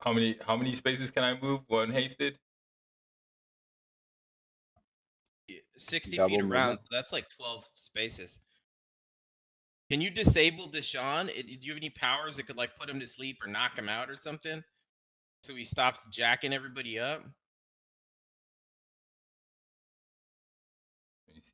How many spaces can I move when hasted? 60 Double feet around, movement. so that's like 12 spaces. Can you disable Deysean? Do you have any powers that could like put him to sleep or knock him out or something? So he stops jacking everybody up? Let me see.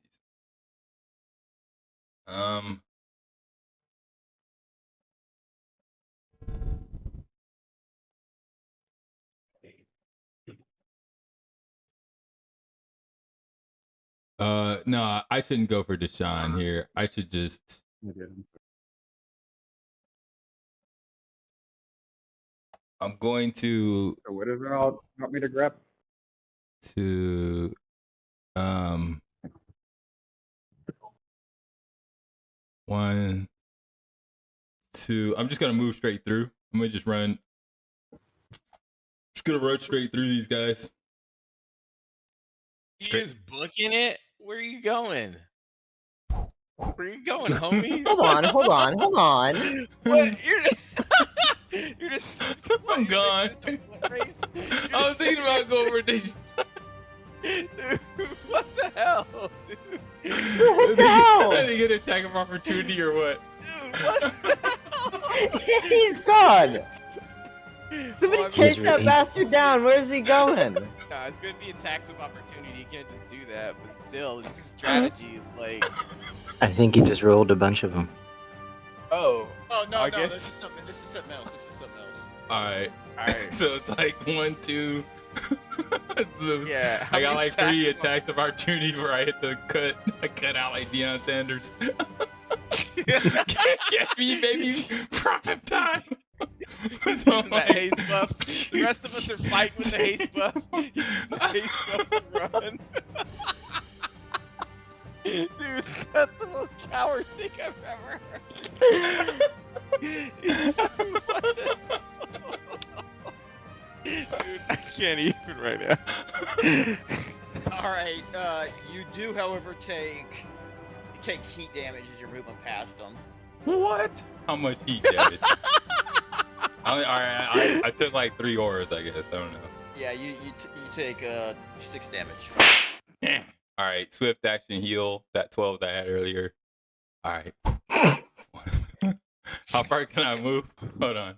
No, I shouldn't go for Deysean here. I should just. I'm going to. So what does it all want me to grab? To one, two. I'm just gonna move straight through. I'm gonna just run. Just gonna run straight through these guys. You just booking it? Where are you going? Where are you going, homie? Hold on. What? You're just. I'm gone. I was thinking about going for Deysean. Dude, what the hell, dude? What the hell? Did he get an attack of opportunity or what? Dude, what the hell? He's gone. Somebody Well, chase that really- bastard down. Where's he going? Nah, it's gonna be attacks of opportunity. You can't just do that. But still, this is strategy. Like, I think he just rolled a bunch of them. oh, Oh no, I no, guess- this is something else. Alright. alright. So it's like 1, 2. Yeah. how I got many like 3 attacks attacks of opportunity where I hit the cut. I cut out like Deion Sanders. Get me, baby. Prime time. So I'm That like, haste buff. The rest of us are fighting with the haste buff. Use the haste buff to run. Dude, that's the most coward thing I've ever heard. What the hell? Dude, I can't even right now. Alright, you do, however, take heat damage as you're moving past them. what? How much heat damage? I took like 3 auras, I guess. I don't know. Yeah, you take 6 damage. All right, swift action heal. That 12 that I had earlier. All right. How far can I move? Hold on.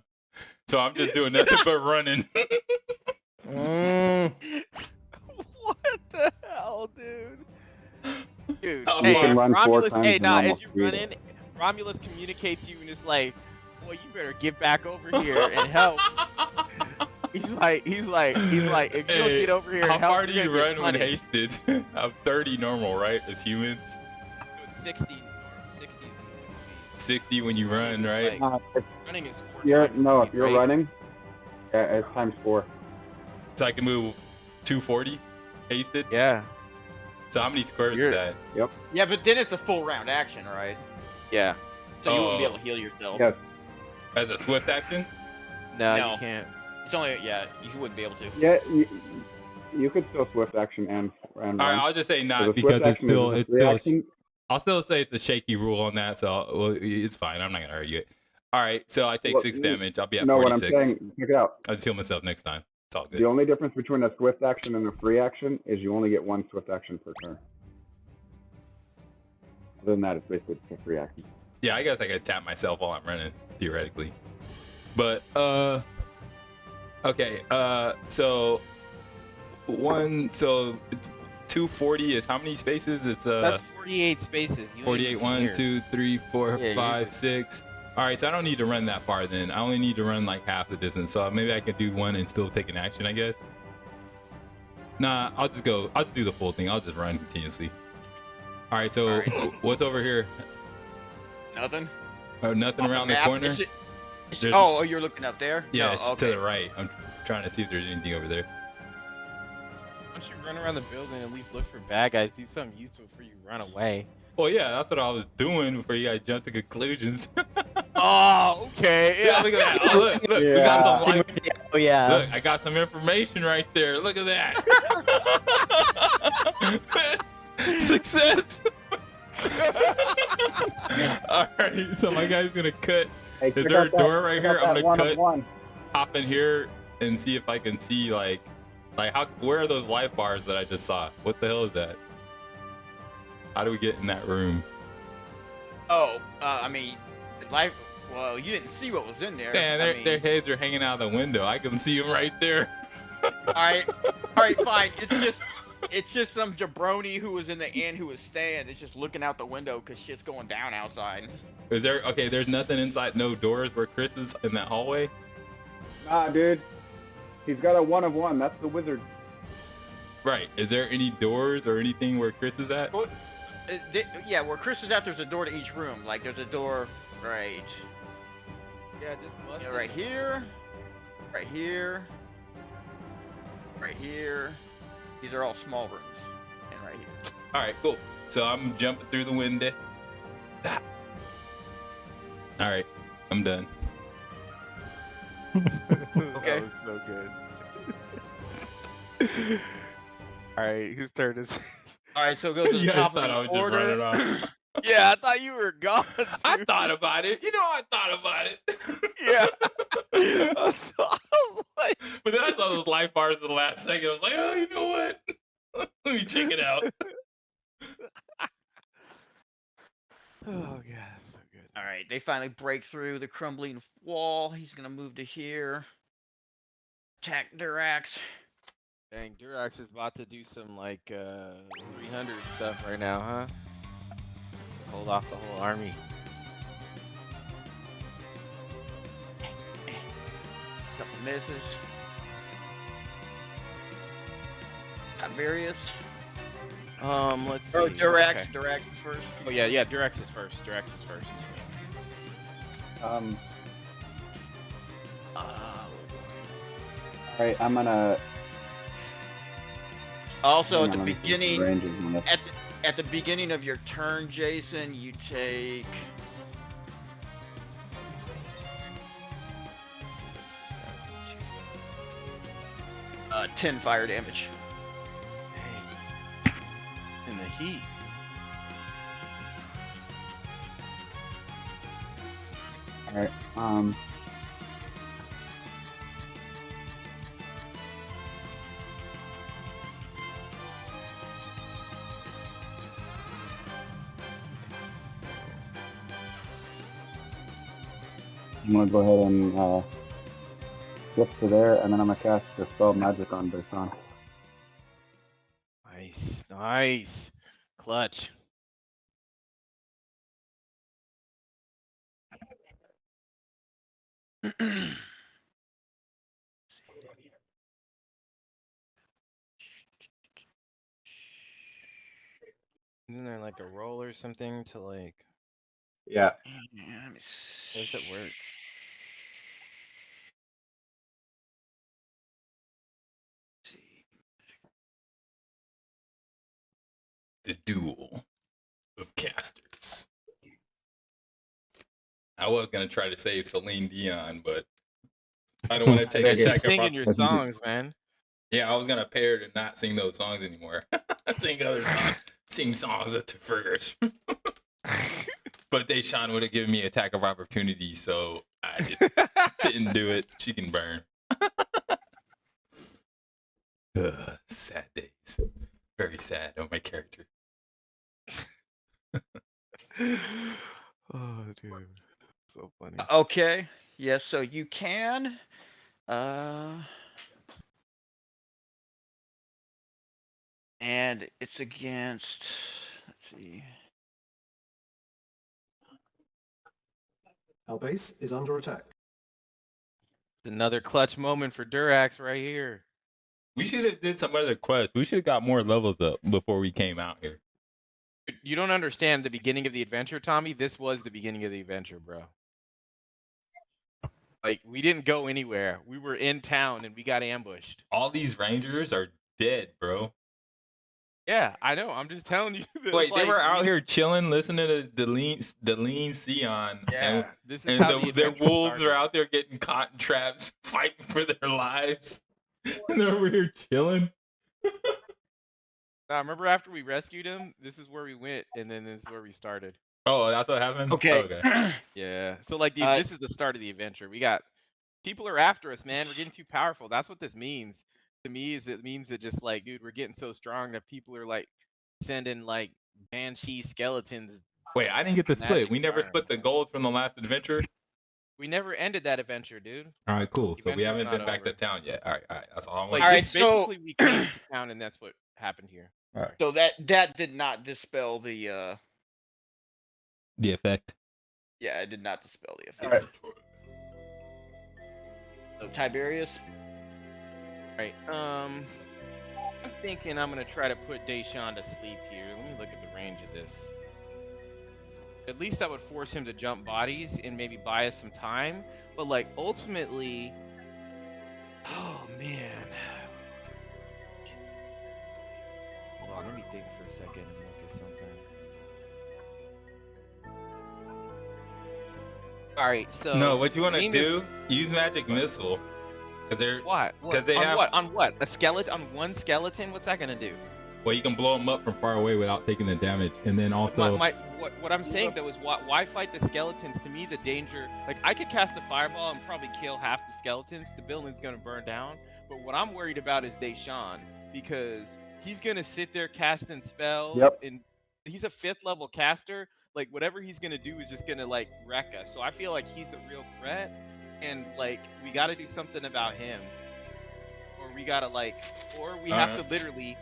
So I'm just doing nothing but running. Mm. What the hell, dude? Dude, Oh, hey, you can run 4 Romulus, times hey, in nah, as normal you're speed. running, Romulus communicates you and is like, boy, you better get back over here and help. He's like, if you don't Hey, get over here How and help, far do you're you gonna run get when punished. hasted? I'm 30 normal, right? As humans. It's 60. 60 when you run, It's right? like- If Running is 4 you're, times no, speed, if you're right? running, it's times 4. So I can move 240 hasted. Yeah. So how many squares is You're- that? Yeah, but then it's a full round action, right? Yeah. So you wouldn't be Oh. able to heal yourself. Yes. As a swift action? No, No. you can't. It's only, yeah, you wouldn't be able to. Yeah, you could still swift action and run. All right, I'll just say So not the because swift it's action still is a it's free still action. I'll still say it's a shaky rule on that, so well, it's fine. I'm not gonna argue it. All right, so I take Well, 6 damage. I'll be at No, what I'm 46. saying, check it out. I'll just heal myself next time. It's all good. The only difference between a swift action and a free action is you only get 1 swift action per turn. Other than that, it's basically just a free action. Yeah, I guess I could tap myself while I'm running, theoretically. But okay, so 240 is how many spaces? It's That's 48 spaces. You 48, ain't 1, here. 2, 3, 4, Yeah, you're 5, good. 6. All right, so I don't need to run that far then. I only need to run like half the distance. So maybe I could do 1 and still take an action, I guess. Nah, I'll just do the full thing. I'll just run continuously. All right, so All right. what's over here? Nothing? Oh, nothing Off around the map? corner? There's- Oh, you're looking up there? Yeah, No, it's okay. to the right. I'm trying to see if there's anything over there. Why don't you run around the building and at least look for bad guys? Do something useful before you run away. Well, yeah, that's what I was doing before you guys jumped to conclusions. Oh, okay. Yeah, look at that. Oh, look, we got some like, Oh yeah. look, I got some information right there. Look at that. Success. All right, so my guy's gonna cut. Hey, Is check there out a door right check here? out I'm that gonna 1 of cut. 1. Hop in here, and see if I can see like how where are those life bars that I just saw? What the hell is that? How do we get in that room? Oh, I mean, life. Well, you didn't see what was in there. Man, I their mean, heads are hanging out the window. I can see them right there. all right, fine. It's just some jabroni who was in the inn who was staying. It's just looking out the window because shit's going down outside. Is there okay? There's nothing inside. No doors where Chris is in that hallway. Nah, dude. He's got a 1 of 1. That's the wizard. Right. Is there any doors or anything where Chris is at? Well, yeah, where Chris is at, there's a door to each room. Like, there's a door right. Yeah, just bust Yeah, it. right here. Right here. Right here. These are all small rooms. And right here. All right, cool. So I'm jumping through the window. Ah. All right, I'm done. Okay. That was so good. All right, whose turn is? All right, so it goes to the You guys top thought of I was the just running order. off. Yeah, I thought you were gone. I dude. thought about it. You know, I thought about it. Yeah. I was like, But then I saw those life bars in the last second. I was like, oh, you know what? Let me check it out. oh yeah, so good. All right, they finally break through the crumbling wall. He's gonna move to here. Attack Durax. Dang, Durax is about to do some like 300 stuff right now, huh? Hold off the whole army. Couple misses. Tiberius. Let's see. Or Durax. Okay. Durax is first. Oh yeah, Durax is first. Durax is first. Alright, I'm gonna. Also, hang at the on, let me see if the beginning, range is on this. at the beginning of your turn, Jason, you take 10 fire damage. Dang. In the heat. Alright, I'm gonna go ahead and skip to there, and then I'm gonna cast the spell magic on Deysean. Nice, nice. Clutch. Isn't there like a roll or something to like? Yeah. Yeah, let me How does it work? see. The duel of casters. I was gonna try to save Celine Dion, but I don't want to take You're attack of singing your songs, man. Yeah, I was gonna pair to not sing those songs anymore. Sing other songs. Sing songs of T'Frigris. But Deysean would have given me attack of opportunity, so I didn't do it. She can burn. Sad days. Very sad on my character. Oh, dude. So funny. Okay. Yes, so you can. And it's against. Let's see. Our base is under attack. Another clutch moment for Durax right here. We should have did some other quests. We should have got more levels up before we came out here. You don't understand the beginning of the adventure, Tommy. This was the beginning of the adventure, bro. Like, we didn't go anywhere. We were in town and we got ambushed. All these rangers are dead, bro. Yeah, I know. I'm just telling you. that, Wait, they like, were out here chilling, listening to Deline Cion. Yeah, this is And how the their adventure wolves started. are out there getting caught in traps, fighting for their lives. And they're over here chilling. Nah, remember after we rescued him? This is where we went, and then this is where we started. Oh, that's what happened? Okay. Okay. Yeah. So like, Uh, this is the start of the adventure. We got People are after us, man. We're getting too powerful. That's what this means. To me, is it means that just like, dude, we're getting so strong that people are like sending like Banshee skeletons. Wait, I didn't get the split. Magic We never Garden. split the gold from the last adventure. We never ended that adventure, dude. All right, cool. So we Adventure's haven't been not back to over. town yet. All right. That's all I want. Like, All right, this, so- basically, we came to town, and that's what happened here. So that did not dispel the The effect. yeah, it did not dispel the effect. All right. So Tiberius. Right. I'm thinking I'm gonna try to put Deysean to sleep here. Let me look at the range of this. At least that would force him to jump bodies and maybe buy us some time. But like ultimately, oh man. Hold on, let me think for a second and look at something. All right, so No, what you want to Remus- do? Use magic missile, because they're What? 'Cause they on have- what? On what? A skeleton? On one skeleton? What's that gonna do? well, you can blow them up from far away without taking the damage, and then also What I'm saying though is why fight the skeletons? To me, the danger, like I could cast a fireball and probably kill half the skeletons. The building's gonna burn down. But what I'm worried about is Deysean, because he's gonna sit there casting spells, Yep. and he's a 5th level caster. Like whatever he's gonna do is just gonna like wreck us. So I feel like he's the real threat, and like we got to do something about him, or we gotta have to literally.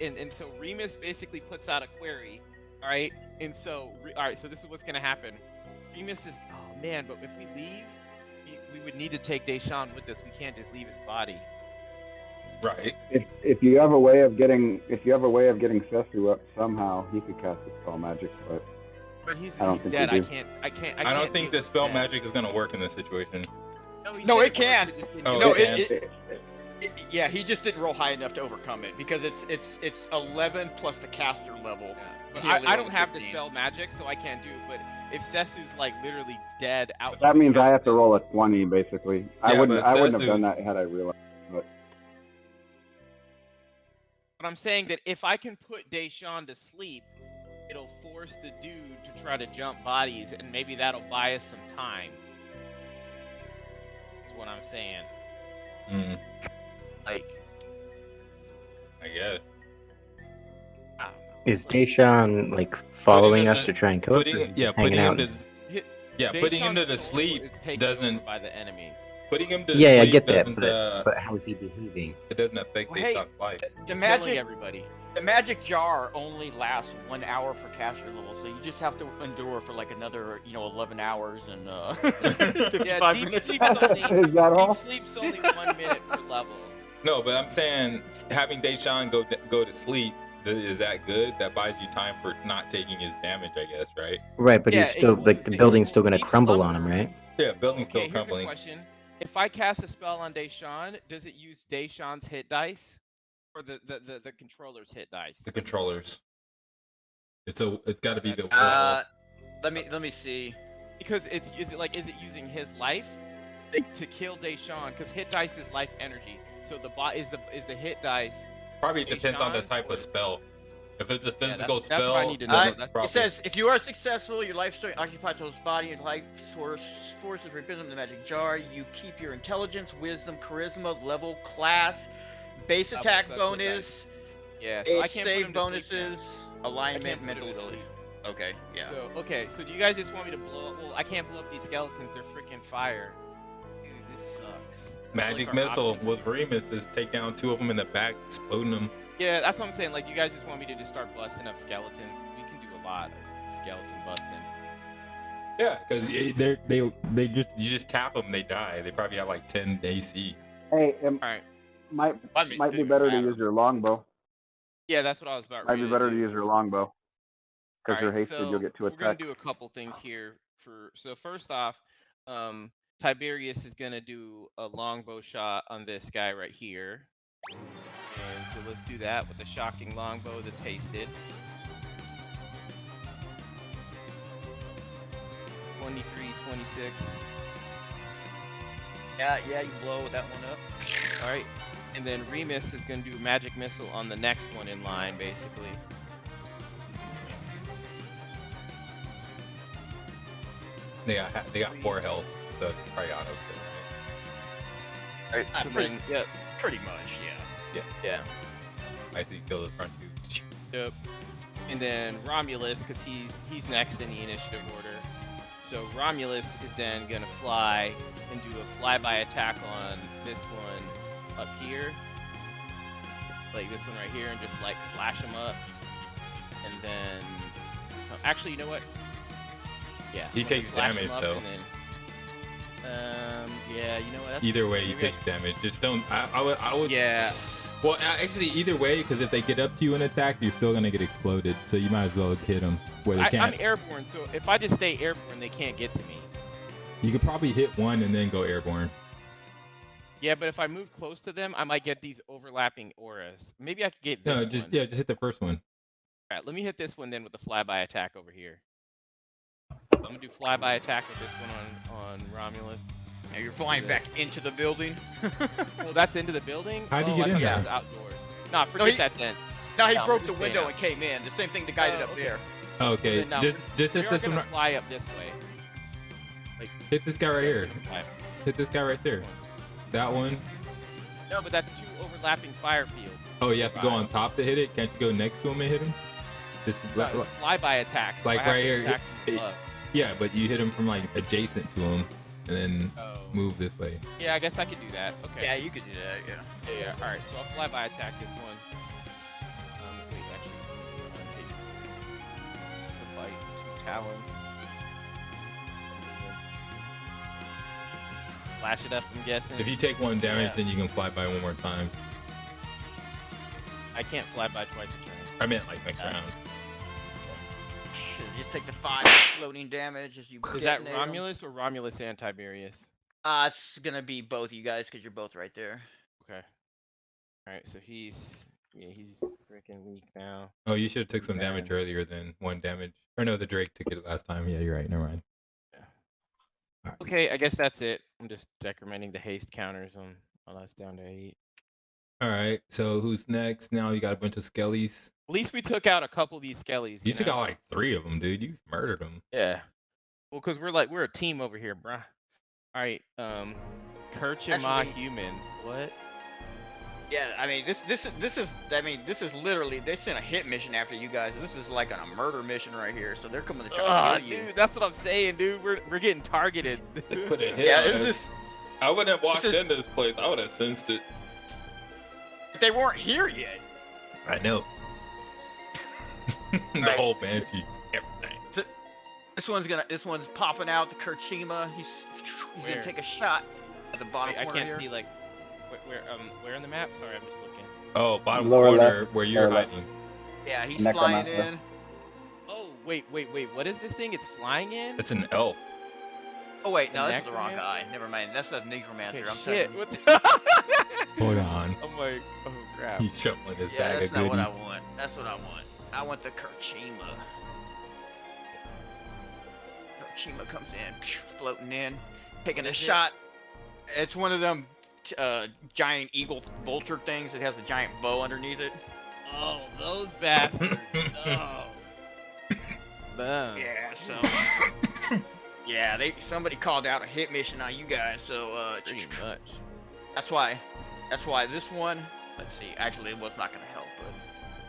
And so Remus basically puts out a query, all right? And so, all right, so this is what's going to happen. Remus is, oh man, but if we leave, we would need to take Deysean with us. We can't just leave his body. right. If you have a way of getting Sesu up somehow, he could cast the spell magic, but But he's I don't think dead. we I do. can't I don't do think it the with spell dead. magic is gonna work in this situation. No, he No, said it can. works, just didn't Oh, do No, it can. yeah, he just didn't roll high enough to overcome it because it's 11 plus the caster level. Yeah. But He only I rolled don't a have the 15. spell magic, so I can't do it. But if Sesu's like literally dead out, that means I have to roll a 20 basically. I Yeah, wouldn't but have Sesu- done that had I realized. But But I'm saying that if I can put Deysean to sleep, it'll force the dude to try to jump bodies, and maybe that'll buy us some time. That's what I'm saying. Mm, Like, I guess. I don't know. Is Deysean like following Putting us him to try and kill us? or is he Putting just hanging out? putting him to the Deysean's soul sleep is taken doesn't over by the enemy. putting him to Yeah, I sleep get that, doesn't but how is he behaving? it doesn't affect Well, hey, Deysean's life. The He's killing magic everybody. The magic jar only lasts 1 hour per caster level, so you just have to endure for like another, 11 hours and Yeah, 55 deep minutes. sleep is only Is that all? deep sleep's only 1 minute per level. No, but I'm saying having Deysean go to sleep, is that good? That buys you time for not taking his damage, I guess, right? Right, but Yeah, he's still like the building's still gonna deep crumble on slumber. him, right? Yeah, building's Okay, still here's a crumbling. question. If I cast a spell on Deysean, does it use Deysean's hit dice? Or the controller's hit dice? The controllers. It's got to be the Let me see. Because is it using his life to kill Deysean? Because hit dice is life energy. So is the hit dice. probably depends on the Deysean's type or- of spell. If it's a that's physical what I spell, need to know. then That's- it's probably, It says, if you are successful, your life story occupies his body and life force is represented in the magic jar. You keep your intelligence, wisdom, charisma, level, class, base Levels, attack that's what bonus, Yeah, so I ace can't put save him to sleep now. bonuses, I can't alignment, put mental him to ability. sleep. Okay, yeah. So do you guys just want me to blow up? Well, I can't blow up these skeletons. They're freaking fire. Dude, this sucks. magic Like our missile options with Remus is take down 2 of them in the back, exploding them. Yeah, that's what I'm saying. Like, you guys just want me to just start busting up skeletons? We can do a lot of skeleton busting. Yeah, because you just tap them, they die. They probably have like 10 AC. hey, Alright. might I mean, might be dude, better to I don't- use your longbow. Yeah, that's what I was about Might ready be better to to do. use your longbow. Because you're Alright, hasted, you'll get 2 we're gonna attacks. do a couple things here. So first off, Tiberius is gonna do a longbow shot on this guy right here. And so let's do that with the shocking longbow that's hasted. 23, 26. Yeah, you blow that one up. Alright. And then Remus is gonna do magic missile on the next one in line, basically. They got 4 health, so it's probably auto kill, right? Right, so pretty, then, yep. pretty much, yeah. I think kill the front two. Yep. And then Romulus, because he's next in the initiative order. So Romulus is then gonna fly and do a flyby attack on this one up here, like this one right here, and just like slash him up. And then, actually, you know what? Yeah. He I'm gonna takes slash him damage, up though. and then, yeah, you know what? That's, Either way, he maybe I takes damage. Just don't. I would. Yeah. Well, actually, either way, because if they get up to you and attack, you're still gonna get exploded. So you might as well hit them where they I'm can't. airborne, so if I just stay airborne, they can't get to me. You could probably hit one and then go airborne. Yeah, but if I move close to them, I might get these overlapping auras. Maybe I could get this No, one. just hit the first one. All right, let me hit this one then with the flyby attack over here. So I'm gonna do flyby attack with this one on Romulus. Now you're flying back into the building. Oh, that's into the building? How'd you Oh, get I in thought there? that was outdoors. Nah, forget he- that then. Now he No, broke we're the just window staying and came in. The same thing the guy did up okay. there. Okay, then now just We hit are this gonna one. fly up this way. Like, Hit this guy right here. we're gonna fly up. Hit this guy right there. That one. No, but that's two overlapping fire fields. Oh, you have to go Right. on top to hit it. Can't you go next to him and hit him? This is No, it's flyby attack. So like I have right to here, attack from it- above. yeah, but you hit him from like adjacent to him, and then Oh. move this way. Yeah, I guess I could do that. Okay. Yeah, you could do that. Yeah. Yeah. All right. So I'll flyby attack this one. Wait, actually, the fight, two talons. Slash it up. I'm guessing. If you take one damage, Yeah. then you can fly by one more time. I can't fly by twice a turn. I meant like next round. Should just take the 5 floating damage as you. Is that detonate 'em. Romulus or Romulus and Tiberius? It's gonna be both of you guys because you're both right there. Okay. All right. So he's freaking weak now. Oh, you should have took some damage earlier than 1 damage. Or no, the Drake took it last time. Yeah, you're right. Never mind. Yeah. All right. Okay, I guess that's it. I'm just decrementing the haste counters on us down to 8. All right. So who's next? Now you got a bunch of skellies. At least we took out a couple of these skellies. You still know? got like 3 of them, dude. You murdered them. Yeah. Well, cause we're a team over here, bruh. All right. Kerchima Actually- human. What? Yeah, I mean this is literally they sent a hit mission after you guys. This is like a murder mission right here. So they're coming to try to kill you. Dude, that's what I'm saying, dude. We're getting targeted. They put a hit Yeah, on this us. is. I wouldn't have walked this is- in this place. I would have sensed it. They weren't here yet. I know. The Right. whole Banshee, everything. This one's popping out the Kerchima. He's Where? gonna take a shot at the bottom Wait, I corner can't here. see like where in the map? Sorry, I'm just looking. Oh, bottom Lower corner left, where you're lower left. hiding. Yeah, he's flying Necromancer. in. Oh, wait. What is this thing? It's flying in? It's an elf. Oh wait, no, The this is the wrong guy. Necromancer? Never mind. That's the Necromancer. Okay, I'm shit. talking- What the Hold on. I'm like, oh crap. He's shuffling his Yeah, bag that's of not what I goodies. want. That's what I want. I want the Kerchima. Kerchima comes in, floating in, taking a Is it? shot. It's one of them giant eagle vulture things that has a giant bow underneath it. Oh, those bastards. Oh. Boom. Yeah, so yeah, somebody called out a hit mission on you guys, so Pretty much. that's why this one. Let's see. Actually, it was not gonna help, but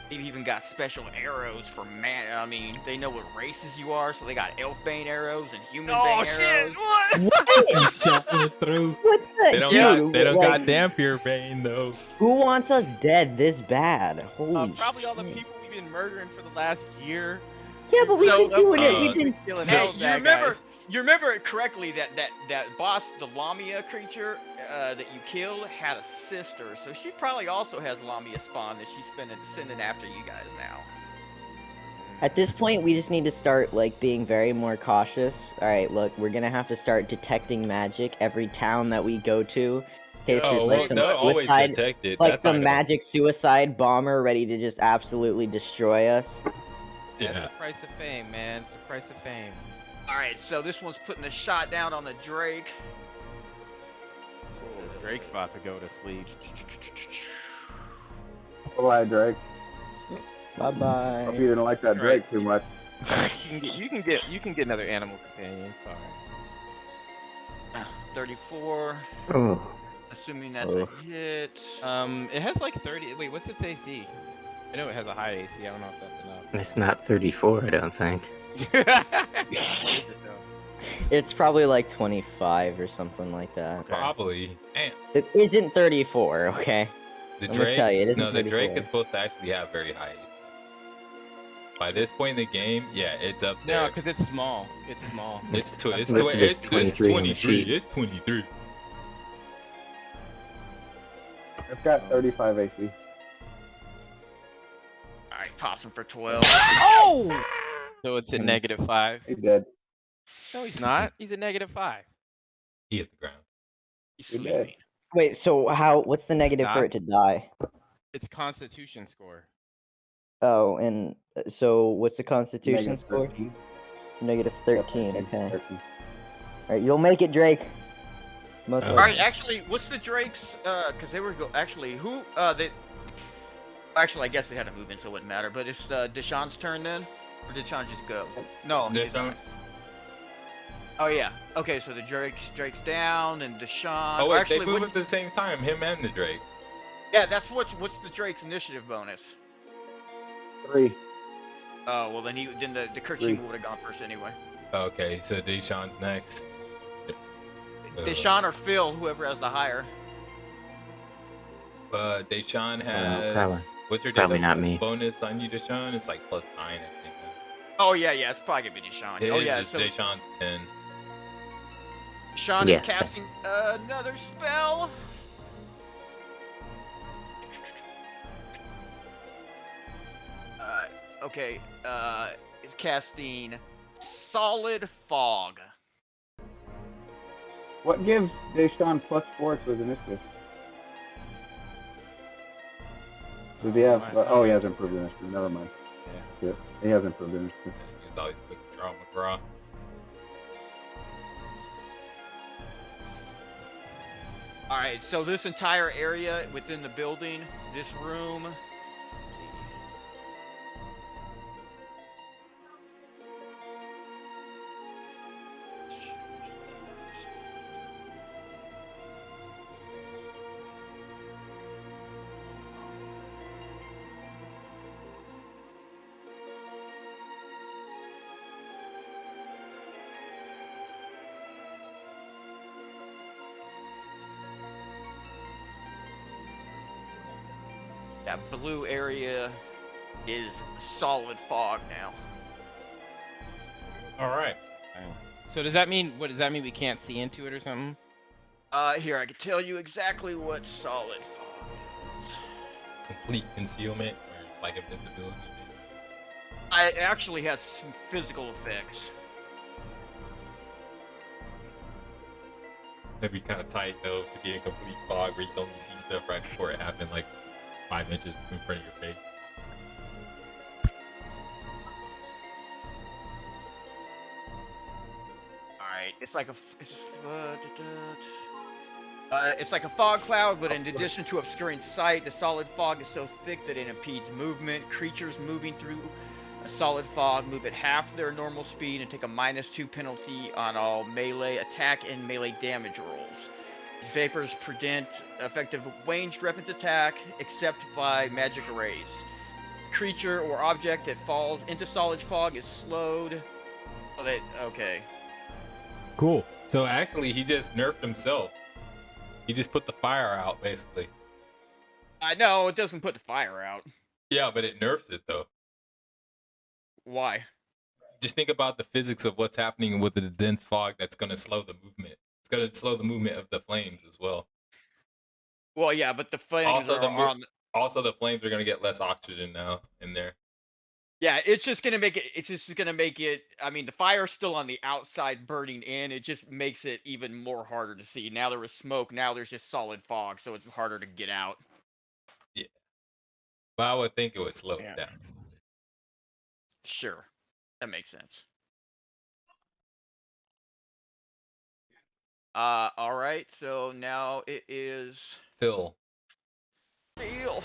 they've even got special arrows for man. I mean, they know what races you are, so they got elf bane arrows and human bane arrows. What? He's shuffling through. What the? They don't Dude, got like, dampier bane though. Who wants us dead this bad? Holy Probably all the shit. people we've been murdering for the last year. Yeah, but we've So, been doing it. uh, We've been. Killing Hey, hell you bad remember? guys. You remember it correctly that boss, the Lamia creature that you killed, had a sister, so she probably also has Lamia spawn that she's sending after you guys now. At this point, we just need to start like being very more cautious. All right, look, we're gonna have to start detecting magic every town that we go to. In case there's Oh, like well, some they'll always suicide, detect it. like That's some not gonna- magic suicide bomber ready to just absolutely destroy us. That's Yeah. the price of fame, man. It's the price of fame. All right, so this one's putting a shot down on the Drake. Drake's about to go to sleep. Bye, Drake. Bye bye. Hope you didn't like that Drake too much. You can get another animal companion. It's alright. 34. Oh, Assuming that's Oh. a hit. It has like 30. Wait, what's its AC? I know it has a high AC. I don't know if that's enough. It's not 34, I don't think. Is it though? It's probably like 25 or something like that. Okay. Probably. Damn. It isn't 34, okay? The I'm gonna Drake. tell you, it isn't No, the Drake 34. is supposed to actually have very high. AC. By this point in the game, yeah, it's up No, there. because it's small. It's small. It's This is 23 on the sheet. It's 23. It's got 35 AC. Alright, pops him for 12. Oh! So it's at Mhm. -5. He's dead. No, he's not. He's at -5. He hit the ground. He's You're sleeping. dead. Wait, so what's the negative for Not- it to die? It's Constitution score. Oh, and so what's the constitution Negative score? 13. Negative 13, okay. 13. Alright, you'll make it, Drake. Most Alright, Alright, likely. actually, what's the Drake's, cause they were actually, who, actually, I guess they had to move in, so it wouldn't matter, but it's, Deshaun's turn then? Or did Deshaun just go? No, he Deshaun- died. Oh yeah, okay, so the Drake's down, and Deshaun, Oh or wait, actually, they move what- at the same time. Him and the Drake. yeah, that's what's the Drake's initiative bonus? 3. Oh, well then the Three. Kerchima would have gone first anyway. Okay, so Deshaun's next. Deshaun or Phil, whoever has the higher. Deshaun has. probably- What's your probably not me. bonus on you, Deshaun? It's like +9, I think. Oh yeah, it's probably gonna be Deshaun. His Oh yeah, is so Deshaun's 10. Deshaun Yeah. is casting another spell. Okay, it's casting Solid Fog. What gives Deshaun +4 to his initiative? Does he have? Oh, he has improved initiative. Never mind. Yeah. He has improved initiative. He's always quick to draw McGraw. Alright, so this entire area within the building, this room. Let's see. That blue area is solid fog now. All right. So does that mean? What does that mean? We can't see into it or something? Here, I can tell you exactly what solid fog is. Complete concealment, where it's like invisibility. It actually has some physical effects. That'd be kind of tight though to be in complete fog where you can only see stuff right before it happened, like 5 inches in front of your face. Alright, it's like a it's like a fog cloud, but in addition to obscuring sight, the solid fog is so thick that it impedes movement. Creatures moving through a solid fog move at half their normal speed and take a -2 penalty on all melee attack and melee damage rolls. Vapors prevent effective ranged weapons attack except by magic arrays. Creature or object that falls into solid fog is slowed. Oh, okay. Cool. So actually, he just nerfed himself. He just put the fire out, basically. I know it doesn't put the fire out. Yeah, but it nerfs it though. Why? Just think about the physics of what's happening with the dense fog. That's going to slow the movement. It's going to slow the movement of the flames as well. Well, yeah, but the flames Also, are on. Also, the flames are going to get less oxygen now in there. Yeah, it's just gonna make it. It's just gonna make it. I mean, the fire's still on the outside, burning in. It just makes it even more harder to see. Now there was smoke. Now there's just solid fog, so it's harder to get out. Yeah. But I would think it would slow Yeah. it down. Sure, that makes sense. All right. So now it is Phil. Phil.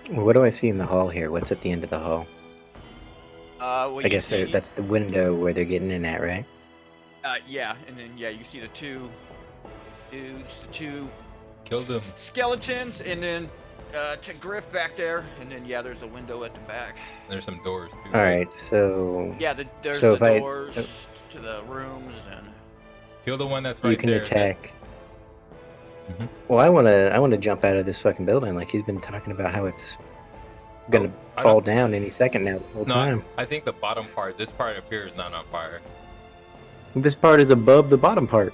What do I see in the hall here? What's at the end of the hall? Well, I you guess see, that's the window where they're getting in at, right? yeah, and then yeah, you see the two dudes, the two Kill them. skeletons, and then to Griff back there, and then yeah, there's a window at the back. There's some doors too. All right, so Yeah, there's So the if I- doors to the rooms, and Kill the one that's you right can there. that- attack. Mhm. Well, I wanna jump out of this fucking building. Like he's been talking about how it's gonna I fall don't- down any second now the whole No, time. I think the bottom part, this part up here is not on fire. This part is above the bottom part.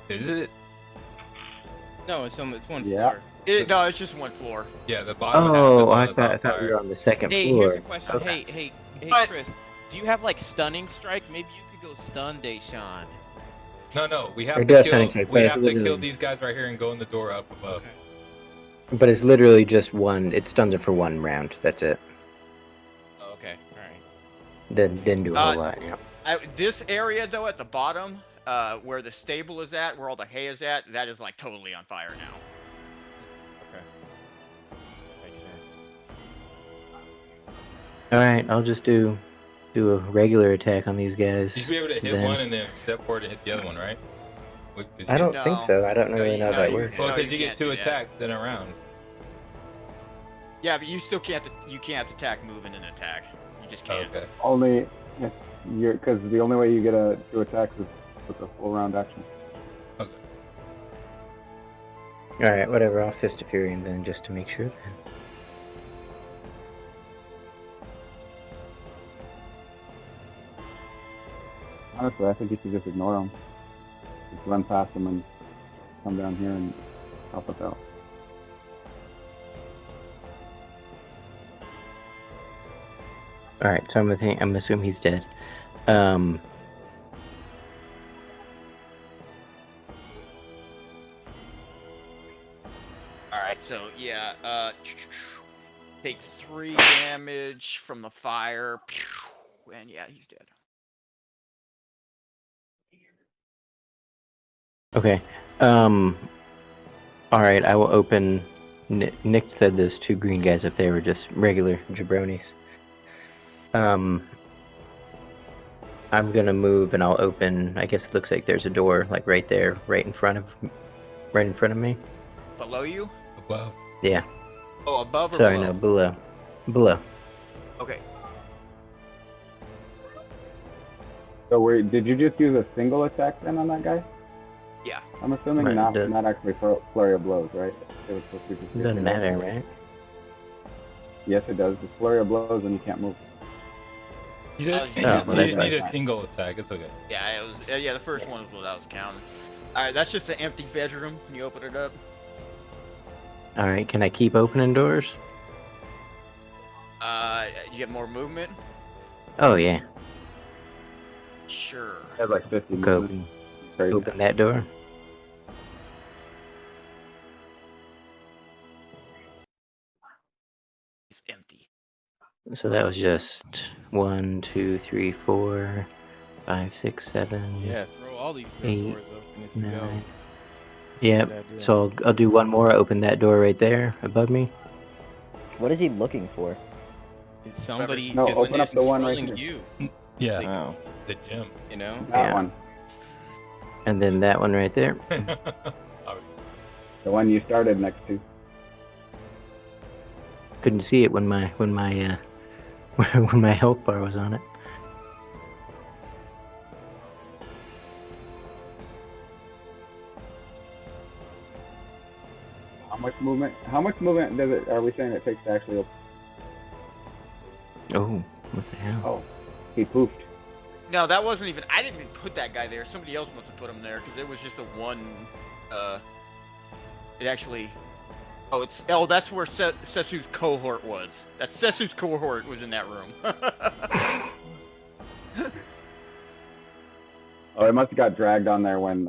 Is it? No, it's one Yeah. floor. no, it's just one floor. Yeah, the bottom half Oh, is the I one that's on thought we fire. were on the second Hey, floor. here's a question. Okay. Hey, But- Chris, do you have like stunning strike? Maybe you could go stun Deysean. No, we Or have to death kill. hunting check, We but it's have to kill literally- these guys right here and go in the door up above. But it's literally just one. It stuns it for one round. That's it. Oh, okay, all right. Didn't do a whole lot. Yeah. This area though, at the bottom, where the stable is at, where all the hay is at, that is like totally on fire now. Okay. Makes sense. All right, I'll just do a regular attack on these guys. You should be able to hit then. one and then step forward and hit the other one, right? I don't think No. so. I don't No, really you- know no, how that you works. Well, No, because you you get can't 2 do that. attacks in a round. Yeah, but you still can't. You can't attack, move, and then attack. You just can't. Okay. Only if you're, because the only way you get a 2 attacks is with a full round action. Okay. All right, whatever. I'll Fist of Fury and then just to make sure. Then. Honestly, I think you should just ignore them. Just run past them and come down here and help us out. All right, so I'm assuming he's dead. All right, so yeah, take 3 damage from the fire, and yeah, he's dead. Okay. All right, I will open. Nick said those 2 green guys if they were just regular jabronis. I'm gonna move and I'll open. I guess it looks like there's a door like right there, right in front of me. Below you? Above. Yeah. Oh, above or Sorry, below? no, below. Below. Okay. So did you just use a single attack then on that guy? Yeah. I'm assuming Right, not actually flurry of blows, right? It was supposed to be just It doesn't matter, right? Yes, it does. Just flurry of blows and you can't move. You just, Oh, you well, just that's need a fine. single attack. It's okay. Yeah, it was. Yeah, the first one was what I was counting. All right, that's just an empty bedroom when you open it up. All right, can I keep opening doors? You get more movement. Oh yeah. Sure. It has like 50 Go movement. Crazy. open that door. It's empty. So that was just 1, 2, 3, 4, 5, 6, 7. Yeah, throw all these Eight, doors open as you go. 9. That's a Yep. good idea. So I'll do one more. Open that door right there above me. What is he looking for? It's somebody No, good open up is the one right controlling here. you, Yeah, Oh. the gym. you know? That Yeah. one. And then that one right there. Obviously. The one you started next to. Couldn't see it when my when my health bar was on it. How much movement does it, are we saying it takes to actually open? Oh, what the hell? Oh, he poofed. No, that wasn't even. I didn't even put that guy there. Somebody else must have put him there because it was just a one. It actually. Oh, it's. Oh, that's where Sesu's cohort was. That Sesu's cohort was in that room. Oh, it must have got dragged on there when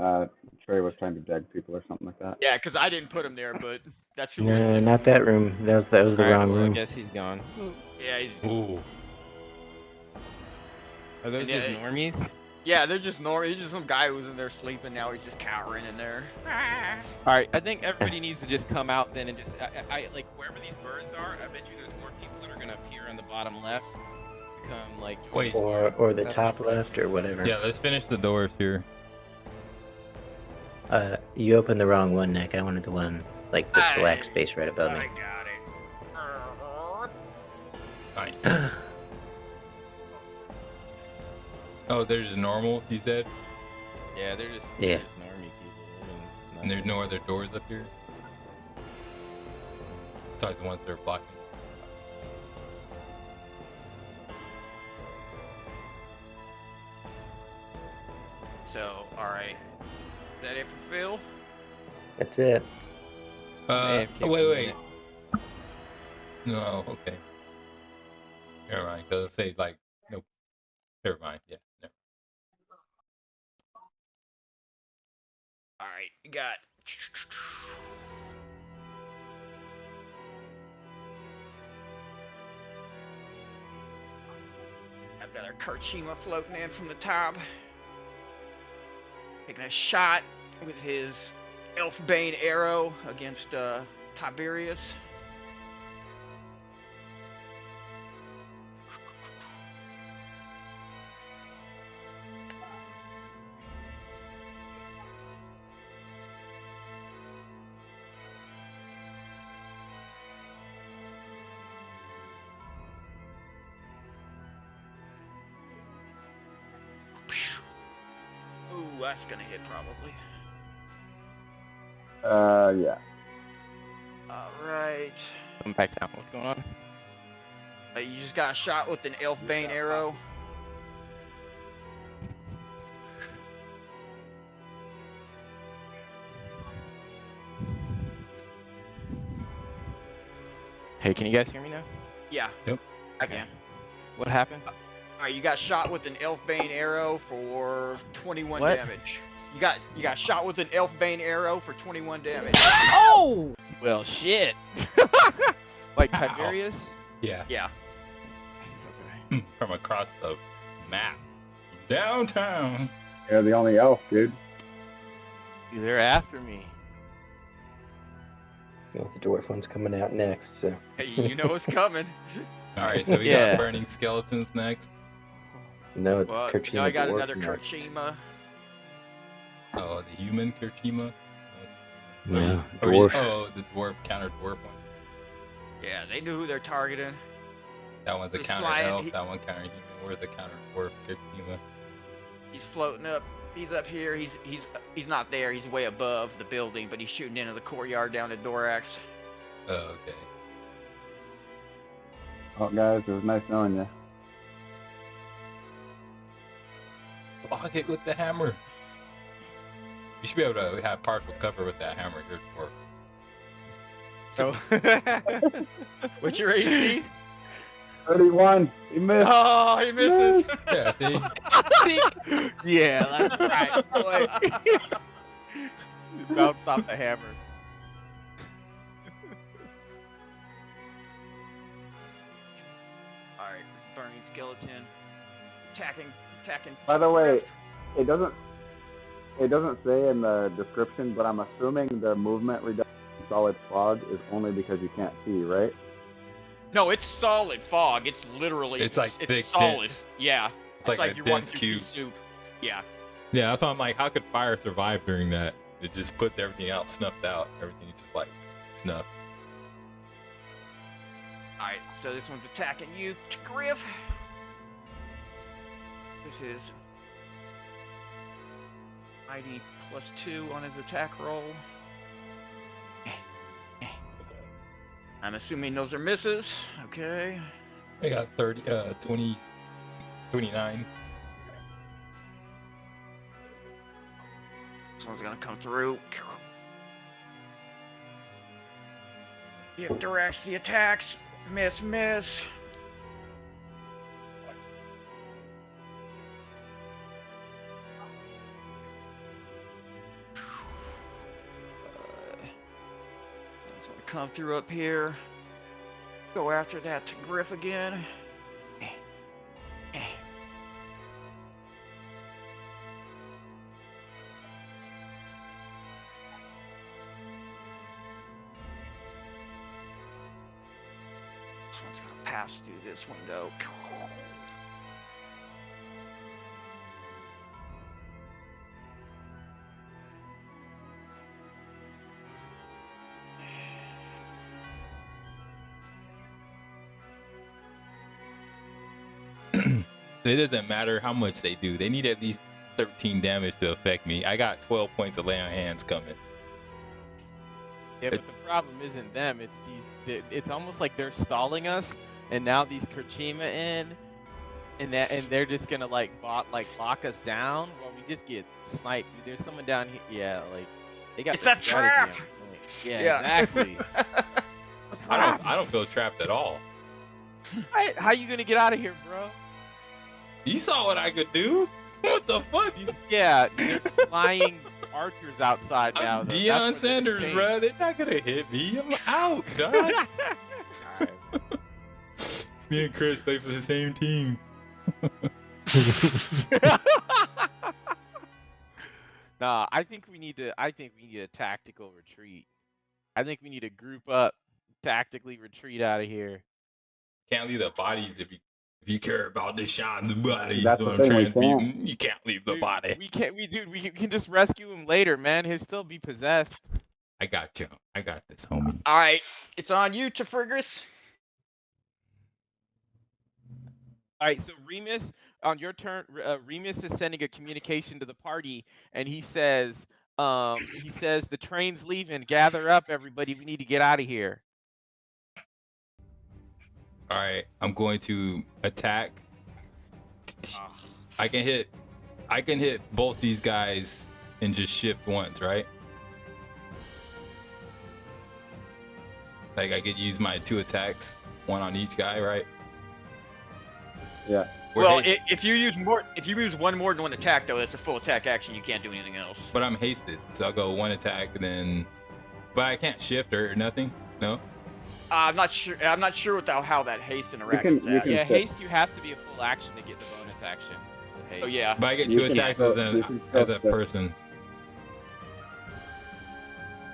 Trey was trying to drag people or something like that. Yeah, because I didn't put him there, but that's who was No, there. not that room. That was the Alright, wrong well, I room. guess he's gone. Yeah, he's. Ooh. Are those Yeah, just normies? Yeah, they're just normal. He's just some guy who was in there sleeping. Now he's just cowering in there. Alright, I think everybody needs to just come out then and just, I like, wherever these birds are, I bet you there's more people that are gonna appear on the bottom left. Come, like, join Wait. the Or party. the That's top what- left or whatever. Yeah, let's finish the doors here. You opened the wrong one, Nick. I wanted the one like the black space right above me. I got it. Nice. Oh, there's normals, you said? Yeah, they're just Yeah. normie people. And there's no other doors up here? Besides the ones that are blocking. So, alright. Is that it for Phil? That's it. AFK Wait. for a minute. No, okay. Never mind, because I say, like, nope. Never mind, yeah. Never. Alright, you got. I've got our Karchima floating in from the top. Taking a shot with his Elfbane arrow against Tiberius. Ooh, that's gonna hit probably. Yeah. Alright. Come back down. What's going on? You just got shot with an Elfbane arrow. Hey, can you guys hear me now? Yeah. Yep. I can. What happened? Alright, you got shot with an Elfbane arrow for 21 What? damage. You got shot with an Elfbane arrow for 21 damage. Oh! Well, shit. Like Ow. Tiberius? Yeah, Yeah. Okay. from across the map. Downtown. You're the only elf, dude. Dude, they're after me. Well, the dwarf one's coming out next, so. Hey, you know what's coming. Alright, so we Yeah. got burning skeletons next. No, Well, Kerchima now I got dwarf another next. Karchima. Oh, the human Kerchima. No, Or dwarf. oh, the dwarf counter dwarf one. Yeah, they knew who they're targeting. That one's a He's counter flying, elf. he- That one counter human. Where's the counter dwarf Kerchima? He's floating up. He's up here. He's not there. He's way above the building, but he's shooting into the courtyard down at Dorax. Oh, okay. Oh, guys, it was nice knowing you. Block it with the hammer. You should be able to have partial cover with that hammer here, dwarf. So, What's your AC? 31. He missed. Oh, he misses. Yeah, see? yeah, that's right, boy. Bounced off the hammer. Alright, this burning skeleton. Attacking. By the way, it doesn't say in the description, but I'm assuming the movement reduction in solid fog is only because you can't see, right? No, it's solid fog. It's literally. It's like thick, solid. dense. Yeah. It's like a you're dense walking through cube. pea soup. Yeah. Yeah, that's why I'm like, how could fire survive during that? It just puts everything out, snuffed out. Everything's just like snuff. Alright, so this one's attacking you, Griff. This is ID +2 on his attack roll. I'm assuming those are misses. Okay. I got 20, 29. This one's gonna come through. It directs the attacks. Miss. It's gonna come through up here. Go after that to Griff again. This one's gonna pass through this window. It doesn't matter how much they do. They need at least 13 damage to affect me. I got 12 points of lay on hands coming. Yeah, but the problem isn't them. It's these. It's almost like they're stalling us, and now these Kerchima in, and they're just gonna like lock us down while we just get sniped. Dude, there's someone down here. Yeah, like they got. It's the a strategy trap! on point. Yeah, exactly. I don't feel trapped at all. How you gonna get out of here, bro? You saw what I could do. What the fuck? There's flying archers outside now. I'm though. Deion That's what they're Sanders, saying. bro. They're not gonna hit me. I'm out, dog. Alright. Me and Chris play for the same team. Nah, I think we need a tactical retreat. I think we need to group up, tactically retreat out of here. Can't leave the bodies if you care about Deshaun's bodies. That's What the I'm thing, we transmuting. You can't leave the Dude, body. We can just rescue him later, man. He'll still be possessed. I got you. I got this, homie. All right, it's on you, T'Frigris. All right, so Remus, on your turn, Remus is sending a communication to the party, and he says, the train's leaving. Gather up, everybody. We need to get out of here. All right, I'm going to attack. I can hit both these guys and just shift once, right? Like I could use my 2 attacks, one on each guy, right? Yeah. Well, if you use one more than one attack, though, it's a full attack action. You can't do anything else. But I'm hasted, so I'll go 1 attack and then. But I can't shift or nothing. No. I'm not sure. I'm not sure without how that haste interacts with you that. can Yeah, fit. haste, you have to be a full action to get the bonus action. with haste. Oh yeah. But I get You 2 can attacks still- as you can a still fit. person.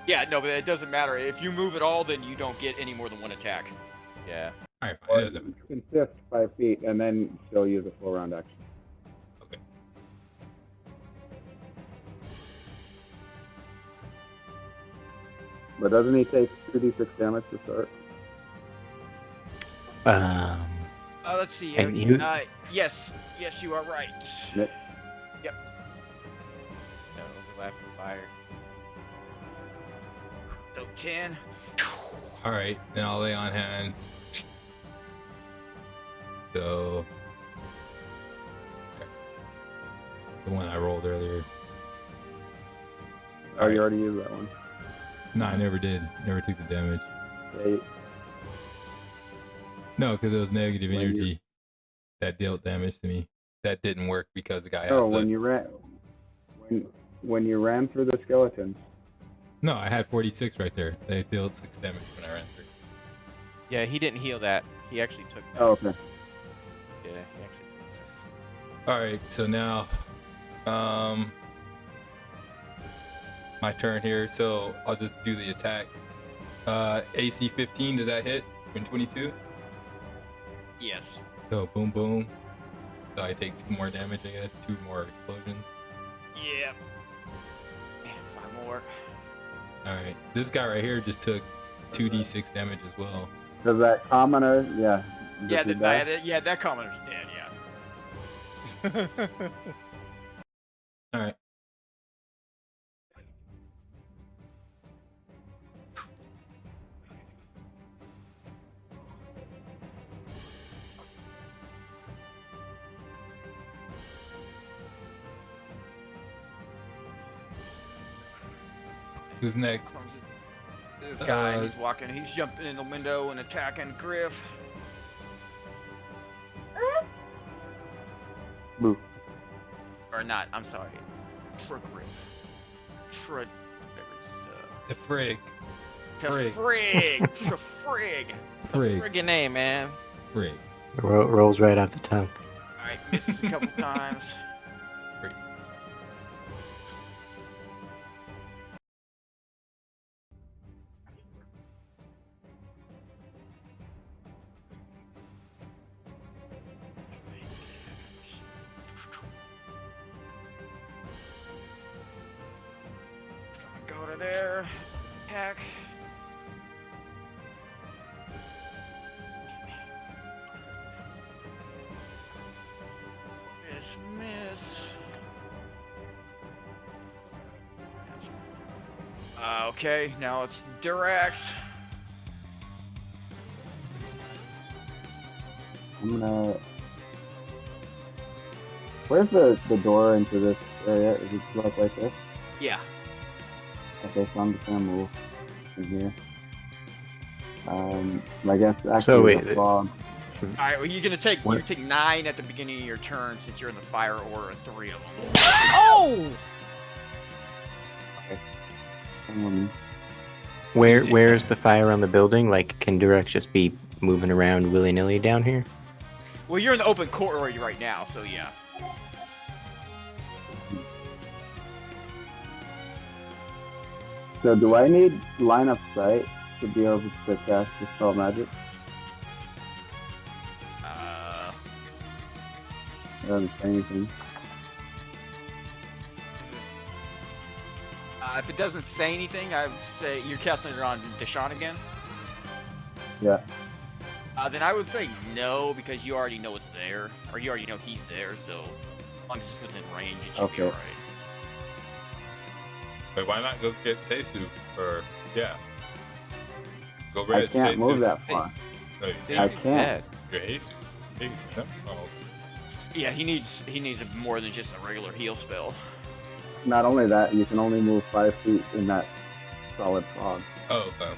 Yeah, no, but it doesn't matter. If you move at all, then you don't get any more than one attack. Yeah. All right, fine. Or It doesn't. you can shift 5 feet and then still use a full round action. Okay. But doesn't he take 2d6 damage to start? Let's see. And you- Yes, you are right. Nick? No, overlap and fire. So 10. All right, then I'll lay on hands. So the one I rolled earlier. Oh, you already used that one. No, I never did. Never took the damage. Yeah, No, because it was negative When you- energy that dealt damage to me. That didn't work because the guy. oh, has when you ran through the skeletons. No, I had 46 right there. They dealt 6 damage when I ran through. Yeah, he didn't heal that. He actually took that. Oh, okay. Yeah, he actually took that. All right, so now, my turn here. So I'll just do the attacks. AC 15, does that hit? 22. Yes. So boom, boom. So I take 2 more damage, I guess. 2 more explosions. Yeah. And 5 more. All right, this guy right here just took 2d6 damage as well. Does that commoner, yeah. Yeah, does he die? that commoner's dead. Yeah. All right. Who's next? This guy, he's walking. He's jumping in the window and attacking Griff. Boo. Or not. I'm sorry. Griff. Whatever The frig. it's, Frig. Frig. Frig. Friggin' name, man. Frig. Rolls right off the tongue. Alright, misses a couple times. Frig. Go to there. Attack. Okay, now it's Durax. I'm gonna. Where's the door into this area? Is it look like this? Yeah. Okay, so I'm just gonna move in here. I guess actually So wait, the fog. All right. Well, you're gonna take What? you take 9 at the beginning of your turn since you're in the fire order of 3 of them. Oh! Where's the fire on the building? Like, can Durex just be moving around willy-nilly down here? Well, you're in the open corridor right now, so yeah. So do I need line of sight to be able to cast Dispel Magic? It doesn't say anything. If it doesn't say anything, I would say you're casting it on Deysean again. Yeah. Then I would say no, because you already know it's there, or you already know he's there. So as long as it's within range, it should be Okay. alright. But why not go get Sesu? Or, yeah. Go I red can't move that Face. far. No, I Sesu's can't. dead. you're Jesus. Jesus. No? Oh, Yeah, he needs more than just a regular heal spell. Not only that, you can only move 5 feet in that solid fog. oh, okay.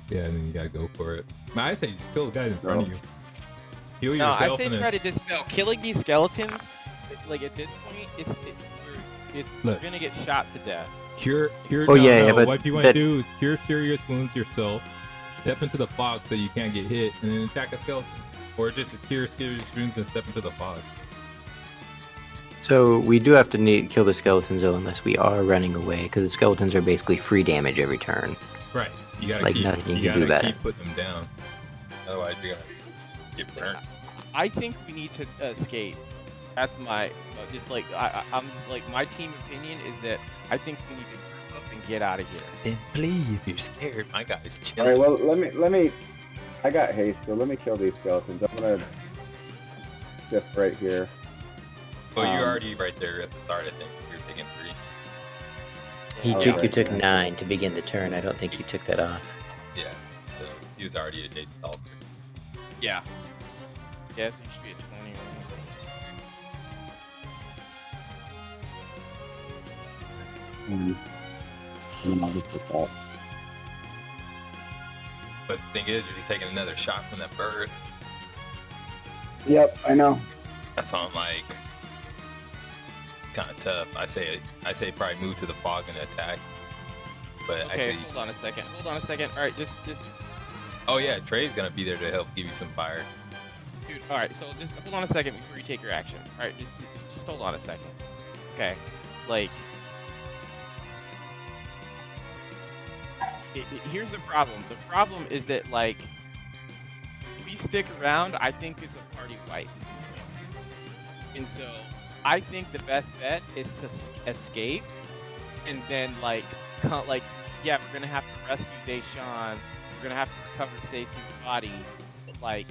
Yeah, and then you gotta go for it. Man, I say just kill the guys in front of you. Heal No, I yourself say and try then... to dispel. Killing these skeletons, like at this point, we're Look. gonna get shot to death. Cure, Oh, yeah, no. but What you want to do is cure serious wounds yourself, step into the fog so you can't get hit, and then attack a skeleton. Or just cure serious wounds and step into the fog. So we do have to kill the skeletons though, unless we are running away, because the skeletons are basically free damage every turn. Right. You gotta Like keep, nothing you you can do gotta about keep putting them down. Otherwise, you're gonna get burnt. I think we need to escape. That's my just like I'm just like my team opinion is that I think we need to group up and get out of here. Then flee if you're scared. My guy's All right, chilling. well, let me. I got haste, so let me kill these skeletons. I'm gonna shift right here. Well, you're already right there at the start. I think you're taking 3. You took 9 to begin the turn. I don't think you took that off. Yeah. So he was already adjacent to all 3. Yeah. Yeah, so you should be at 20. And then I'll just put that. But the thing is, you're just taking another shot from that bird. Yep, I know. That's on like kind of tough. I say probably move to the fog and attack. But Okay, actually, hold on a second. Hold on a second. All right, just oh yeah, Trey's gonna be there to help give you some fire. dude. All right, so just hold on a second before you take your action. All right, just hold on a second. Okay, like. Here's the problem. The problem is that like if we stick around, I think it's a party fight. And so I think the best bet is to escape, and then like yeah, we're gonna have to rescue Deysean. We're gonna have to recover Sesu's body. But like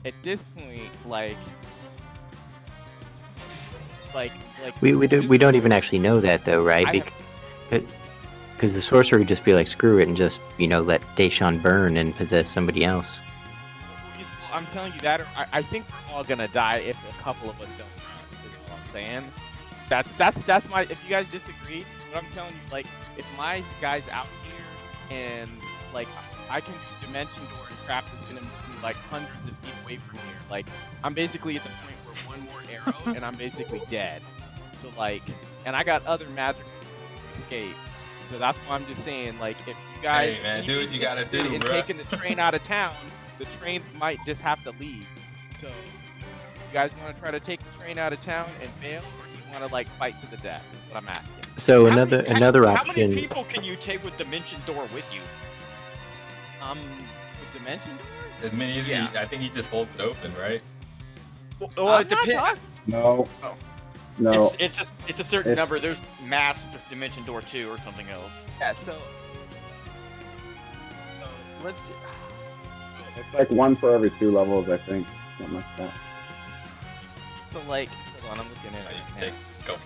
at this point, We don't even actually know that though, right? I have- Because the sorcerer would just be like, screw it, and just, let Deysean burn and possess somebody else. Well, I'm telling you that. Or I think we're all gonna die if a couple of us don't run. Is what I'm saying. That's my. If you guys disagree, what I'm telling you, like, if my guy's out here and like I can do dimension door and crap that's gonna move me like hundreds of feet away from here. Like I'm basically at the point where one more arrow and I'm basically dead. So like, and I got other magical tools to escape. So that's why I'm just saying, like, if you guys Hey, man, do what you gotta do, in bruh. taking the train out of town, the trains might just have to leave. So, you guys want to try to take the train out of town and bail, or do you want to like fight to the death? Is what I'm asking. So How another How many option. people can you take with Dimension Door with you? With Dimension Door? As many as Yeah. I think he just holds it open, right? Well, I'm it not depends. talking- No. Oh. No. It's a certain It's- number. There's mass Dimension Door 2 or something else. Yeah. So let's. It's like 1 for every 2 levels, I think. Something like that. So like, hold on, I'm looking at You it. can now. take just go.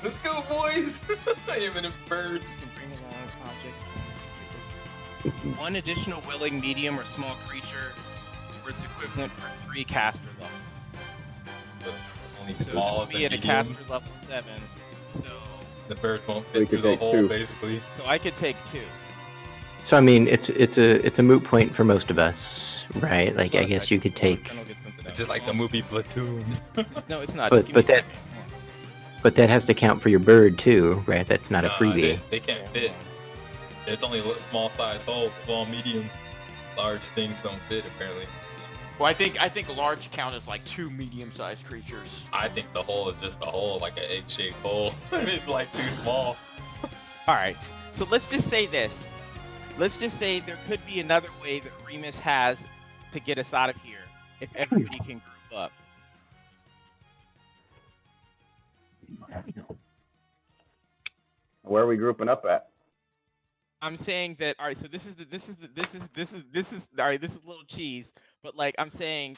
Let's go, boys! I am in birds. You can bring along objects. One additional willing medium or small creature, or its equivalent for 3 caster levels. Only So smalls this would be and at a mediums. caster level 7. So The birds won't We fit could through the take hole, 2. basically. so I could take 2. So I mean, it's a moot point for most of us, right? Like I guess you could take, Then I'll get something It's else. just like the movie Platoon. No, it's not. But- Just give me but a that- second. Hold on. but that has to count for your bird too, right? That's not a Nah, freebie. they can't fit. It's only a small size hole, small, medium. Large things don't fit, apparently. Well, I think large count as like 2 medium-sized creatures. I think the hole is just a hole, like an egg-shaped hole. It's like too small. All right. So let's just say this. Let's just say there could be another way that Remus has to get us out of here if everybody can group up. Where are we grouping up at? I'm saying that all right. So this is all right. This is a little cheese, but like I'm saying,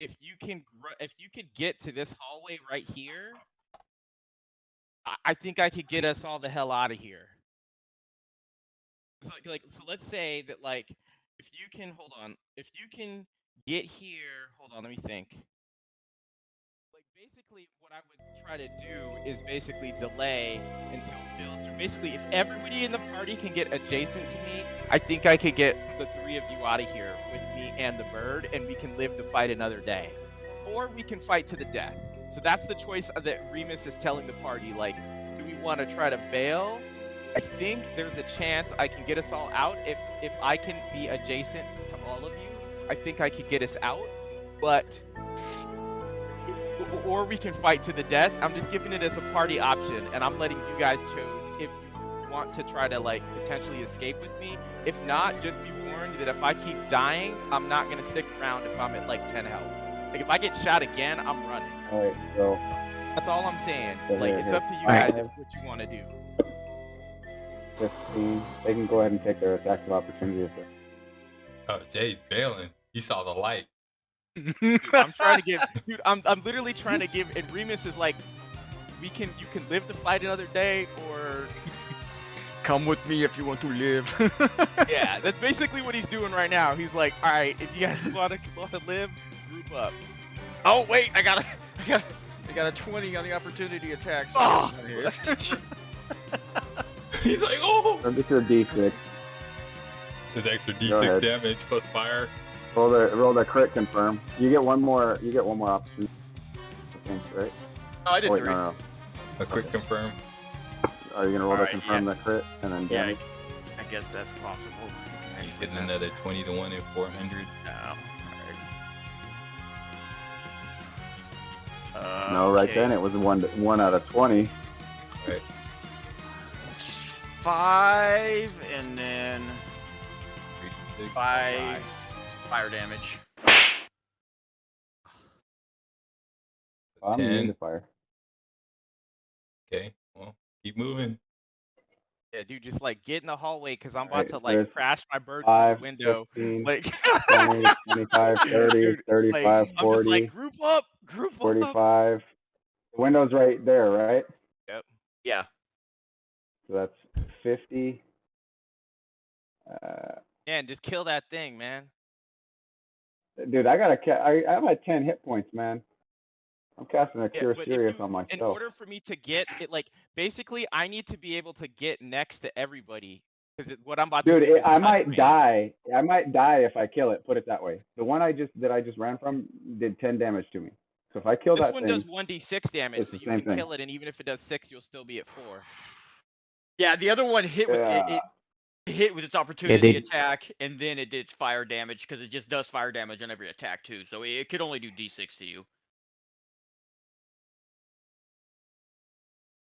if you could get to this hallway right here, I think I could get us all the hell out of here. So let's say that like if you can if you can get here, hold on, let me think. Like basically what I would try to do is basically delay until Phil's turn. Basically, if everybody in the party can get adjacent to me, I think I could get the 3 of you out of here with me and the bird, and we can live to fight another day. Or we can fight to the death. So that's the choice that Remus is telling the party, like, do we want to try to bail? I think there's a chance I can get us all out if I can be adjacent to all of you. I think I could get us out, but or we can fight to the death. I'm just giving it as a party option, and I'm letting you guys choose if you want to try to like potentially escape with me. If not, just be warned that if I keep dying, I'm not gonna stick around if I'm at like 10 health. Like if I get shot again, I'm running. All right, so That's all I'm saying. So Like here, it's here. up to you Alright. guys if what you want to do. 15. They can go ahead and take their attacks of opportunity if they're. Oh, Jay's bailing. He saw the light. Dude, I'm trying to give. Dude, I'm literally trying to give. And Remus is like, you can live to fight another day, or Come with me if you want to live. yeah, that's basically what he's doing right now. He's like, all right, if you guys want to live, group up. Oh wait, I got a 20 on the opportunity attack. Oh! He's like, oh! So get your D6. There's extra Go D6 ahead. damage plus fire. Roll the crit confirm. You get one more. You get one more option. I think, right? Oh, I did Oh, wait, 3. no. A quick confirm. Are you gonna roll to Alright, confirm the crit and then Yeah, damage? I guess that's possible. He's getting another 20 to 1 and 400. No, right then it was 1 out of 20. Right. 5 and then 3d6. 5 fire damage. I'm 10. immune to fire. Okay, well, keep moving. Yeah, dude, just like get in the hallway because I'm about Alright, to like there's crash my bird 5, through the window. 15, Like 20, 25, 30, Dude, 35, like, I'm just 40, like group up. 45. The window's right there, right? Yeah. So that's 50. Man, just kill that thing, man. Dude, I'm at 10 hit points, man. I'm casting a Cure but if Serious you- on myself. in order for me to get it, like basically, I need to be able to get next to everybody because what I'm about to Dude, do is I touch might range. die. I might die if I kill it. Put it that way. The one I just ran from did 10 damage to me. So if I kill This that one thing, does 1d6 damage, it's so the you same can thing. kill it, and even if it does 6, you'll still be at 4. Yeah, the other one hit with Yeah. it hit with its opportunity they- attack, and then it did fire damage because it just does fire damage on every attack too. So it could only do D6 to you.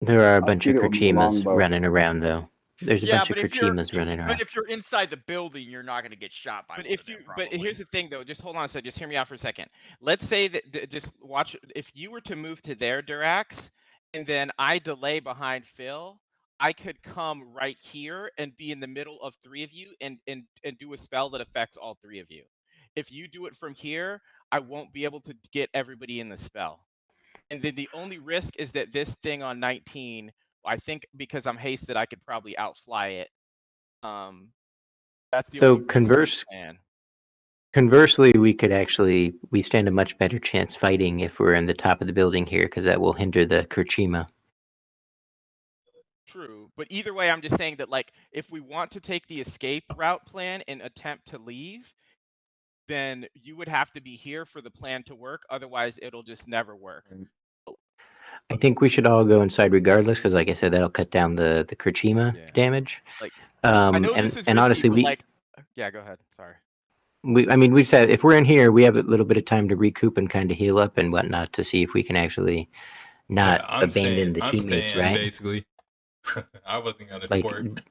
There are a I'll bunch shoot of it with the Kerchimas longbow. running around though. There's a Yeah, bunch of but if you're Kerchimas running around. but if you're inside the building, you're not gonna get shot by. But one if of them, you, but probably. here's the thing though, just hold on a second, just hear me out for a second. Let's say that, just watch, if you were to move to there, Durax, and then I delay behind Phil, I could come right here and be in the middle of 3 of you and do a spell that affects all 3 of you. If you do it from here, I won't be able to get everybody in the spell. And then the only risk is that this thing on 19, I think because I'm hasted, I could probably outfly it. That's the So only risk to the plan. Conversely, we stand a much better chance fighting if we're in the top of the building here, because that will hinder the Kurchima. True, but either way, I'm just saying that like if we want to take the escape route plan and attempt to leave, then you would have to be here for the plan to work. Otherwise, it'll just never work. I think we should all go inside regardless, because like I said, that'll cut down the Kurchima damage. Like I know this is risky, honestly, but like, yeah, go ahead. Sorry. We've said if we're in here, we have a little bit of time to recoup and kind of heal up and whatnot to see if we can actually not abandon the teammates, right? Basically. I wasn't gonna port.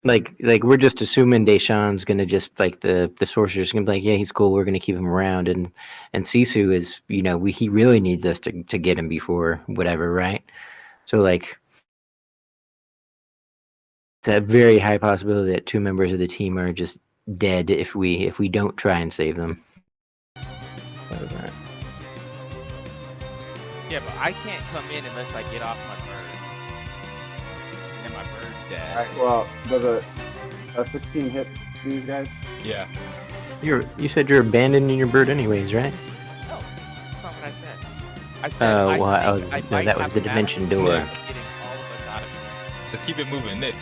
like we're just assuming Deysean's gonna just like the sorcerer's gonna be like, yeah, he's cool, we're gonna keep him around, and Sesu is, he really needs us to get him before whatever, right? So like it's a very high possibility that 2 members of the team are just dead if we don't try and save them. What is that? Yeah, but I can't come in unless I get off my bird. And my bird's dead. Alright, well, does a 16 hit these guys? Yeah. You said you're abandoning your bird anyways, right? No, that's not what I said. I said no, that was the dimension door. Getting all of us out of here. Let's keep it moving, Nick.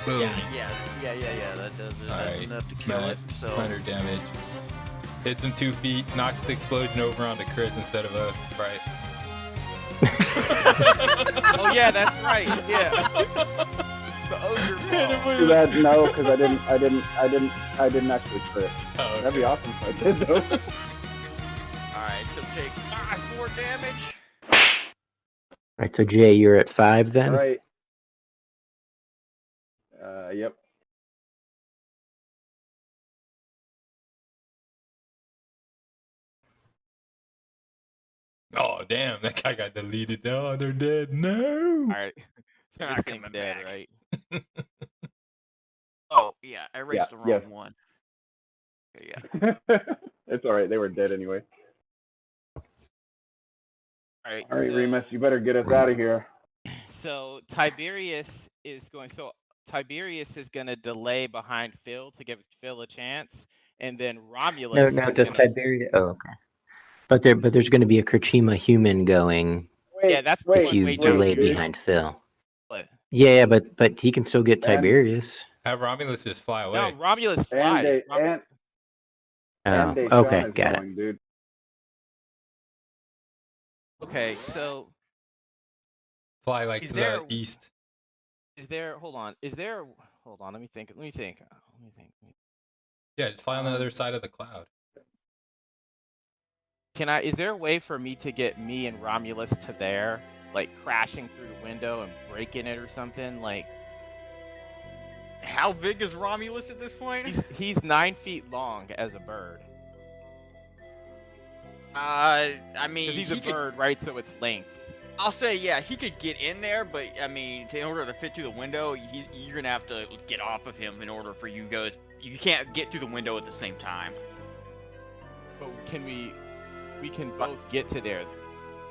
Boom. Yeah. That does it. That's Alright, enough to kill it. So 100 damage. Hits him 2 feet, knocks the explosion over onto Chris instead of us, right? Oh yeah, that's right. Yeah. The ogre ball. Too bad, no, because I didn't actually crit. Oh, okay. That'd be awesome if I did though. alright, so take 4 damage. Alright, so Jay, you're at 5 then? Alright. Yep. Oh damn, that guy got deleted. Oh, they're dead. No. Alright. So this thing's dead, back. right? Oh, yeah, I erased the wrong yes. one. Okay, yeah. It's alright, they were dead anyway. Alright, Alright, so, Remus, you better get us out of here. So Tiberius is going to delay behind Phil to give Phil a chance, and then Romulus No, is does gonna... Tiberius? Oh, okay. But there's going to be a Kurchima human going. Yeah, that's if you delay behind Phil. What? Yeah, but he can still get Tiberius. Have Romulus just fly away. No, Romulus flies. And okay, Deysean got going, it. Dude. Okay, so Fly like to the east. hold on, let me think. Yeah, just fly on the other side of the cloud. Is there a way for me to get me and Romulus to there, like crashing through the window and breaking it or something? Like, how big is Romulus at this point? He's 9 feet long as a bird. I mean, because he's a bird, right? So it's length. I'll say, yeah, he could get in there, but I mean, in order to fit through the window, you're gonna have to get off of him in order for you guys. You can't get through the window at the same time. But can we can both get to there.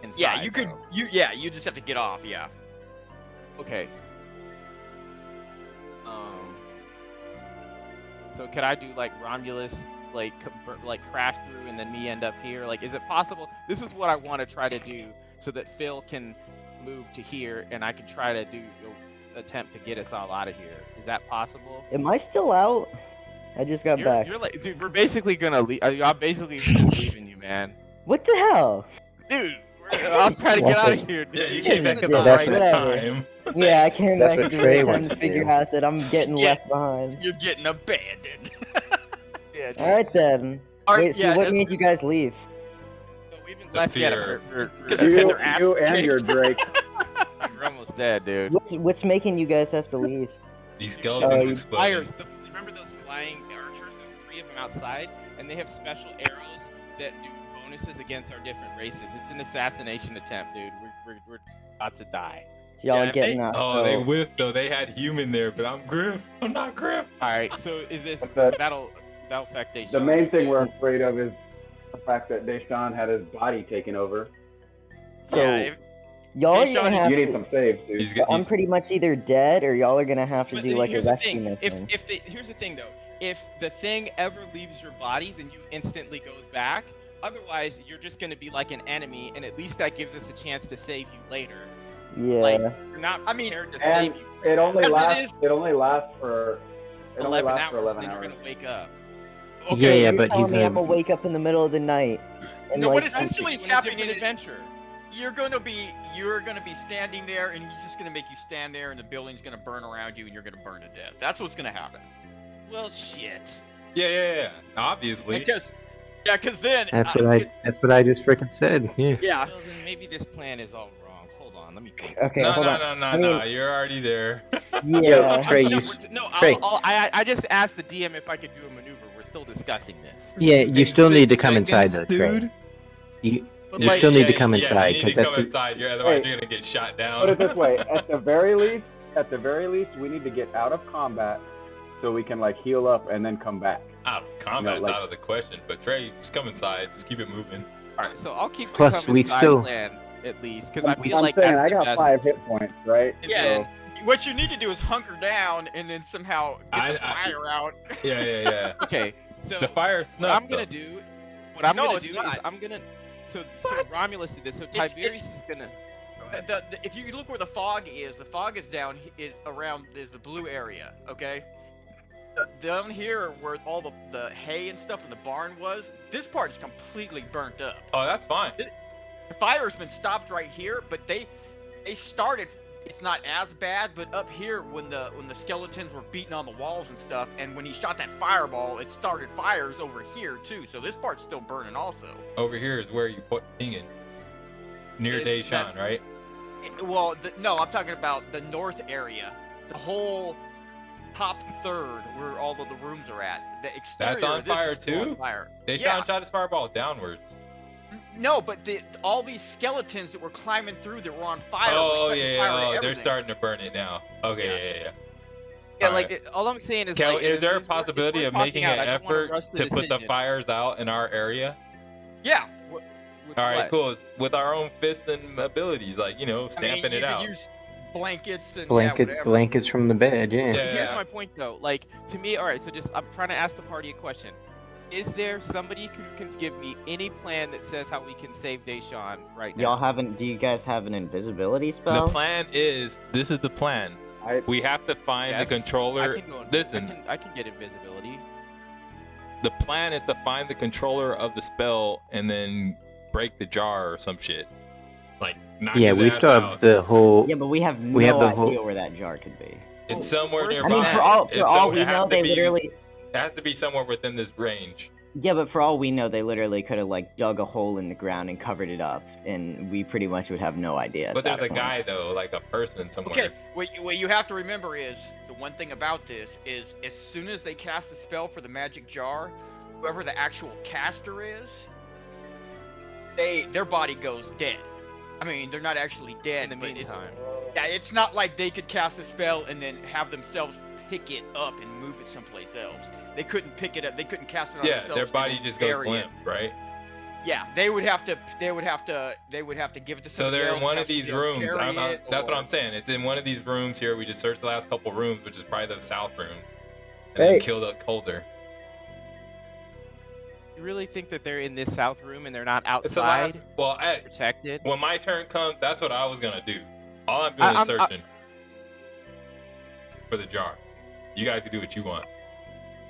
Inside, yeah, you could. You just have to get off. Yeah. Okay. So could I do like Romulus, like crash through and then me end up here? Like, is it possible? This is what I want to try to do, so that Phil can move to here and I can try to attempt to get us all out of here. Is that possible? Am I still out? I just got back. You're like, dude, we're basically gonna leave. I'm basically just leaving you, man. What the hell? Dude, I'm trying to get out of here, dude. Yeah, you came back at the Yeah, right whatever. time. Yeah, I came back That's at the what Trey right time wants to to figure do. out that I'm getting left behind. You're getting abandoned. Yeah, dude. Alright then. Wait, so what made you guys leave? So we've been The left yet. fear. You and your Drake. We're almost dead, dude. What's making you guys have to leave? These skeletons exploding. Flyers. Remember those flying archers? There's 3 of them outside, and they have special arrows that do bonuses against our different races. It's an assassination attempt, dude. We're about to die. So y'all Yeah, are getting out. Oh, they whiffed though. They had human there, but I'm Griff. I'm not Griff. All right. So is this But that'll affect Deysean? The main thing we're afraid of is the fact that Deysean had his body taken over. So Yeah, y'all are Deysean gonna is- have You need to. some saves, dude. He's, So I'm he's pretty much either dead or y'all are gonna have to But do like a here's the rescue thing. mission. Here's the thing though. If the thing ever leaves your body, then you instantly goes back. Otherwise, you're just gonna be like an enemy, and at least that gives us a chance to save you later. Yeah. Like we're not I mean, prepared to And save you. it only As it lasts. is- It only lasts for. It only 11 lasts for hours, 11 then hours. you're gonna wake up. So Yeah, you're but telling he's me a- I'm gonna wake up in the middle of the night and No, like what essentially is Doing a happening different is adventure. you're gonna be standing there, and he's just gonna make you stand there, and the building's gonna burn around you, and you're gonna burn to death. That's what's gonna happen. Well, shit. yeah. Obviously. Because then That's what I just freaking said. Yeah. yeah. Well, then maybe this plan is all wrong. Hold on, let me think. okay, No, hold no, on. no, no, I no. mean- You're already there. Yeah. Trey, No, you- Trey. Trey. I just asked the DM if I could do a maneuver. We're still discussing this. Yeah, you In still need to 6 come inside seconds, though, Trey. dude. You But you like, still need to come Yeah, inside you need because to that's come inside. Yeah, otherwise Hey. you're gonna get shot Put down. it this way: at the very least, we need to get out of combat so we can like heal up and then come back. Out of combat's You know, like- out of the question. But Trey, just come inside. Just keep it moving. all right, so I'll keep the Plus, come we inside still- plan at least, because I I'm feel like saying that's I the got best. 5 hit points, right? Yeah. So, What you need to do is hunker down and then somehow get the I- fire out. Yeah. Okay, so The fire what snuck. I'm gonna do, what I'm No, gonna it's do is not. I'm gonna. So Romulus did this. So It's- Tiberius is gonna. If you look where the fog is down is around is the blue area. Okay. Down here where all the hay and stuff in the barn was, this part is completely burnt up. Oh, that's fine. The fire's been stopped right here, but they started. It's not as bad, but up here when the skeletons were beating on the walls and stuff, and when he shot that fireball, it started fires over here too. So this part's still burning also. Over here is where you put pinging. Near Is Deysean, that- right? Well, no, I'm talking about the north area, the whole top third where all of the rooms are at. The exterior. That's on of this fire is still on too? Fire. Deysean Yeah. shot his fireball downwards. No, but all these skeletons that were climbing through that were on fire. Oh were setting yeah, fire to they're everything. starting to burn it now. Okay, yeah. Yeah, All like right. all I'm saying is, Cal, like, is there a it's worth possibility of talking making out. an I don't wanna effort rush the to put the decision. fires out in our area? Yeah. With All right, what? cool. With our own fists and abilities, like stamping you it could out. use blankets and blankets whatever. from the bed. Yeah. Yeah. Here's my point though. Like to me, all right. So just I'm trying to ask the party a question. Is there somebody who can give me any plan that says how we can save Deysean right now? Y'all haven't. Do you guys have an invisibility The spell? plan is this is the plan. We have to find Yes, the controller. I can go. Listen, I can get invisibility. the plan is to find the controller of the spell and then break the jar or some shit. Like knock Yeah, his we ass still have out. the whole. Yeah, but we have no We have the idea whole- where that jar could be. It's somewhere First I nearby. mean, Right. for all we know, they literally. It has to be somewhere within this range. Yeah, but for all we know, they literally could have like dug a hole in the ground and covered it up, and we pretty much would have no idea. at But there's that a point. guy though, like a person somewhere. Okay, what you have to remember is the one thing about this is as soon as they cast a spell for the magic jar, whoever the actual caster is, their body goes dead. I mean, they're not actually dead. In the but meantime, it's not like they could cast a spell and then have themselves pick it up and move it someplace else. They couldn't pick it up. They couldn't cast it on Yeah, themselves. their and body then just goes bury it. limp, right? Yeah, they would have to give it to So somebody they're else, in one have of these somebody else rooms. carry it, That's what or- I'm saying. It's in one of these rooms here. We just searched the last couple rooms, which is probably the south room, and Hey. then killed a colder. you really think that they're in this south room and they're not It's the last. outside, Well, protected? when my turn comes, that's what I was gonna do. All I'm doing is I'm- searching for the jar. You guys can do what you want.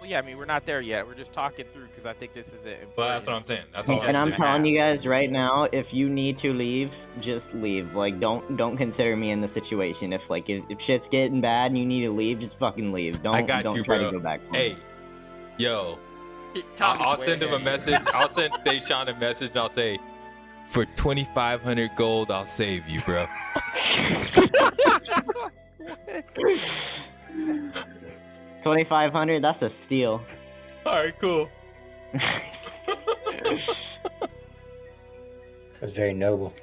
Well, yeah. I mean, we're not there yet. We're just talking through because I think this is it. But that's what I'm saying. That's all. And I'm doing. telling you guys right now, if you need to leave, just leave. Like, don't consider me in the situation. If shit's getting bad and you need to leave, just fucking leave. Don't got don't you, try bro. to go back. Hey, yo, Tommy's I'll way send him a ahead. message. I'll send Deysean a message and I'll say, for 2,500 gold, I'll save you, bro. 2,500. That's a steal. All right, cool. That's very noble.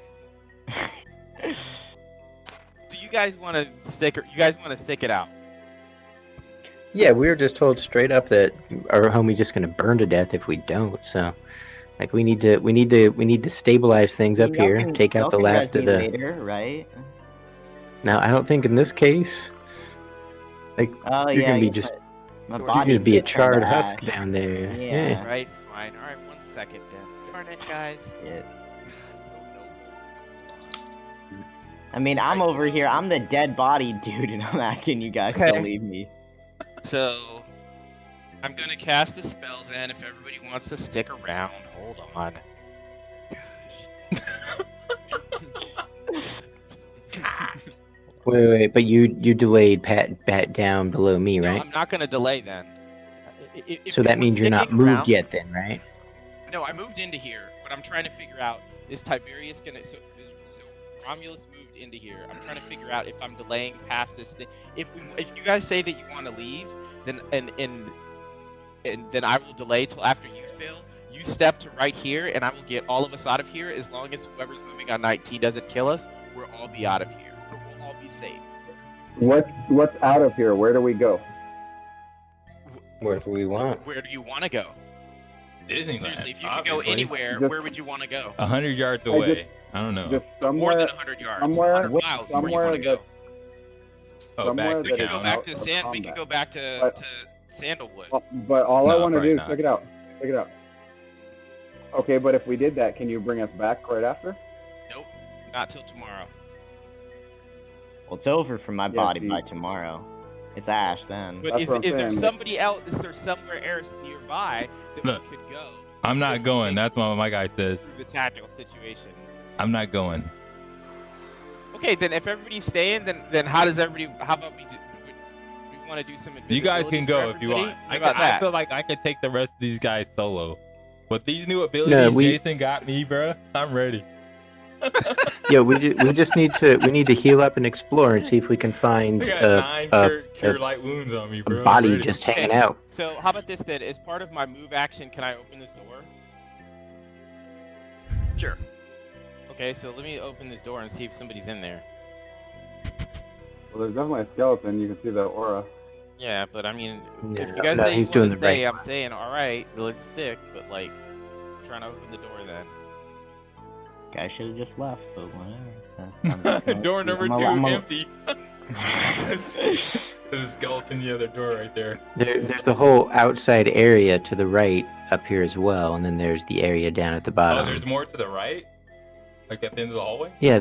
So you guys want to stick? You guys want to stick it out? Yeah, we were just told straight up that our homie's just gonna burn to death if we don't. So, Like we need to stabilize things I up mean, y'all here. can, Take out y'all the can last res of me the. later, right? Now I don't think in this case, like Oh you're yeah, gonna I be guess just my you're body gonna be a did turn to charred husk ash. down there. Yeah. Right, fine. All right, 1 second then. Darn it, guys. Yeah. So noble. I mean, I'm Alright, over so- here. I'm the dead body dude, and I'm asking you guys to Okay. leave me. So, I'm gonna cast a spell then. If everybody wants to stick around, hold on. Wait, but you delayed Pat down below me, No, right? I'm not gonna delay then. So that means you're not moved yet, then, right? No, I moved into here. What I'm trying to figure out is Tiberius gonna so Romulus moved into here. I'm trying to figure out if I'm delaying past this thing. If you guys say that you want to leave, then and then I will delay till after you fill. You step to right here, and I will get all of us out of here. As long as whoever's moving on 19 doesn't kill us, we'll all be out of here. We'll all be safe. What's out of here? Where do we go? Wherever we want. Where do you want to go? Disneyland. Seriously, if you could obviously. go anywhere, Just- where would you want to go? 100 yards away. I don't know. Just More somewhere. than 100 yards. somewhere- 100 miles. Where do you want to somewhere go? Oh, back somewhere to We could that go town. back to out of We could combat. go back to But- Sandalwood. But all I No, want to probably do is not. check it out. Check it out. Okay, but if we did that, can you bring us back right after? Nope, not till tomorrow. Well, it's over for my Yeah, body see. by tomorrow. It's ash then. But That's is what I'm there saying. somebody else? Is there somewhere else nearby that Look, we could go? I'm not going. That's what my guy says. Through the tactical situation. I'm not going. Okay, then if everybody's staying, then how does everybody? How about we want to do some invisibility? You guys can for go if you everybody? want. What about I that? feel like I can take the rest of these guys solo. But these new abilities No, we- Jason got me, bro. I'm ready. Yeah, we just need to heal up and explore and see if we can find I got 9 a cure light wounds on me, bro. I'm body ready. just hanging Okay. out. So how about this then? As part of my move action, can I open this door? Sure. Okay, so let me open this door and see if somebody's in there. Well, there's definitely a skeleton. You can see the aura. Yeah, but I mean, if No, you guys no, say he's you doing want the to stay, right I'm saying all right, let's stick. But like, I'm trying to open the door then. Guy should have just left, but whatever. I'm just gonna- Door number I'm 2 a- I'm a- empty. There's a skeleton in the other door right there. There's the whole outside area to the right up here as well, and then there's the area down at the Oh, bottom. there's more to the right? Like at the end of the hallway? Yeah,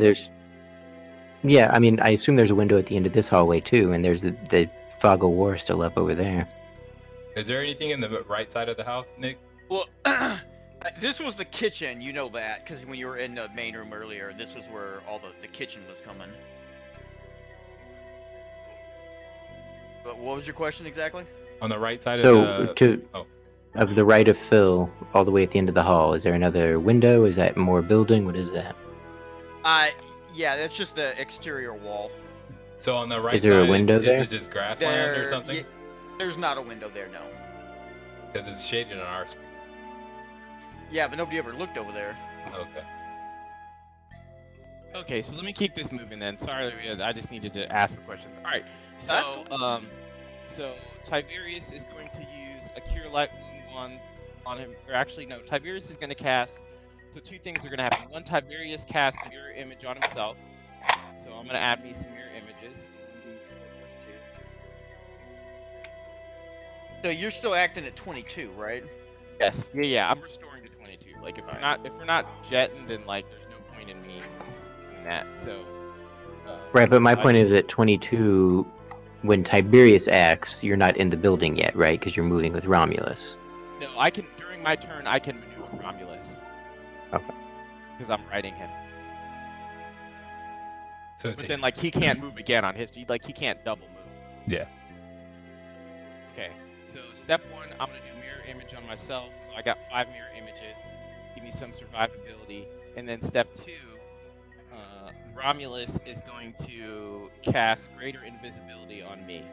Yeah, I mean, I assume there's a window at the end of this hallway too, and there's the fog of war still up over there. Is there anything in the right side of the house, Nick? Well, this was the kitchen, you know that, because when you were in the main room earlier, this was where all the kitchen was coming. But what was your question exactly? On the right side So of the... to oh. of the right of Phil, all the way at the end of the hall, is there another window? Is that more building? What is that? Yeah, that's just the exterior wall. So on the right Is there a side, window is there? it just grassland or something? There's not a window there, no. Because it's shaded on our screen. Yeah, but nobody ever looked over there. Okay. Okay, so let me keep this moving then. Sorry, I just needed to ask the questions. All right, That's so so Tiberius is going to use a Cure Light Wound on him, or actually no, Tiberius is going to cast. So 2 things are going to happen. One, Tiberius casts Mirror Image on himself. So I'm going to add me some Mirror Images. 1d4 +2. So you're still acting at 22, right? Yes. Yeah. I'm restoring to 22. Like if we're not jetting, then like there's no point in me doing that. So. Right, but my point is at 22, when Tiberius acts, you're not in the building yet, right? Because you're moving with Romulus. No, I can during my turn I can maneuver Romulus. Okay. Because I'm riding him. So it But takes... then like he can't move again on his. He can't double move. Yeah. Okay. So step 1, I'm gonna do mirror image on myself. So I got 5 mirror images. Give me some survivability. And then step 2, Romulus is going to cast greater invisibility on me.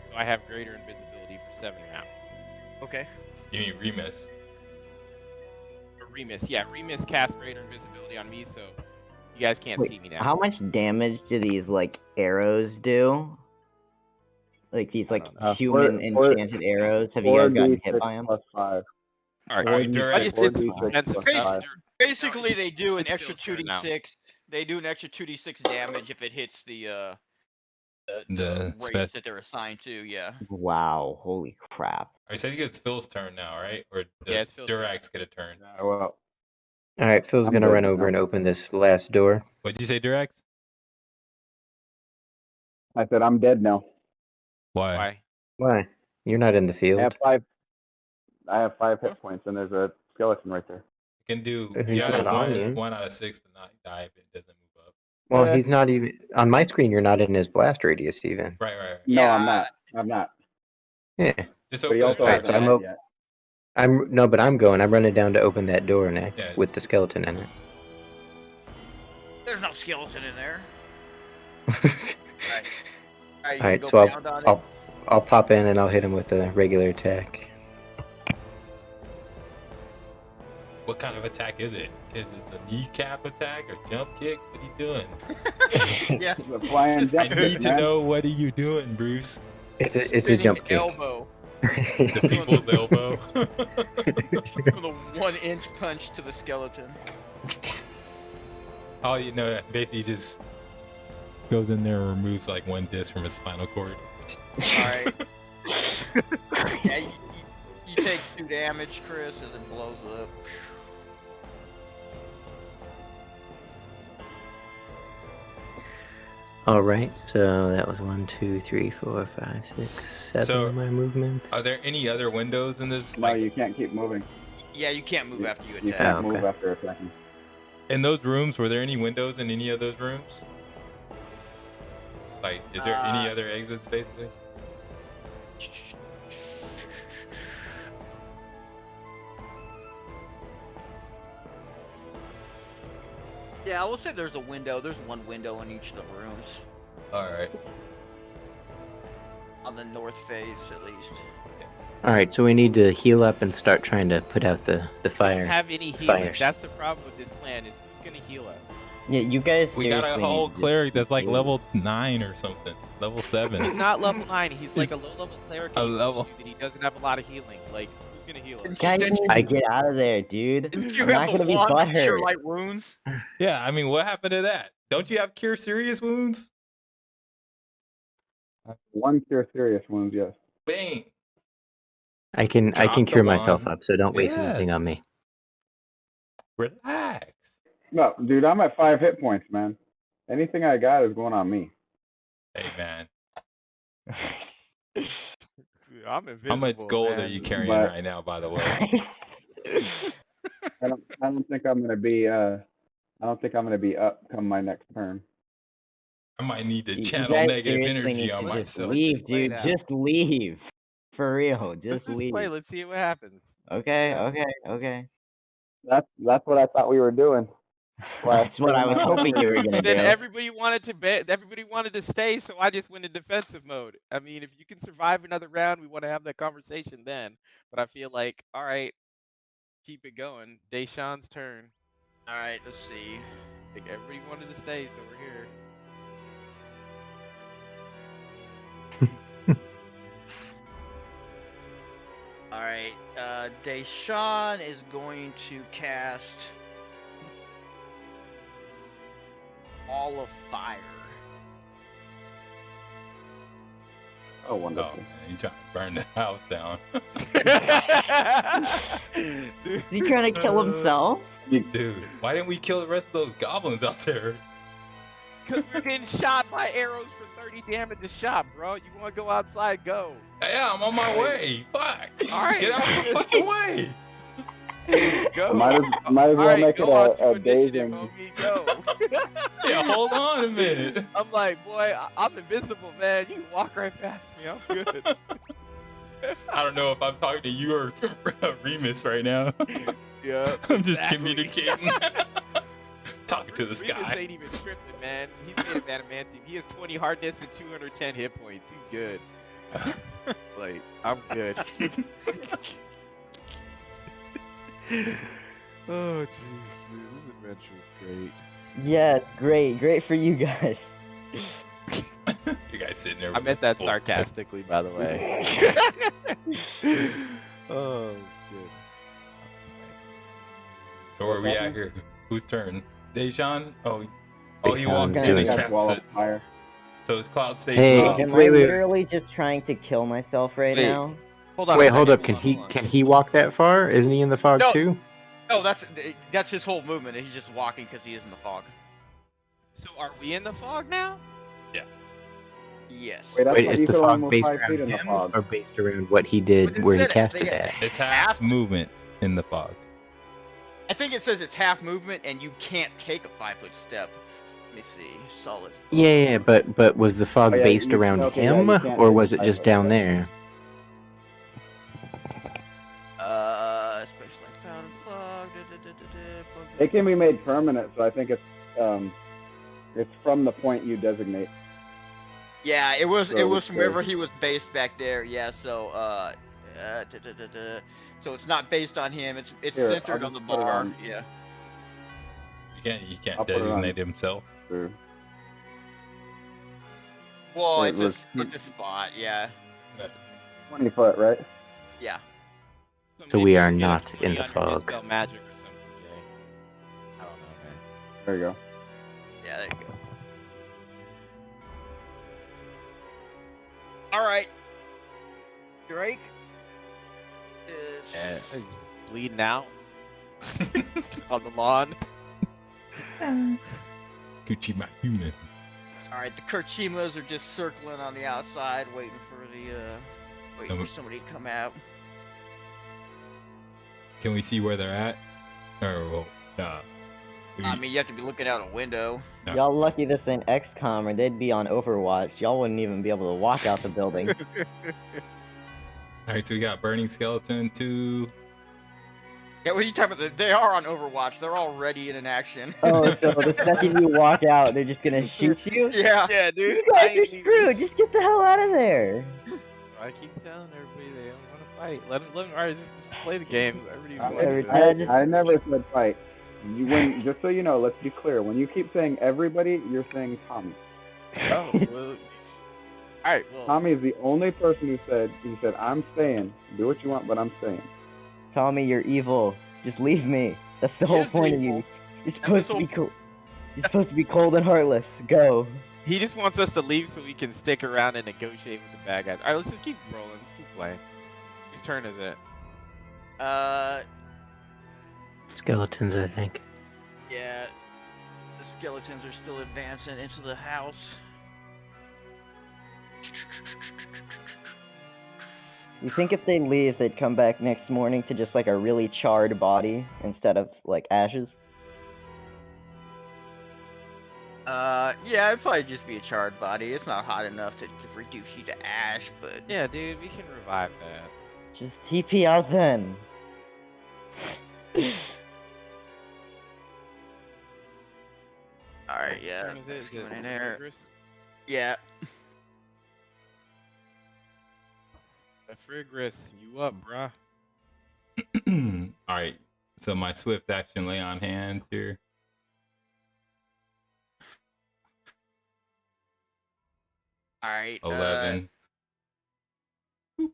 So I have greater invisibility for 7 rounds. Okay. You mean Remus? Or Remus, yeah, Remus casts greater invisibility on me, so you guys can't Wait, see me now. How much damage do these like arrows do? Like these like human enchanted arrows? Have you guys gotten hit by them? +5. All right. All right, Four I Durex. just did some 4d6 defensive plus stuff. five. Basically, they do an It's extra Phil's turn now. 2d6. They do an extra 2d6 damage if it hits the The race spec. that they're assigned to. Yeah. Wow, holy crap. I said it's Phil's turn now, right? Or Yeah, does it's Phil's turn. Durax get a turn? Yeah, well, All right, Phil's I'm gonna good run now. over and open this last door. What'd you say, Durax? I said I'm dead now. Why? Why? Why? You're not in the I field. have 5. I have 5 hit points, and there's a skeleton right there. You can do. He's You gotta not on you. 1 out of 6 to not die if it doesn't move up. Well, Yeah. he's not even on my screen. You're not in his blast radius even. Right, right, right. No, Yeah. I'm not. I'm not. Yeah. Just But open he the also door. Alright, hasn't so I'm died op- yet. but I'm going. I'm running down to open that door next Yeah, with the skeleton in it. There's no skeleton in there. Alright, you Alright, can so go pound on it. I'll pop in and I'll hit him with a regular attack. What kind of attack is it? Is it a kneecap attack or jump kick? What are you doing? Yeah. It's a flying I jump need kick, to man. know what are you doing, Bruce? It's a Spinning jump kick. elbow. The people's elbow. With a 1-inch punch to the skeleton. Oh, you know, basically just goes in there and removes like 1 disc from his spinal cord. Alright. Yeah, you take 2 damage, Chris, as it blows up. All right, so that was 1, 2, 3, 4, 5, 6, 7 So- of my movement. Are there any other windows in this? No, Like you can't keep moving. Yeah, you can't move after you You attack. can't Oh, move okay. after attacking. in those rooms, were there any windows in any of those rooms? Like, is there any other exits basically? Yeah, I will say there's a window. There's 1 window in each of the rooms. All right. On the north face, at least. All right, so we need to heal up and start trying to put out the fire. Have any healing? Fires. That's the problem with this plan. Is who's gonna heal us? Yeah, you guys We got a seriously whole need to cleric that's like heal. level 9 or something. Level 7. He's not level 9. He's like a low-level cleric. A level. That he doesn't have a lot of healing. Like, who's gonna heal us? Guys, you need to get out of there, dude. Didn't you I'm not have gonna the be wand to cure butthurt. light wounds? Yeah, I mean, what happened to that? Don't you have cure serious wounds? 1 cure serious wounds, yes. Bang. I can Drop cure the myself wand. up, so don't waste Yes. anything on me. Relax. No, dude, I'm at 5 hit points, man. Anything I got is going on me. Hey, man. I'm invisible. How much gold man. are you carrying But- right now, by the way? I don't think I'm gonna be up come my next turn. I might need to You channel guys negative seriously energy need on to just myself. leave, Let's just play dude. now. Just leave. For real, Let's just just leave. play. Let's see what happens. Okay, Yeah. okay. That's what I thought we were doing. That's what I was hoping you were gonna Then do. everybody wanted to stay, so I just went in defensive mode. I mean, if you can survive another round, we want to have that conversation then. But I feel like, all right, keep it going. Deysean's turn. Alright, let's see. Like everybody wanted to stay, so we're here. Alright, Deysean is going to cast All of Fire. Oh, Oh, wonderful. man, you trying to burn the house down. Is he trying to kill himself? Dude, why didn't we kill the rest of those goblins out there? Because we're getting shot by arrows for 30 damage a shot, bro. You want to go outside? Go. Yeah, I'm on my way. Fuck. All right. Get out the fucking way. Go. Might as well All right, make go it on to a initiative, dazing. homie. Go. Yeah, hold on a minute. I'm like, boy, I'm invisible, man. You can walk right past me. I'm good. I don't know if I'm talking to you or Remus right now. Yeah. I'm just exactly. communicating. Talking to the Remus sky. ain't even tripping, man. He's made of adamantium. He has 20 hardness and 210 hit points. He's good. Like, I'm good. Oh, jeez. This adventure is great. Yeah, it's great. Great for you guys. You guys sitting there. I with meant a that full- sarcastically, by the way. Oh, it's good. So where What's we at happening? here? Whose turn? Deysean? Oh, he Deysean's walked doing in it. and Cast wall cast up it. higher. So it's cloud stage Hey, as well. Am wait, I wait. literally just trying to kill myself right Wait. now? Hold on. Wait, a hold second, up. Can hold on. he walk that far? Isn't he in the fog No. too? Oh, that's his whole movement. He's just walking because he is in the fog. So are we in the fog now? Yes. Wait, I Wait, thought is you the said only fog move based 5 feet around in the him fog. or based around what he did But it where he said cast they it get at? It's half movement in the fog. I think it says it's half movement and you can't take a 5-foot step. Let me see. Solid. Fog. Yeah, but was the fog Oh, yeah, based you- around okay, yeah, him you can't or take was a it just 5-foot down step. there? Especially found in fog. Fog. It can be made permanent, so I think it's from the point you designate. Yeah, it was So from wherever he was based back there. Yeah, so so it's not based on him. It's Here, centered I'll on the just put it bar. on. Yeah. You can't I'll put it on. designate himself. True. Well, It was- it's a spot. Yeah. 20 foot, right? Yeah. So maybe we you are can get a not 20 in the on your fog. Dispel magic or something, Jay. I don't know, man. There you go. Yeah. There you go. All right. Drake is. Yeah, he's bleeding out on the lawn. Gucci my human. All right. The Kerchimas are just circling on the outside, waiting for somebody to come out. Can we see where they're at? Or well, nah. I mean, you have to be looking out a window. No. Y'all lucky this ain't XCOM or they'd be on Overwatch. Y'all wouldn't even be able to walk out the building. Alright, so we got burning skeleton 2. Yeah, what are you talking about? They are on Overwatch. They're already in action. Oh, so the second you walk out, they're just gonna shoot you? Yeah. Yeah, dude. You guys are screwed. Just get the hell out of there. I keep telling everybody they don't want to fight. Let them. Alright, just play the game. Everybody Every wants time- to- I I never said fight. Just so you know, let's be clear. When you keep saying everybody, you're saying Tommy. Oh, well. Alright, well. Tommy is the only person who said I'm staying. Do what you want, but I'm staying. Tommy, you're evil. Just leave me. That's the whole is point of evil. you. You're supposed to his be cool. You're supposed to be cold and heartless. Go. He just wants us to leave so we can stick around and negotiate with the bad guys. Alright, let's just keep rolling. Let's keep playing. Whose turn is it? Skeletons, I think. Yeah. The skeletons are still advancing into the house. You think if they leave, they'd come back next morning to just like a really charred body instead of like ashes? Yeah, it'd probably just be a charred body. It's not hot enough to reduce you to ash, but Yeah, dude, we can revive that. Just TP out then. alright, yeah. Turn is it? Is Coming it in there. T'Frigris? Yeah. T'Frigris, you up, bruh? Alright. So my swift action lay on hands here. Alright. 11. What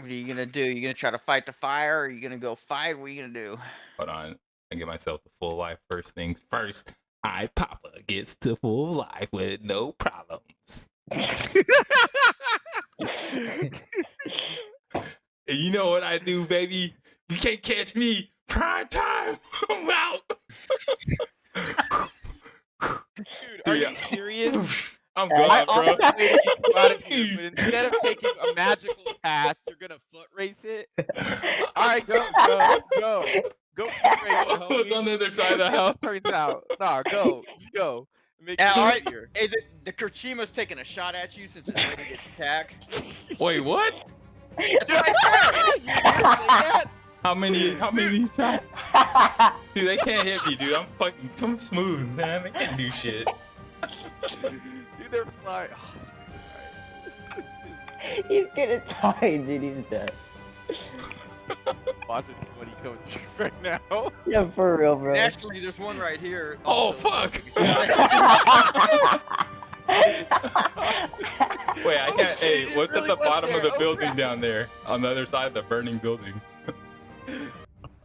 are you gonna do? You gonna try to fight the fire, or are you gonna go fight? What are you gonna do? Hold on. I give myself the full life first things first. I Papa gets to full life with no problems. And you know what I do, baby? You can't catch me. Prime time. I'm out. Dude, are you serious? I'm I gone, bro. always waited you to come out of here, but instead of taking a magical path, you're gonna foot race it. All right, go, foot race it, What's homie. on the other side of the See how house? this turns out. Nah, go. Make Yeah, it all right. easier. Hey, the Kerchima's taking a shot at you since it's ready to attack. Wait, what? That's what I said. You didn't say that? How many shots? Dude, they can't hit me, dude. I'm smooth, man. They can't do shit. Dude, they're flying. He's gonna die, dude. He's dead. Watching what he comes through right now. Yeah, for real, bro. Actually, there's one right here. Oh, also. fuck. Wait, I can't. Hey, what's at really the was bottom of there. the Oh, building crap. down there? On the other side of the burning building.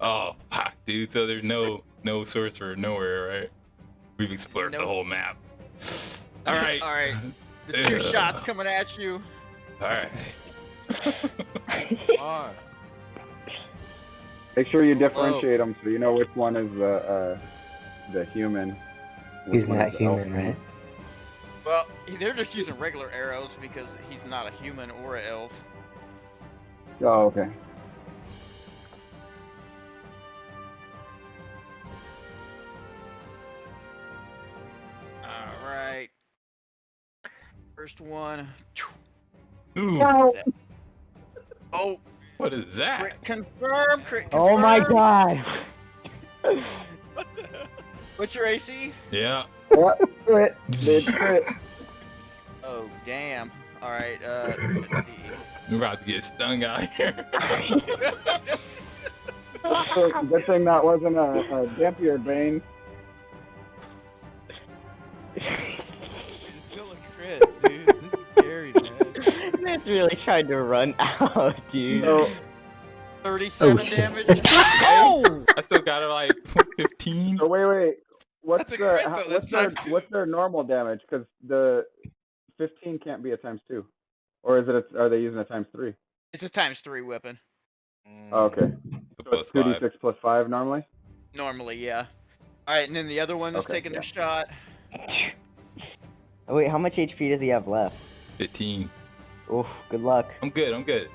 Oh fuck, dude. So there's no sorcerer nowhere, right? We've explored the Nope. whole map. All right. All right. The two Ugh. shots coming at you. All right. Are. Make sure you differentiate them so you know which one is the human. which He's one not is the elf. human, right? Well, they're just using regular arrows because he's not a human or an elf. Oh, okay. All right. First one. Ooh, Oh, what is that? crit confirm. Crit Oh my confirm. god. What the hell? What's your AC? Yeah. Yeah, crit. Did crit. Oh, damn. All right. Let's see. We're about to get stung out here. Good thing that wasn't a Dampier Bane. It's still a crit, dude. This is scary, man. Man's really trying to run out, dude. So, 37 Oh, shit. damage. Oh! I still got her like 15. so wait. What's That's a crit, though. what's That's their times 2. what's their normal damage? Because the 15 can't be a times 2, or is it? Are they using a times 3? It's a times 3 weapon. Oh, okay. So Plus it's 5. 2d6 plus 5 normally. Normally, yeah. All right, and then the other one is Okay, taking yeah. a shot. Oh, wait, how much HP does he have left? 15. Oof, good luck. I'm good.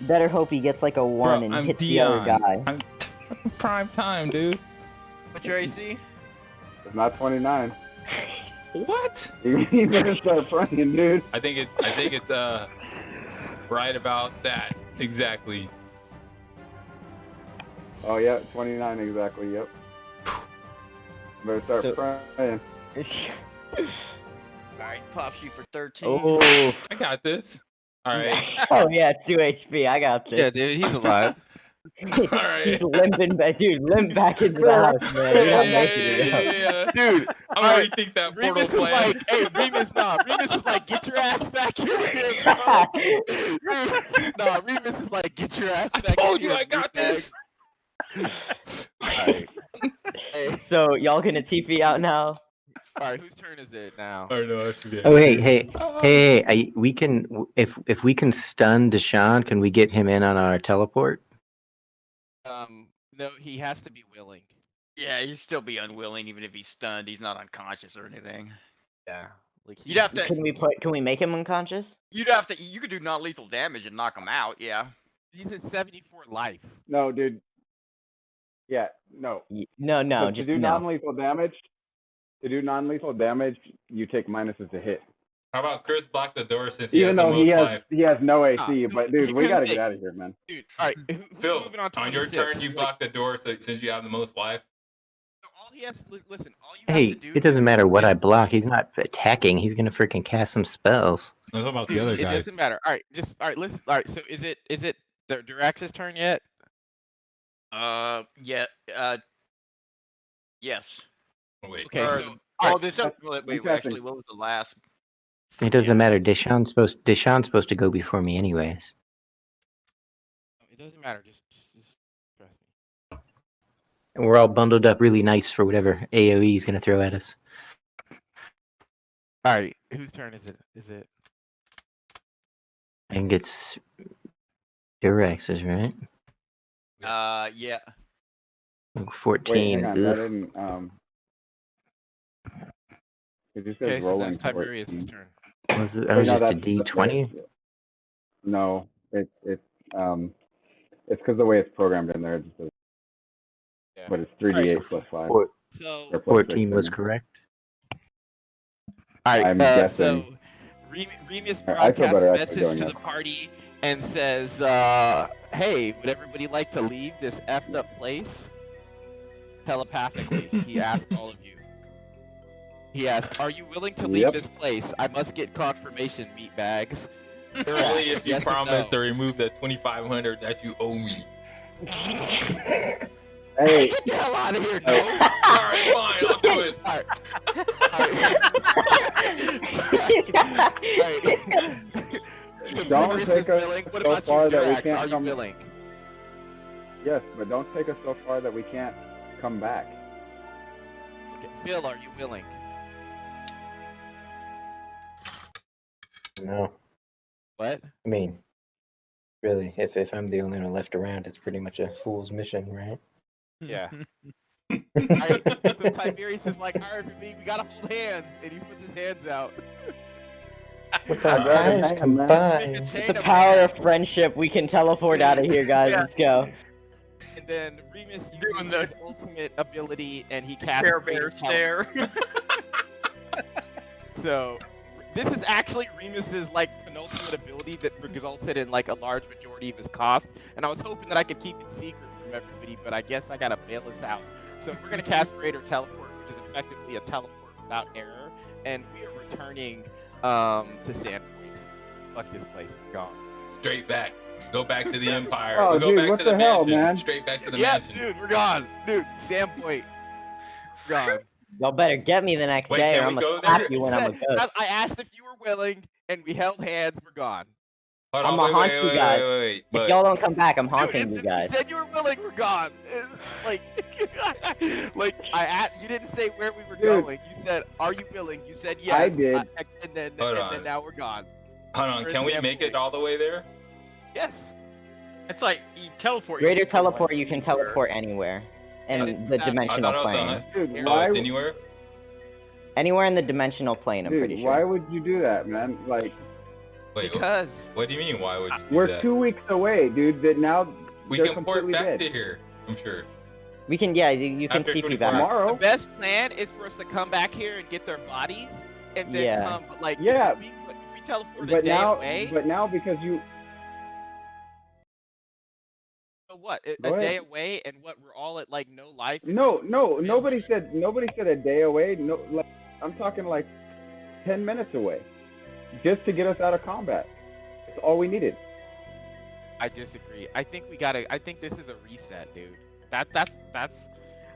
Better hope he gets like a 1 Bro, and I'm hits Dion. the other guy. I'm prime time, dude. What's your AC? It's not 29. What? You better start praying, dude. I think it's right about that exactly. Oh yeah, 29 exactly. Yep. Better start So- praying. All right, pops you for 13. Oh. I got this. All right. Oh yeah, 2 HP. I got this. Yeah, dude, he's alive. He's Alright. limping back, dude. Limp back into the house, man. You're not making it out. Yeah. Dude, I'm gonna rethink that portal Remus is plan. like, hey, Remus is like, get your ass back in here, bro. Nah, Remus is like, get your ass I back told in you here, I got douchebag. this. Hey, So y'all gonna TP out now? alright, whose turn is it now? Or no, I forget. Oh hey, we can if we can stun Deshaun, can we get him in on our teleport? No, he has to be willing. Yeah, he'd still be unwilling even if he's stunned. He's not unconscious or anything. Yeah. Like You'd have to. Can we make him unconscious? You'd have to. You could do non-lethal damage and knock him out. Yeah. he's at 74 life. No, dude. Yeah, no. No, So just to do no. non-lethal damage, you take minuses to hit. How about Chris block the door since he Even has the though most life? he has no AC, Ah, but he dude, we couldn't gotta take- get out of here, man. Dude, alright, who's Phil, moving on on your 26? turn, you block the door since you have the most life. So all he has, listen, all you Hey, have to do it doesn't is- matter what is- I block. He's not attacking. He's gonna freaking cast some spells. I'm talking about the other It guys. doesn't matter. Alright, listen. Alright, so is it Durax's turn yet? Yeah. Yes. Wait. Okay, Or- so Oh, this. Wait, interesting. actually, what was the last? It doesn't matter. Deshaun's supposed to go before me anyways. it doesn't matter. Just trust me. And we're all bundled up really nice for whatever AoE is gonna throw at us. Alright, whose turn is it? Is it? I think it's Durex's, right? Yeah. Wait, 14. hang on. That ugh. didn't. It just says Okay, so rolling that's Tiberius' 14. turn. That was Wait, just a that's- D20. No, it's because the way it's programmed in there. It just says, Yeah. but it's 3d8 Alright, plus 5. Four- So, or plus 14 was 6, correct. alright, I'm so guessing- Remus I feel broadcasts better a actually message going to up. the party and says, hey, would everybody like to leave this effed up place? Telepathically, he asked all of you. He asked, are you willing to leave Yep. this place? I must get confirmation, meatbags. Only if you Yes or promise no? to remove the 2,500 that you owe me. Hey, Get the hell out of here, no! Alright, fine, I'll do it. Don't Boris take is us willing. What so about far you, that we Durax? can't Are you come- willing? Yes, but don't take us so far that we can't come back. Okay, Phil, are you willing? No, What? I mean, really, if I'm the only one left around, it's pretty much a fool's mission, right? Yeah. So Tiberius is like, all right, we gotta hold hands, and he puts his hands out. With I'd our rather powers hang 'em, man. combined. Chain With the of power hands. of friendship, we can teleport out of here, guys. Yeah. Let's go. And then Remus Doing uses the his ultimate ability, and he casts Care Greater Bear Teleport. stare. So this is actually Remus's like penultimate ability that resulted in like a large majority of his cost. And I was hoping that I could keep it secret from everybody, but I guess I gotta bail us out. So we're gonna cast Greater Teleport, which is effectively a teleport without error, and we are returning to Sandpoint. Fuck this place, it's gone. Straight back. Go back to the Empire. Oh, We'll go dude, back what to the the hell, mansion. man? Straight back to the Yeah, mansion. dude, we're gone. Dude, Sandpoint, gone. Y'all better get me the next Wait, day, can or we I'm go gonna there? slap you when I'm a ghost. I asked if you were willing, and we held hands. We're gone. Hold I'ma on, haunt wait, you wait, guys. wait. If But y'all don't come back, I'm haunting Dude, you guys. You said you were willing. We're gone. It's like, you didn't say where we were Dude. going. You said, "Are you willing?" You said yes. I did. And then Hold on. now we're gone. hold on, We're can in we make it Sandpoint. all the way there? Yes. It's like you teleport. Greater can go, like, teleport, you can anywhere. teleport anywhere. And In it's the without- dimensional I thought it was plane. Dude, Oh, why? it's anywhere? Anywhere in the dimensional plane, I'm pretty Dude, sure. why would you do that, man? Like, Wait, Because what do you mean? Why would you do we're that? 2 weeks away, dude. That now We they're can port completely back dead. to here, I'm sure. We can, yeah, you can After TP 24 back. hours. the Tomorrow. best plan is for us to come back here and get their bodies, and then Yeah. come. But like, Yeah. if we teleport a But day now, away. but now because you So what? A Go ahead. day away, and what? We're all at like no life. and no, we're nobody said a day away. No, like I'm talking like 10 minutes away, just to get us out of combat. That's all we needed. I disagree. I think we gotta. I think this is a reset, dude. That's.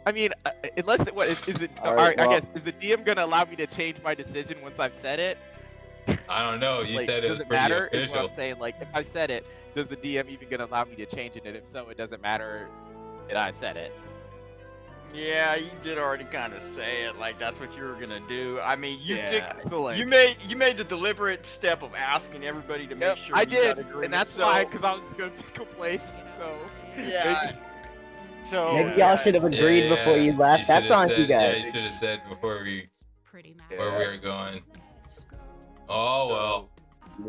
I mean, unless what is it? All right, I well- guess is the DM gonna allow me to change my decision once I've said it? I don't know. You Like, said it does was it pretty matter? Is what official. I'm saying. Like, if I said it, does the DM even gonna allow me to change it? And if so, it doesn't matter that I said it. Yeah, you did already kind of say it. Like that's what you were gonna do. I mean, you So like, you made the deliberate step of asking everybody to make Yep, sure I you got did, agreement. and that's so, why, because I was just gonna pick a place. So Yeah. So Maybe Yeah. y'all should have agreed before you left. That's should've on said, you Yeah, guys. you should have said before we Pretty much. where we were going. Oh well,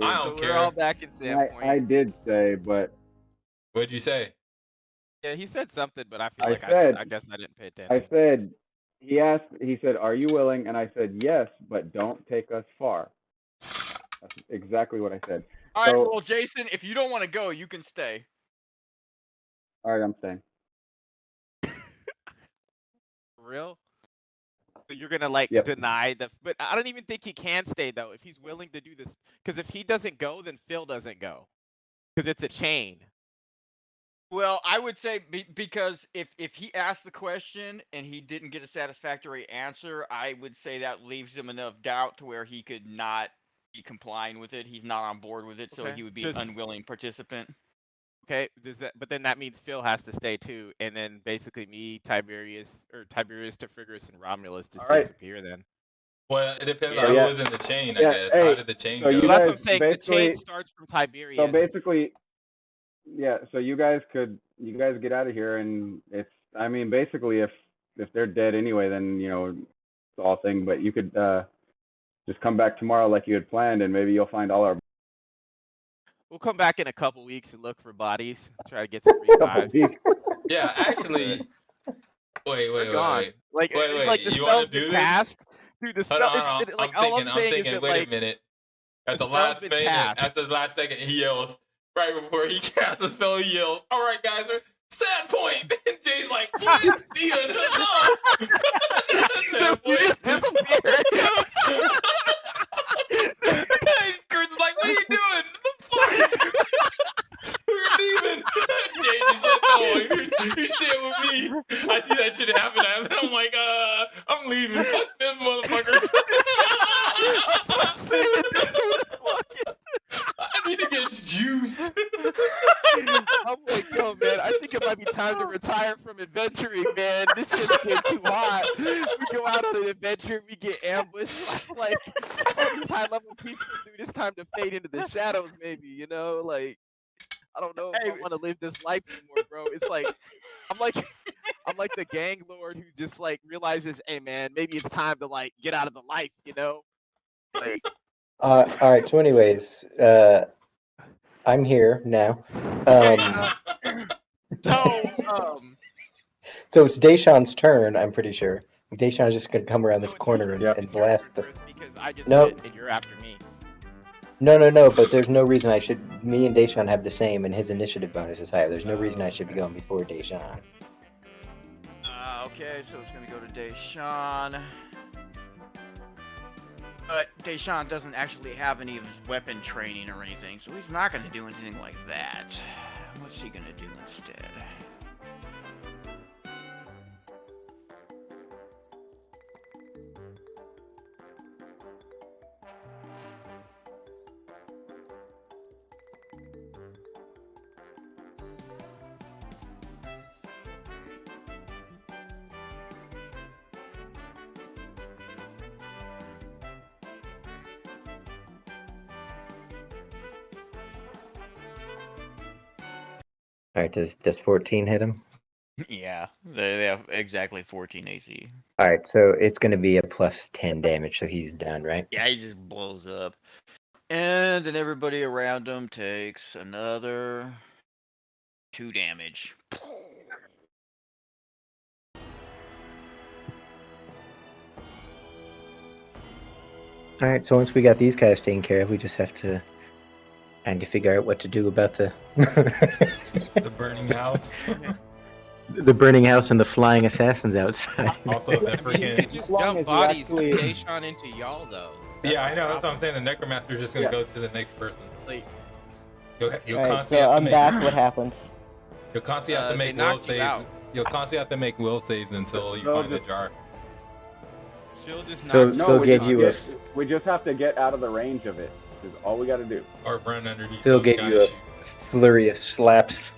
I So don't we're all care. back in Sandpoint. I did say, but What'd you say? Yeah, he said something, but I feel I like said- I guess I didn't pay attention. I said he said, "Are you willing?" And I said, "Yes, but don't take us far." That's exactly what I said. all right, so- well, Jason, if you don't want to go, you can stay. All right, I'm staying. For real? So you're gonna like Yep. deny the? But I don't even think he can stay though if he's willing to do this. Because if he doesn't go, then Phil doesn't go. Because it's a chain. Well, I would say because if he asked the question and he didn't get a satisfactory answer, I would say that leaves him enough doubt to where he could not be complying with it. He's not on board with it, so Okay. he would be Just- an unwilling participant. Okay. Does that? But then that means Phil has to stay too, and then basically me, Tiberius T'Frigris, and Romulus just All right. disappear then. Well, it depends Yeah. on who Yeah. was in the chain, I Yeah, guess. How hey, did the chain so go? you So that's what I'm guys saying. The chain basically- starts from Tiberius. So basically, yeah. So you guys get out of here, and I mean, basically, if they're dead anyway, then it's all thing. But you could just come back tomorrow like you had planned, and maybe you'll find all our We'll come back in a couple weeks and look for bodies. Try to get some revives. Yeah, actually. Wait. They're gone. Like, Wait, it's like the you wanna spell's do been this? cast. Dude, the spell. Hold on, it's, like, I'm all thinking. I'm saying is that, Wait like, a minute. At the the last spell's been minute, cast. after the last second, he yells right before he casts the spell. He yells, "All right, guys, we're sad point." And Jay's like, "What? Ian, no." Sad you just disappeared. And Chris is like, "What are you doing? What the fuck? We're leaving." Jay just said, "No, you're staying with me." I see that shit happen. I'm like, I'm leaving. Fuck them motherfuckers. I need to get juiced. I'm like, yo, man, I think it might be time to retire from adventuring, man. This shit's getting too hot. We go out on an adventure, we get ambushed by like all these high level people, dude. It's time to fade into the shadows, maybe, you know? Like, I don't know if I want to live this life anymore, bro. It's like I'm like I'm like the gang lord who just like realizes, hey man, maybe it's time to like get out of the life, you know? Like All right. So, anyways, I'm here now. So it's Deysean's turn. I'm pretty sure. Deysean's just gonna come around this corner and blast the. Because I just No. went and you're after me. No. But there's no reason I should. Me and Deysean have the same, and his initiative bonus is higher. There's no reason I should be going before Deysean. Okay, so it's gonna go to Deysean. But Deysean doesn't actually have any of his weapon training or anything, so he's not gonna do anything like that. What's he gonna do instead? All right. Does 14 hit him? Yeah, they have exactly 14 AC. All right. So it's gonna be a plus 10 damage. So he's done, right? Yeah, he just blows up. And then everybody around him takes another 2 damage. All right. So once we got these guys taken care of, we just have to kind of figure out what to do about the The burning house. the burning house and the flying assassins outside. Also, the You freaking. could just long as dump you bodies actually- from Deysean into y'all, though. Yeah, I know. That's what I'm saying. The Necromancer is just gonna Yeah. go to the next person. Like, You'll Alright, constantly so have to I'm make. back. What happened? You'll constantly have to They make will knocked you saves. out. You'll constantly have to make will saves until you No, find the just- jar. she'll just So- knock No, They'll we give just you get, we just have to get out of the range of it. Is all we got to do. Or run underneath. They'll those give guys you a shoot. flurry of slaps.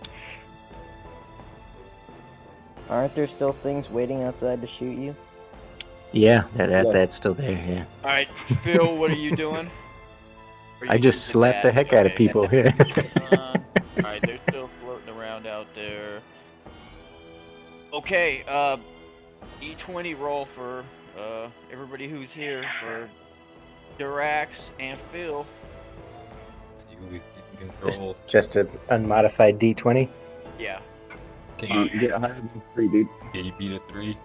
Aren't there still things waiting outside to shoot you? Yeah, Yeah. that's still there. Yeah. Alright, Phil, what are you doing? Are I you just using slapped the that? heck out of Okay. people. Yeah. Alright, they're still floating around out there. Okay, E20 roll for everybody who's here for Durax and Phil. See who you can control. Just an unmodified D20. Yeah. Can you, Get higher than 3, dude. can you beat a 3?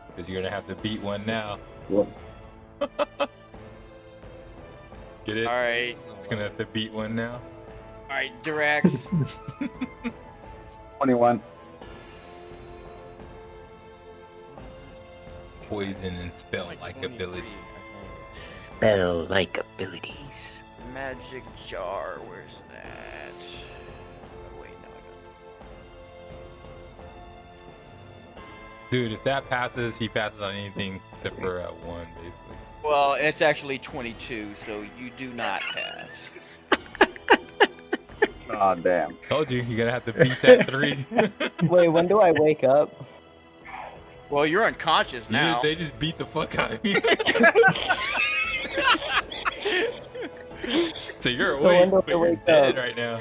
Because you're gonna have to beat one now. Well, Get it? Alright. It's gonna have to beat one now. Alright, Durax. 21. Poison and spell like ability. Spell like abilities. Magic jar, where's that? Oh, wait, no, I Dude, if that passes, he passes on anything except for 1, basically. got. Well, it's actually 22, so you do not pass. Aw, damn. Told you, you're gonna have to beat that 3. Wait, when do I wake up? Well, you're unconscious now. They just beat the fuck out of you. So you're So when awake, do I but you're wake dead up? right now.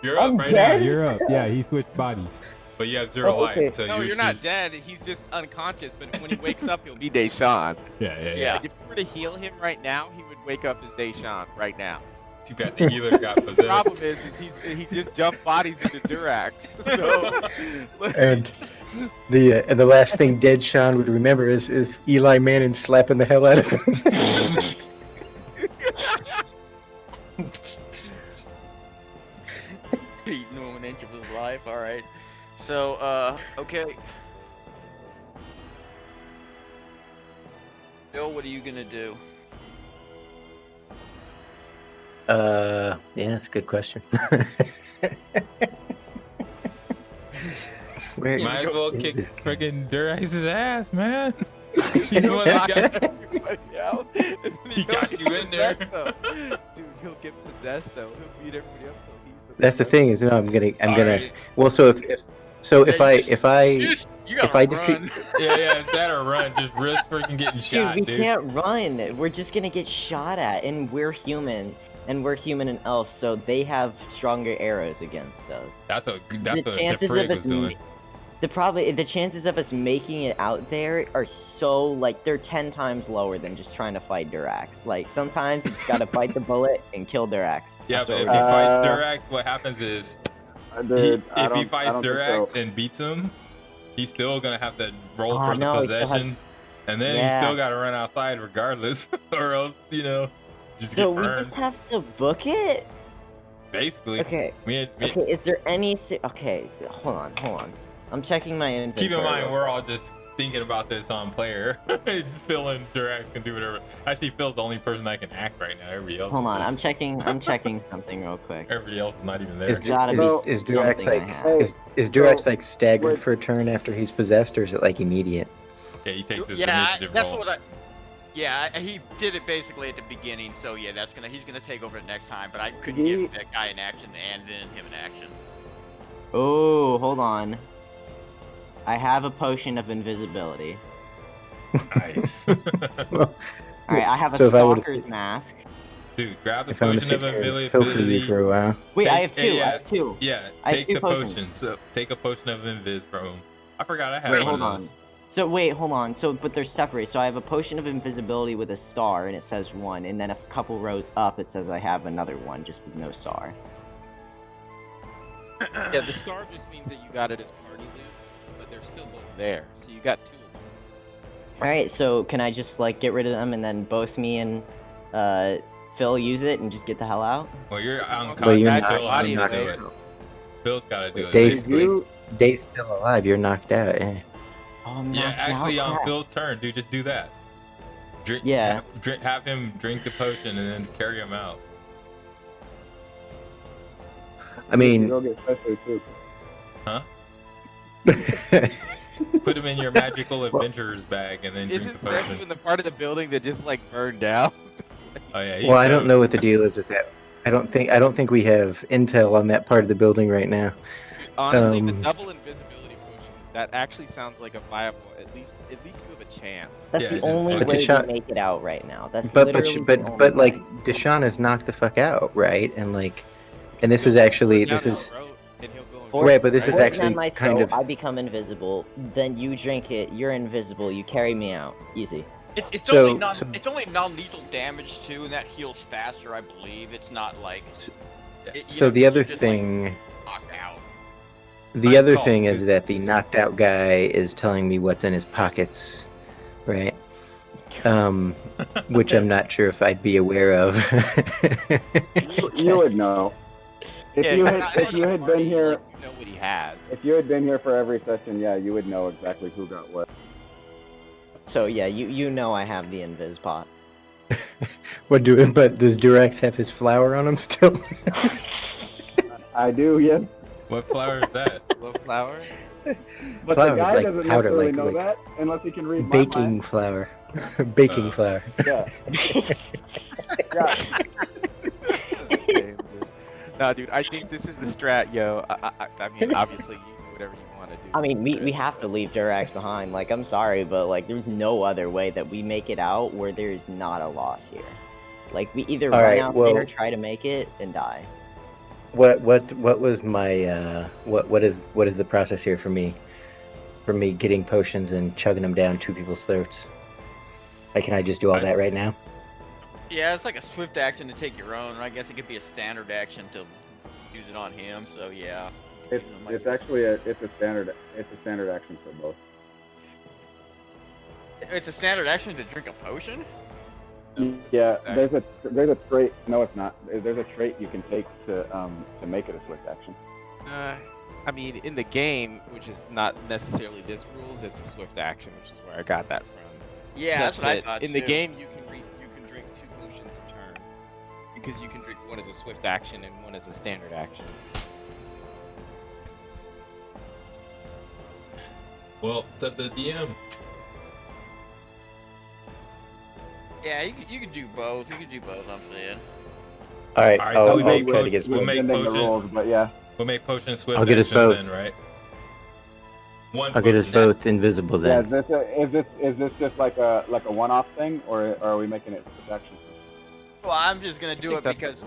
You're I'm up right dead? now. You're up. Yeah, he switched bodies. But you have 0 Oh, okay. life, so no, you're you're not just, dead. He's just unconscious. But when he wakes up, he'll be Deysean. Yeah. Yeah. Like, if you were to heal him right now, he would wake up as Deysean right now. Too bad the healer got The problem possessed. is he just jumped bodies into Durax. So, And the last thing Dead Sean would remember is Eli Manning slapping the hell out of him. Beating him an inch of his life. All right. So, okay. Bill, what are you gonna do? Yeah, that's a good question. Where, Might as well kick is- friggin' Durax's ass, man. He's the one that got you. everybody out. And then He got get you in there. possessed, though. Dude, he'll get possessed though. He'll beat everybody else. So he's That's the thing is, no, I'm gonna. Alright. Well, so if So Yeah, if I you gotta if I defeat- run. Yeah, it's that or run. Just risk freaking getting Dude, shot, we dude. can't run. We're just gonna get shot at, and we're human. And we're human and elf, so they have stronger arrows against us. That's what the chances T'Frigris of was us doing. the chances of us making it out there are so, like, they're 10 times lower than just trying to fight Durax. Like, sometimes you just gotta bite the bullet and kill Durax. Yeah, That's but what if we're he doing. fights Durax, what happens is Dude, if he fights I don't think Durax so. and beats him, he's still gonna have to roll Ah, for the no, he still has- possession, and then Yeah. he's still gotta run outside regardless, or else just So get we burned. just have to book it? Basically, Okay. me- Okay, is there any... Okay, hold on. I'm checking my inventory. keep in mind real we're quick. all just thinking about this on player. Phil and Durax can do whatever. Actually, Phil's the only person that can act right now. Everybody else. Hold on, is I'm checking something real quick. Everybody else is not even there. There's gotta be So- is Durax something I like have. is Durax So, like staggered wait. for a turn after he's possessed, or is it like immediate? Yeah, he takes his Yeah, initiative that's roll. what I. Yeah, he did it basically at the beginning, so yeah, he's gonna take over the next time. But I couldn't He- give that guy an action and then him an action. Oh, hold on. I have a potion of invisibility. Nice. Well, Alright, I have a So if I would've stalker's said- mask. Dude, grab the if I'm gonna potion sit of here and filter you invisibility. for a while. Wait, I Take- have two. yeah. I have two. Yeah, I have take two the potions. potion. So take a potion of invis from him. I forgot I had Wait, one hold of on. those. So wait, hold on. So, but they're separate. So I have a potion of invisibility with a star, and it says 1, and then a couple rows up, it says I have another one, just with no star. Yeah, the star just means that you got it as party loot, but they're still both there. So you got 2 of them. All right. So can I just like get rid of them, and then both me and Phil use it, and just get the hell out? Well, you're on Well, you're contact. not- Phil has you're to do not- it. Phil's got to do it. Dave- Basically. You, Dave's still alive. You're knocked out. Eh. Oh, I'm Yeah, knocked actually, out. on Crap. Phil's turn, dude, just do that. Drink. Yeah. Have him drink the potion and then carry him out. I mean, go get Sesu too. Huh? Put him in your magical adventurer's bag and then drink Isn't the Sesu potion. in the part of the building that just like burned down? Oh yeah. well, I don't know what the deal is with that. I don't think we have intel on that part of the building right now. Honestly, the Um, double invisibility potion, that actually sounds like a viable, at least you have a chance. That's Yeah, the just- only but way Deshaun- to make it out right now. That's But literally but the only but like way. Deshaun is knocked the fuck out, right? And like, and this is actually Down this his is throat, and he'll go and Or- right, but this is Poison actually on my kind throat, of I become invisible. Then you drink it. You're invisible. You carry me out. Easy. It's So- only so- it's only non-lethal damage too, and that heals faster, I believe. It's not like. so the other you're just, like, thing. knocked out. The Nice other call, thing is dude. that the knocked out guy is telling me what's in his pockets, right? Which I'm not sure if I'd be aware of. You would know. If Yeah, you you're had not- if you had been here like, you know what he has. if you had been here for every session, yeah, you would know exactly who got what. So yeah, you know I have the invis pots. But does Durex have his flower on him still? I do, yes. What flower is that? Low flower? But Flour, the guy like doesn't powder, necessarily like- know like that unless he can read my Baking mind. flour. Baking Oh. flour. Yeah. Yeah. No, dude, I think this is the strat, yo. I mean, obviously, you do whatever you want to do. I mean, we have to leave Durax behind. Like, I'm sorry, but like, there's no other way that we make it out where there's not a loss here. Like, we either All run right, out well- there, try to make it, and die. What was my what is the process here for me getting potions and chugging them down two people's throats? Like, can I just do all that right now? Yeah, it's like a swift action to take your own. I guess it could be a standard action to use it on him. So yeah. It's Use them like it's this. actually a standard action for both. It's a standard action to drink a potion. No, it's a Yeah, swift there's a trait. No, it's not. There's a trait you can take to make it a swift action. I mean, in the game, which is not necessarily this rules, it's a swift action, which is where I got that from. Yeah, Such that's what I that thought In the too. game, you can drink 2 potions a turn because you can drink one as a swift action and one as a standard action. Well, it's at the DM. Yeah, you could do both. You could do both. I'm saying. All right, All right, so we I'll make try to get we'll make Bending the potions. rules, but yeah. We'll make potion swift I'll get us actions both. then, right? One I'll get us potion. both invisible Yeah, then. is this just like a one-off thing, or are we making it protection? Well, I'm just gonna do think it that's the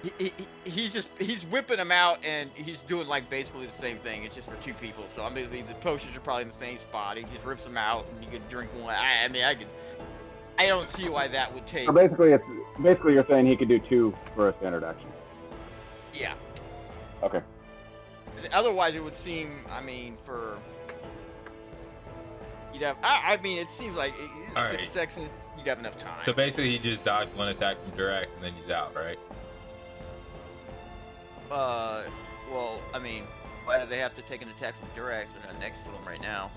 because rules. he's whipping them out and he's doing like basically the same thing. It's just for 2 people. So I'm basically the potions are probably in the same spot. He just rips them out and you could drink one. I mean, I don't see why that would take. So basically you're saying he could do 2 for a standard action. Yeah. Okay. 'Cause otherwise, it would seem. I mean, for you'd have. I mean, it seems like All 6 right. seconds. You'd have enough time. So basically, he just dodged one attack from Durax and then he's out, right? Well, I mean, why do they have to take an attack from Durax? They're not next to him right now.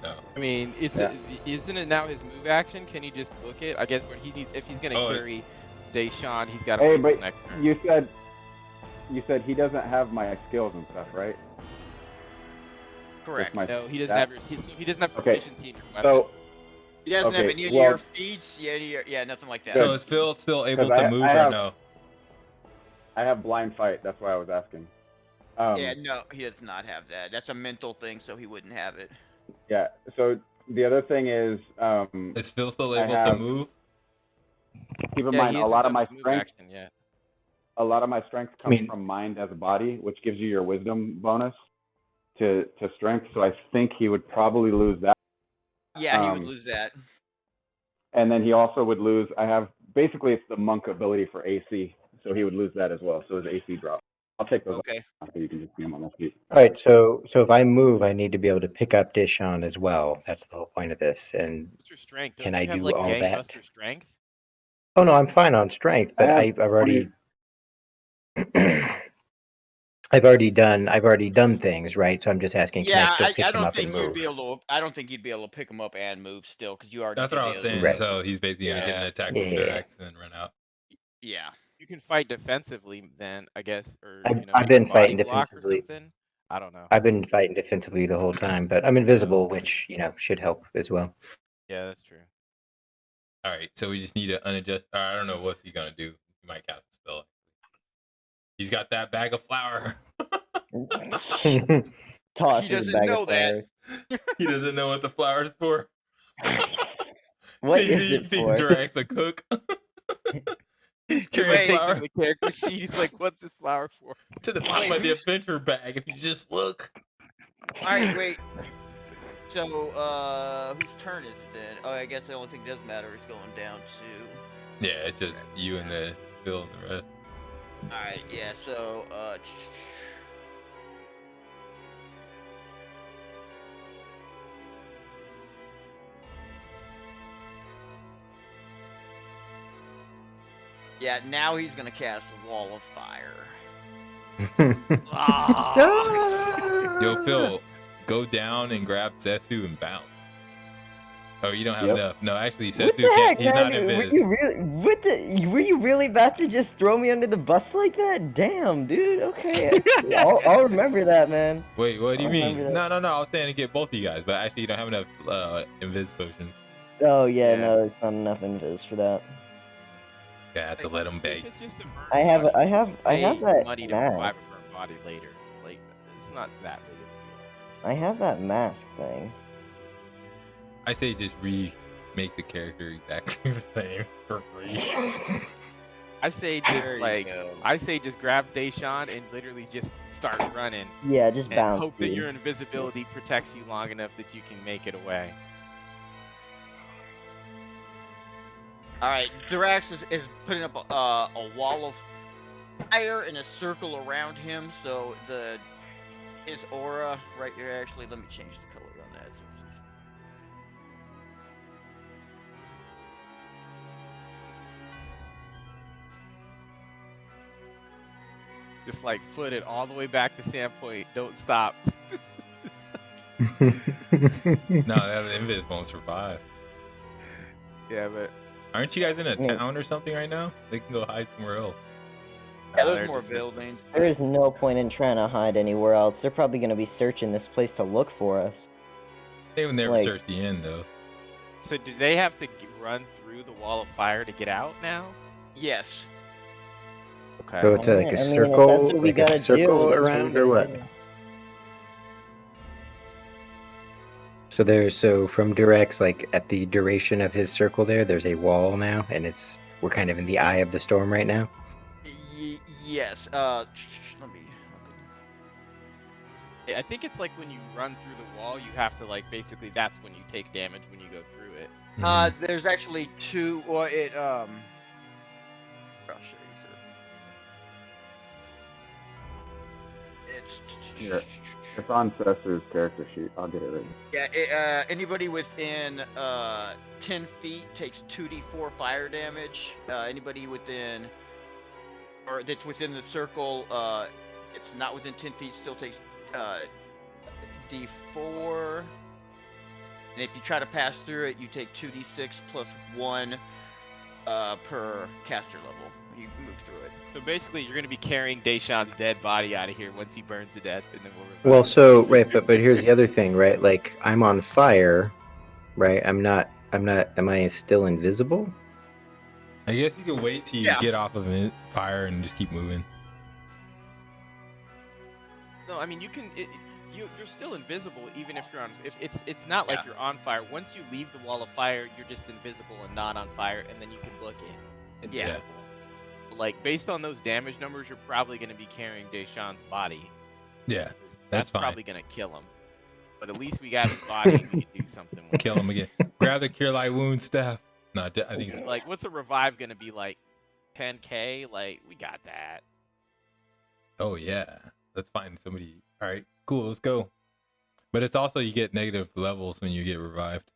No. I mean, isn't it now his move action? Can he just book it? I guess what he needs if he's gonna Oh, carry Deysean, he's got to Hey, wait till but next turn. you said he doesn't have my skills and stuff, right? Correct. my- No, he doesn't that- have so he doesn't have Okay, proficiency in your weapon. So He doesn't have Okay, any of well- your feats. Yeah, nothing like that. So is Phil still able 'Cause to I- move I or have- no? I have blind fight. That's why I was asking. Yeah, no, he does not have that. That's a mental thing, so he wouldn't have it. Yeah. So the other thing is, Is Phil still I able to have- move? keep in Yeah, mind he a hasn't lot of done my his move strength. action yet. A lot of my strength I comes mean- from mind as a body, which gives you your wisdom bonus to strength. So I think he would probably lose that. Yeah, he would Um, lose that. And then he also would lose. I have basically it's the monk ability for AC, so he would lose that as well. So his AC drop. I'll take those Okay. off so you can just see him on my feet. All right, so if I move, I need to be able to pick up Deysean as well. That's the whole point of this. And What's your strength? Can Don't I you have do like all that? gangbuster strength? oh no, I'm fine on strength, but I I've have already I've already done things, right? So I'm just asking, can I Yeah, still I pick him don't up think and you'd move? be able to. I don't think you'd be able to pick him up and move still, because you already. That's did what I was the saying. other- Right. So he's basically gonna get an Yeah. attack Yeah. from Durax and then run out. Yeah. You can fight defensively then, I guess, or I've- you know, I've maybe been body fighting block or defensively. something. I don't know. I've been fighting defensively the whole time, but I'm invisible, which should help as well. Yeah, that's true. All right, so we just need to unadjust. I don't know what's he gonna do. He might cast a spell. He's got that bag of flour. Toss He his doesn't bag know of that. flour. He doesn't know what the flour is for. What he is it thinks for? Durax a cook. He's He carrying takes flour from the character sheet. He's like, "What's this flower for?" to the bottom of the adventure bag. If you just look. All right, wait. So, whose turn is it then? Oh, I guess the only thing that does matter is going down to. Yeah, it's just you and the Phil and the rest. All right, yeah. So, yeah. Now he's gonna cast Wall of Fire. Ah! Yo, Phil, go down and grab Sesu and bounce. Oh, you don't have Yep. enough. No, actually, What Sesu the can't. heck, He's man? not invis. Were you really about to just throw me under the bus like that? Damn, dude. Okay, I see. I'll remember that, man. Wait, what do you I mean? remember that. No. I was saying to get both of you guys, but actually, you don't have enough invis potions. Oh yeah, Yeah. no, it's not enough invis for that. I have to let him beg. It's just a burn I have body. Pay that money to revive mask. a burn body later. Like, it's not that big of a deal. I have that mask thing. I say just remake the character exactly the same for free. I say There just you like go. I say just grab Deysean and literally just start running Yeah, just and bounce. hope that dude. your invisibility protects you long enough that you can make it away. All right, Durax is putting up a wall of fire in a circle around him, so his aura right here. Actually, let me change the color on that. So it's- Just like foot it all the way back to Sandpoint. Don't stop. No, that invis won't survive. Yeah, but Aren't you guys in a Yeah. town or something right now? They can go hide somewhere else. Yeah, they're there's more just- buildings. There is no point in trying to hide anywhere else. They're probably gonna be searching this place to look for us. They would never Like- search the end though. So do they have to run through the wall of fire to get out now? Yes. Okay. Go to like Alright, a I mean, if circle, that's what we like gotta a circle do, that's what we around, or gotta what? do. So from Durex, like at the duration of his circle there's a wall now, and we're kind of in the eye of the storm right now. Yes. Let me. I think it's like when you run through the wall, you have to like basically that's when you take damage when you go through it. There's actually two. Well, I'll show you. Yeah, it's on Sesu's character sheet. I'll get it right. Yeah. Anybody within 10 feet takes 2d4 fire damage. Anybody within or that's within the circle, it's not within 10 feet, still takes d4. And if you try to pass through it, you take 2d6 plus 1 per caster level when you move through it. So basically, you're gonna be carrying Deysean's dead body out of here once he burns to death, and then we'll. Well, so right, but here's the other thing, right? Like I'm on fire, right? I'm not. Am I still invisible? I guess you can wait till you get off of it, fire and just keep moving. No, I mean you can. You're still invisible even if you're on. If it's not like you're on fire. Once you leave the wall of fire, you're just invisible and not on fire, and then you can look in. Yeah. Like based on those damage numbers, you're probably going to be carrying Deysean's body. Yeah, that's fine. probably going to kill him. But at least we got his body. And we can do something with Kill him again. Grab the cure light wound staff. No, I think it's like what's a revive going to be like? 10k? Like we got that. Oh yeah, let's find somebody. All right, cool. Let's go. But it's also you get negative levels when you get revived.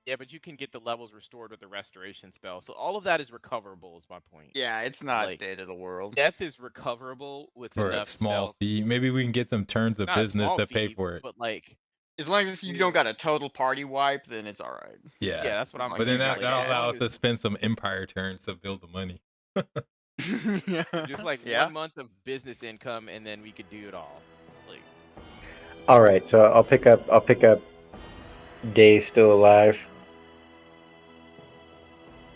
Yeah, but you can get the levels restored with the restoration spell. So all of that is recoverable. Is my point. Yeah, it's not like, dead of the world. Death is recoverable with For enough a small spell. fee. Maybe we can get some turns of Not business to pay fee, for it. But like, as long as you don't got a total party wipe, then it's all right. Yeah, that's what I'm. But then saying. that'll Like, allow us to spend some empire turns to build the money. just like 1 month of business income, and then we could do it all. Like, all right, so I'll pick up Day still alive,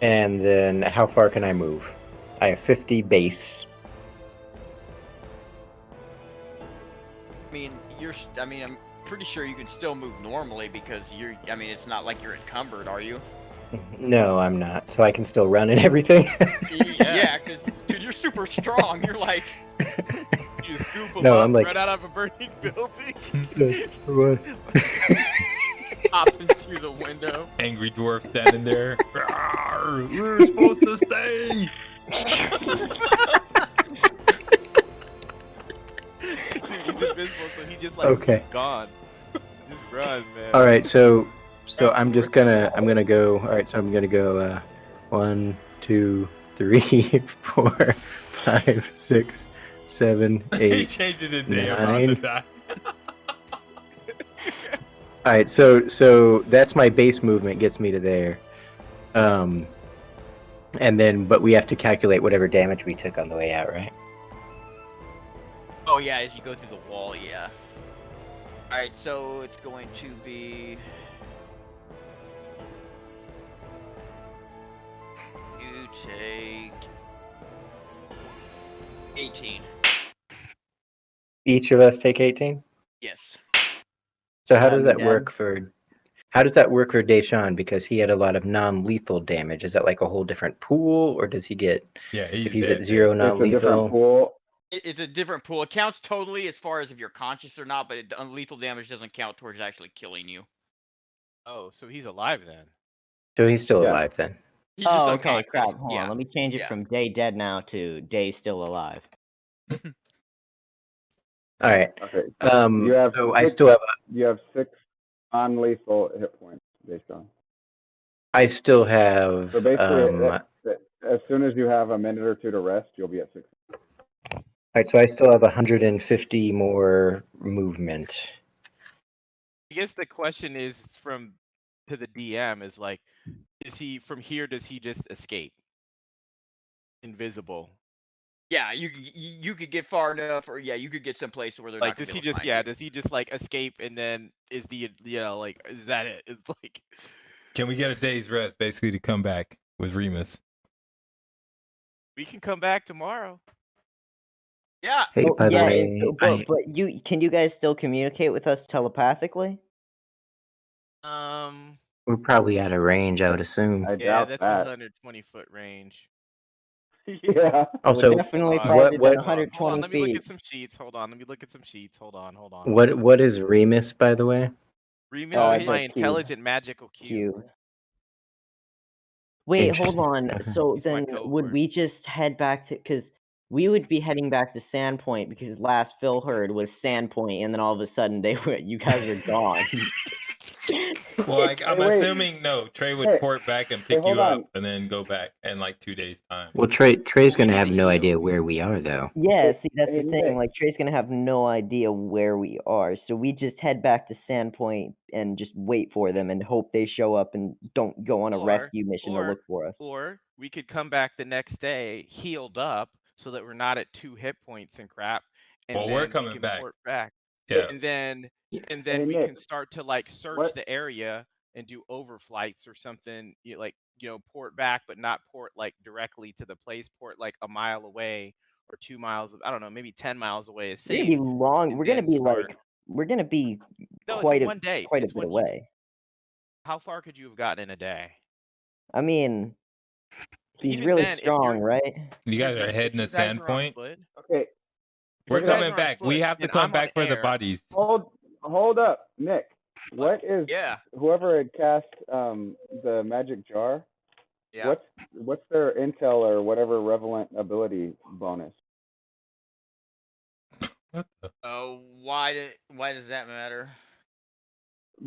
and then how far can I move? I have 50 base. I mean, I'm pretty sure you can still move normally because I mean, it's not like you're encumbered, are you? No, I'm not. So I can still run and everything. Yeah, because dude, you're super strong. You're like, you scoop him No, up, I'm like- run out of a burning building, hopping through the window. Angry dwarf standing there. Rawr, we're supposed to stay. Dude, he's invisible, so he just like gone. Just run, man. All right, so I'm gonna go. All right, so I'm gonna go 1, 2, 3, 4, 5, 6, 7, 8. He changes it day 9. around to die. All right, so that's my base movement gets me to there, and then but we have to calculate whatever damage we took on the way out, right? Oh yeah, as you go through the wall, yeah. All right, so it's going to be. You take 18. Each of us take 18. Yes. So how does that work for Deysean? Because he had a lot of non-lethal damage. Is that like a whole different pool, or does he get? Yeah, if he's at 0 It's a different non-lethal. pool. It's a different pool. It counts totally as far as if you're conscious or not, but the unlethal damage doesn't count towards actually killing you. Oh, so he's alive then. So he's still alive then. He's just Oh, okay, unconscious. crap. Hold Yeah. on. Let me change it from day dead now to day still alive. All right. Okay. You have. So I still have. You have 6 non-lethal hit points based on. I still have. So basically, as soon as you have a minute or two to rest, you'll be at 6. All right, so I still have 150 more movement. I guess the question is to the DM is like, is he from here? Does he just escape? Invisible. Yeah, you could get far enough, or yeah, you could get someplace where they're Like, not. does gonna he be able to just find you. does he just like escape and then is like is that it? It's like, Can we get a day's rest basically to come back with Remus? we can come back tomorrow. Yeah. Hey, by the yeah, way, but can you guys still communicate with us telepathically? We're probably out of range, I would assume. I Yeah, doubt that's that. 120-foot range. Yeah. Also, We're definitely Hold on, farther what- than Hold on, 120 let me look feet. at some sheets. Hold on, let me look at some sheets. Hold on. what is Remus, by the way? Remus Oh, is he- my the cube. intelligent magical cube. Cube. Wait, hold Interesting. on. So He's my then would cohort. we just head back to, because we would be heading back to Sandpoint because last Phil heard was Sandpoint, and then all of a sudden you guys were gone. Well, like, I'm Hey, wait. assuming no. Trey would Hey, port back and hey, pick hold you on. up, and then go back in like 2 days time. Well, Trey's we gonna need have to no heal. idea where we are, though. Yeah, Hey, see, that's hey, the thing. Nick. Like, Trey's gonna have no idea where we are, so we just head back to Sandpoint and just wait for them and hope they show up and don't go on a rescue mission to look for us. Or we could come back the next day healed up so that we're not at 2 hit points and crap. And Well, then we're we coming can back. port back. Yeah. And then Hey, we Nick. can start to like search What? the area and do overflights or something, port back but not port like directly to the place, port like a mile away or 2 miles, I don't know, maybe 10 miles away is We're gonna safe. be long. and We're gonna then be start- we're gonna be No, it's quite in a one day. quite a It's bit one- you- away. How far could you have gotten in a day? I mean, he's Even really then, if strong, you're- right? You guys are If heading you to guys are on Sandpoint. foot- Okay, We're you guys coming are on back. We foot, have to then come I'm back on for the air. bodies. hold up, Nick. What is Yeah. whoever had cast the magic jar? Yeah. What's their intel or whatever relevant ability bonus? What the? Why does that matter?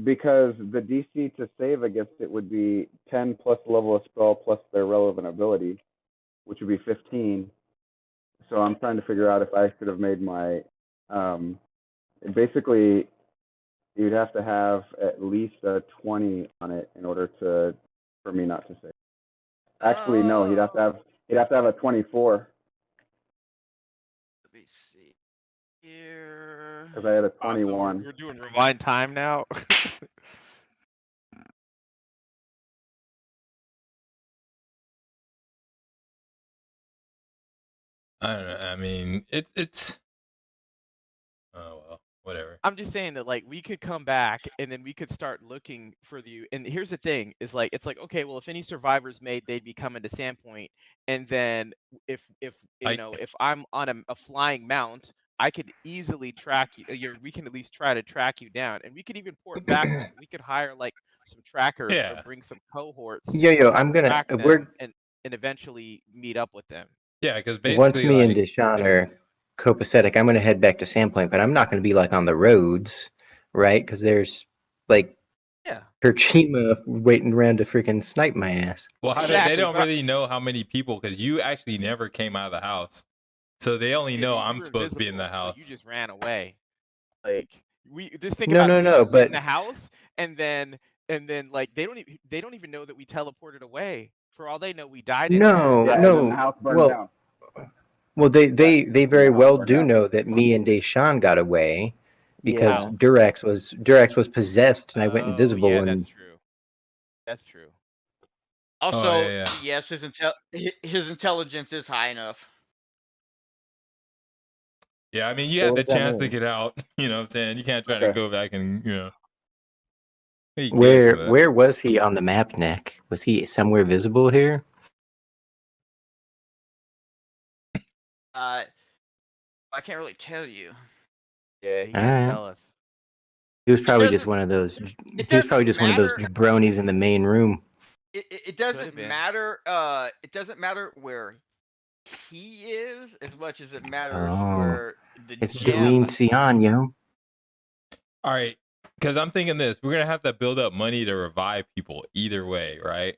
Because the DC to save against it would be 10 plus level of spell plus their relevant ability, which would be 15. So I'm trying to figure out if I could have made my basically you'd have to have at least a 20 on it in order for me not to save. Actually, no, he'd have to have a 24 Let me see here. because I had a So 21. we're doing rewind time now. I don't know. I mean, it's. Oh well, whatever. I'm just saying that like we could come back and then we could start looking for you. And here's the thing: is like it's like okay, well if any survivors made, they'd be coming to Sandpoint. And then if if I'm on a flying mount, I could easily track you. We can at least try to track you down, and we could even port back. We could hire like some trackers Yeah. or bring some cohorts. Yo, I'm gonna. track them We're and eventually meet up with them. Yeah, because once basically, me and like, Deshaun are copacetic, I'm gonna head back to Sandpoint, but I'm not gonna be like on the roads, right? Because there's like Yeah. Perchima waiting around to freaking snipe my ass. well, they Exactly, don't but I- really know how many people because you actually never came out of the house, so they only know you I'm were supposed to be in the invisible, house. So you just ran away. Like we just think No, about no, it. no, We were in but- the house and then like they don't even know that we teleported away. For all they know, we died in No, here. Yeah, and then the house burned down. Well, they very No, well we're do not. know that me and Deshaun got away because Yeah. Durax was possessed and I went invisible Yeah, and that's true. That's true. Also, yeah. yes, his intelligence is high enough. Yeah, I mean, you So had what the does that chance to mean? get out. You know what I'm saying? You can't try to Okay. go back and You can, but- where was he on the map, Nick? Was he somewhere visible here? I can't really tell you. Yeah, he All can't right. tell us. He was probably just doesn't- one of those. it He was probably doesn't just one of those matter- jabronis in the main room. It doesn't Could've been. matter. It doesn't matter where he is as much as it matters Oh, where the It's gem. Deline Cion, yo. All right, because I'm thinking this: we're gonna have to build up money to revive people either way, right?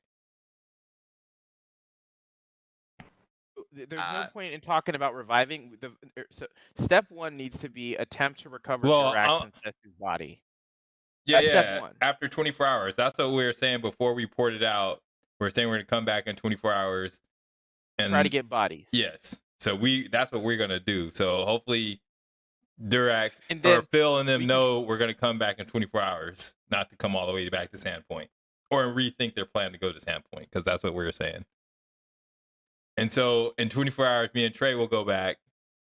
There's no point in talking about reviving. So step one needs to be attempt to recover Well, Durax and Sesu's body. Yeah, That's step yeah. one. After 24 hours, that's what we were saying before we ported out. We're saying we're gonna come back in 24 hours and Try to get bodies. Yes, so that's what we're gonna do. So hopefully, Durax And or then Phil and we them can- know we're gonna come back in 24 hours, not to come all the way back to Sandpoint or rethink their plan to go to Sandpoint because that's what we were saying. And so in 24 hours, me and Trey will go back,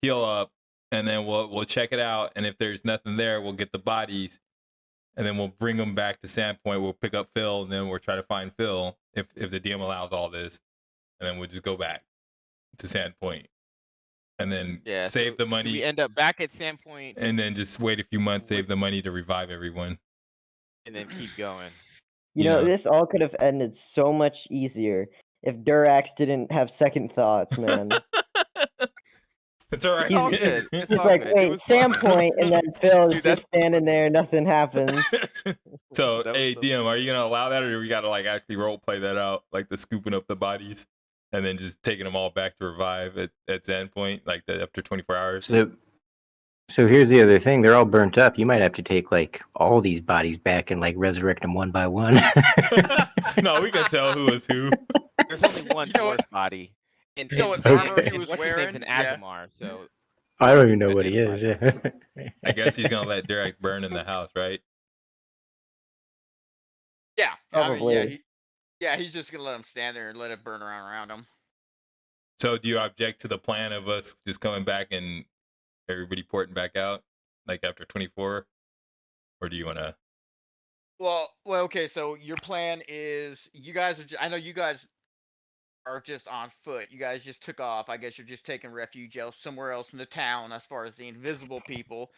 heal up, and then we'll check it out. And if there's nothing there, we'll get the bodies, and then we'll bring them back to Sandpoint. We'll pick up Phil, and then we'll try to find Phil if the DM allows all this, and then we'll just go back to Sandpoint, and then save so the do money, we end up back at Sandpoint and then just wait a few months, save the money to revive everyone. and then keep going. You know, this all could have ended so much easier if Durax didn't have second thoughts, man. It's all right. It's all good. It's He's all like, good. It wait, was fun. Sandpoint, and then Phil Dude, is just standing there, nothing happens. So, That was hey, so DM, are you gonna allow that, or do we gotta like actually role play that out, like the scooping up the bodies, and then just taking them all back to revive at Sandpoint, like after 24 hours? So here's the other thing: they're all burnt up. You might have to take like all these bodies back and like resurrect them one by one. No, we can tell who was who. There's only one dwarf body. And You know what and- armor he and was what's his name's wearing? an Yeah. Azamar, so I don't even know what he is. I guess he's gonna let Durax burn in the house, right? Yeah, I mean, Probably. he's just gonna let him stand there and let it burn around him. So, do you object to the plan of us just coming back and everybody porting back out, like after 24, or do you want to? Well, okay. So your plan is you guys are. I know you guys are just on foot. You guys just took off. I guess you're just taking refuge somewhere else in the town, as far as the invisible people.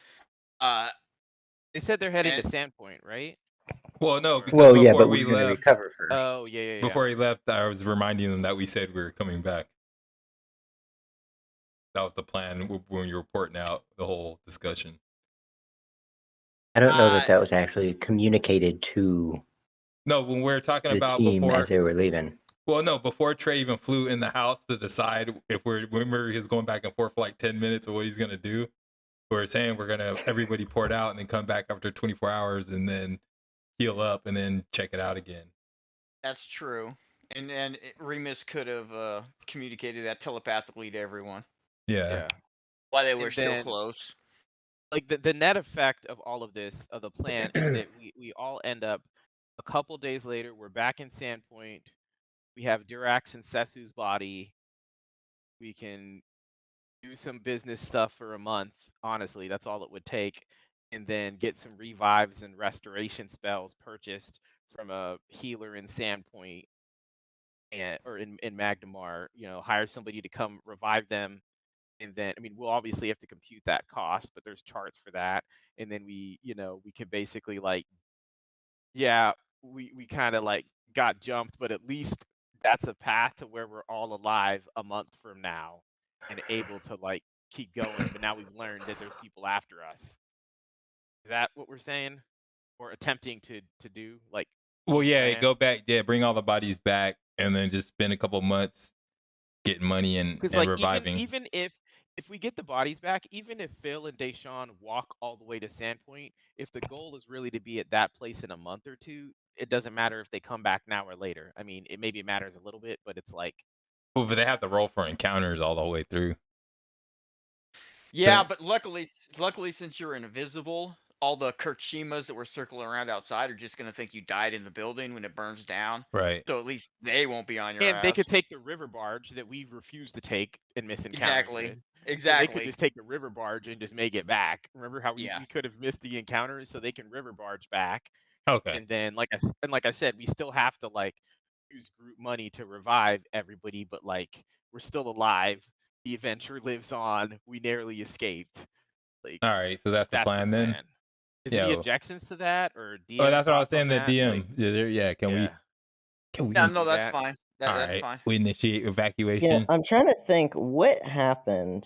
they said they're heading And- to Sandpoint, right? Well, no, because Well, yeah, before but we we're gonna left, recover first. Oh, yeah. before he left, I was reminding them that we said we were coming back. That was the plan when you were reporting out the whole discussion. I don't know that that was actually communicated to No, when we were talking the about team before, as they were leaving. well, no, before Trey even flew in the house to decide if remember he's going back and forth for like 10 minutes of what he's gonna do. We're saying we're gonna everybody pour it out and then come back after 24 hours and then heal up and then check it out again. That's true. And Remus could have communicated that telepathically to everyone Yeah. while they were And still then- close. Like the net effect of all of this, of the plan, is that we all end up a couple days later. We're back in Sandpoint. We have Durax and Sesu's body. We can do some business stuff for a month. Honestly, that's all it would take, and then get some revives and restoration spells purchased from a healer in Sandpoint, or in Magdamar. You know, hire somebody to come revive them. And then, I mean, we'll obviously have to compute that cost, but there's charts for that. And then we could basically like, we kind of like got jumped, but at least that's a path to where we're all alive a month from now and able to like keep going. But now we've learned that there's people after us. Is that what we're saying? Or attempting to do? Like, Well, yeah, plan? go back, bring all the bodies back, and then just spend a couple months getting money and Because like reviving. even if we get the bodies back, even if Phil and Deysean walk all the way to Sandpoint, if the goal is really to be at that place in a month or two, it doesn't matter if they come back now or later. I mean, it maybe matters a little bit, but it's like, Well, but they have to roll for encounters all the way through. Yeah, but luckily, since you're invisible, all the Kirkshimas that were circling around outside are just gonna think you died in the building when it burns down. Right. So at least they won't be on your and ass. they could take the river barge that we refuse to take and miss encounters with. So they Exactly. could just take the river barge and just make it back. Remember how we Yeah. could have missed the encounters, so they can river barge back. Okay. And then, like I said, we still have to like use group money to revive everybody, but like we're still alive. The adventure lives on. We narrowly escaped. Like, All right, so that's the plan then. Is Yeah, any well- objections to that, or DM? Oh, that's what I was thoughts on saying. The that? DM. Like, Yeah, can we? yeah. Can we? Yeah, do no, that's that? fine. All That's right, fine. we initiate Yeah, evacuation. I'm trying to think what happened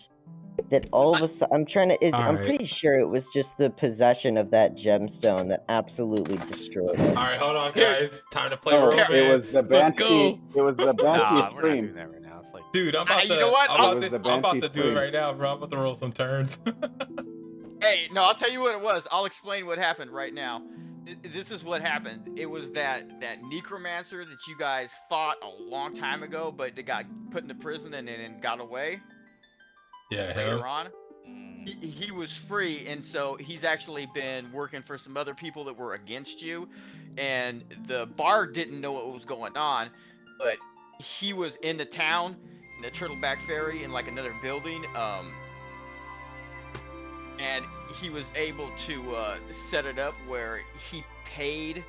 that all of a sudden I'm Alright. pretty sure it was just the possession of that gemstone that absolutely destroyed us. All right, hold on, Here- guys. Time to play No, romance. it was the Let's Banshee. go, It was the Banshee Nah, we're not stream. doing that right now. It's like, dude. I'm about you to. know what? I'm It about was to. the I'm about Banshee to do it stream. right now, bro. I'm about to roll some turns. Hey, no, I'll tell you what it was. I'll explain what happened right now. This is what happened. It was that Necromancer that you guys fought a long time ago, but they got put into prison and then got away Yeah, him. later on. He was free, and so he's actually been working for some other people that were against you. And the bard didn't know what was going on, but he was in the town, in the Turtleback Ferry, in like another building. And he was able to set it up where he paid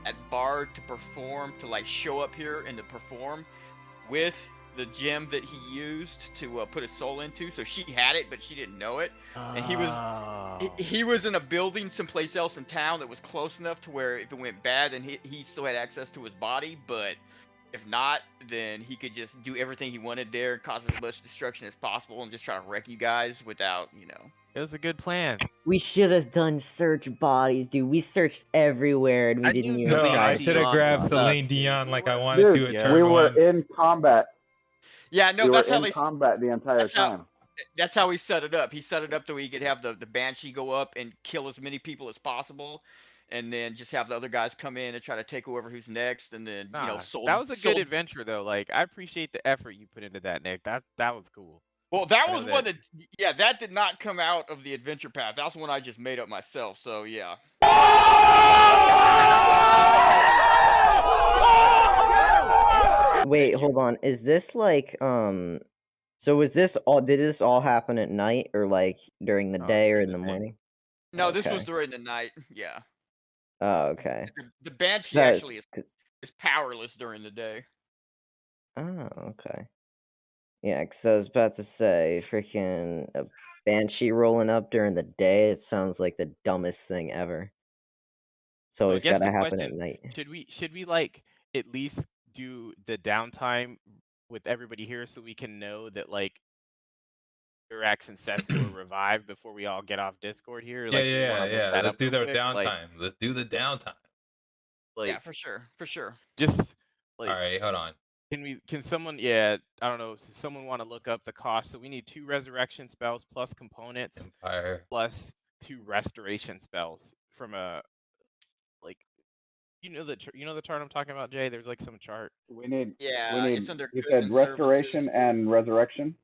that bard to perform, to like show up here and to perform with the gem that he used to put his soul into. So she had it, but she didn't know it. And he was in a building someplace else in town that was close enough to where if it went bad, then he still had access to his body. But if not, then he could just do everything he wanted there, cause as much destruction as possible, and just try to wreck you guys without, you know. It was a good plan. We should have done search bodies, dude. We searched everywhere and we I didn't knew even No, Deline try. I should have Cion grabbed was Deline sus, dude. Cion We like I were- wanted to Dude, at we turn were 1. in combat. Yeah, no, We were that's how in they. combat the entire time. That's how he set it up. He set it up so he could have the Banshee go up and kill as many people as possible, and then just have the other guys come in and try to take whoever who's next, and then you know, Nah, that was a good adventure though. Like I appreciate the effort you put into that, Nick. That was cool. Well, that I know was one that- that, yeah, that did not come out of the adventure path. That's one I just made up myself. So yeah. Wait, hold on. Is this like so was this all did this all happen at night or like during the Oh, day or during in the the day. morning? No, this was Okay. during the night. Yeah. Oh, okay. The Banshee Says- actually is 'cause- powerless during the day. Oh, okay. Yeah, because I was about to say, freaking a banshee rolling up during the day. It sounds like the dumbest thing ever. It's So I always guess got to the happen at question: night. should we like at least do the downtime with everybody here so we can know that like Durax and Sesu are revived before we all get off Discord here? Yeah, Like, do we wanna look yeah. that Let's up do real their quick? Like, downtime. Let's do the downtime. like Yeah, for sure, for sure. just like. All right, hold on. Can someone, yeah, I don't know, does someone want to look up the cost? So we need 2 resurrection spells plus components Empire. plus 2 restoration spells from a, like, you know the chart I'm talking about, Jay? There's like some chart. We need. Yeah, We need. it's under You goods said and restoration services. and resurrection.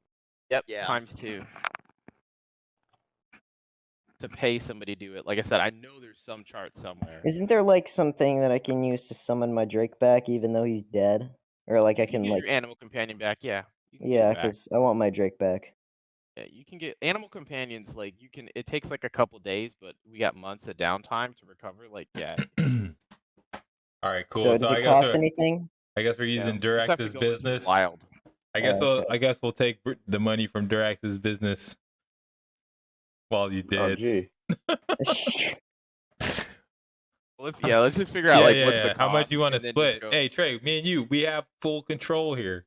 Yep, Yeah. times 2. To pay somebody to do it. Like I said, I know there's some chart somewhere. Isn't there like something that I can use to summon my Drake back even though he's dead? Or like I You can get like your animal companion back, yeah. You can get yeah, it back. because I want my Drake back. Yeah, you can get animal companions, like you can, it takes like a couple days, but we got months of downtime to recover. Like, yeah. All right, cool. So does it cost anything? I guess we're using You just have to Durax's go into the business. wild. I guess okay. I guess we'll take the money from Durax's business while he's Oh, dead. gee. Let's just figure out what's the cost. How much you want to and then just split? go- Hey, Trey, me and you, we have full control here.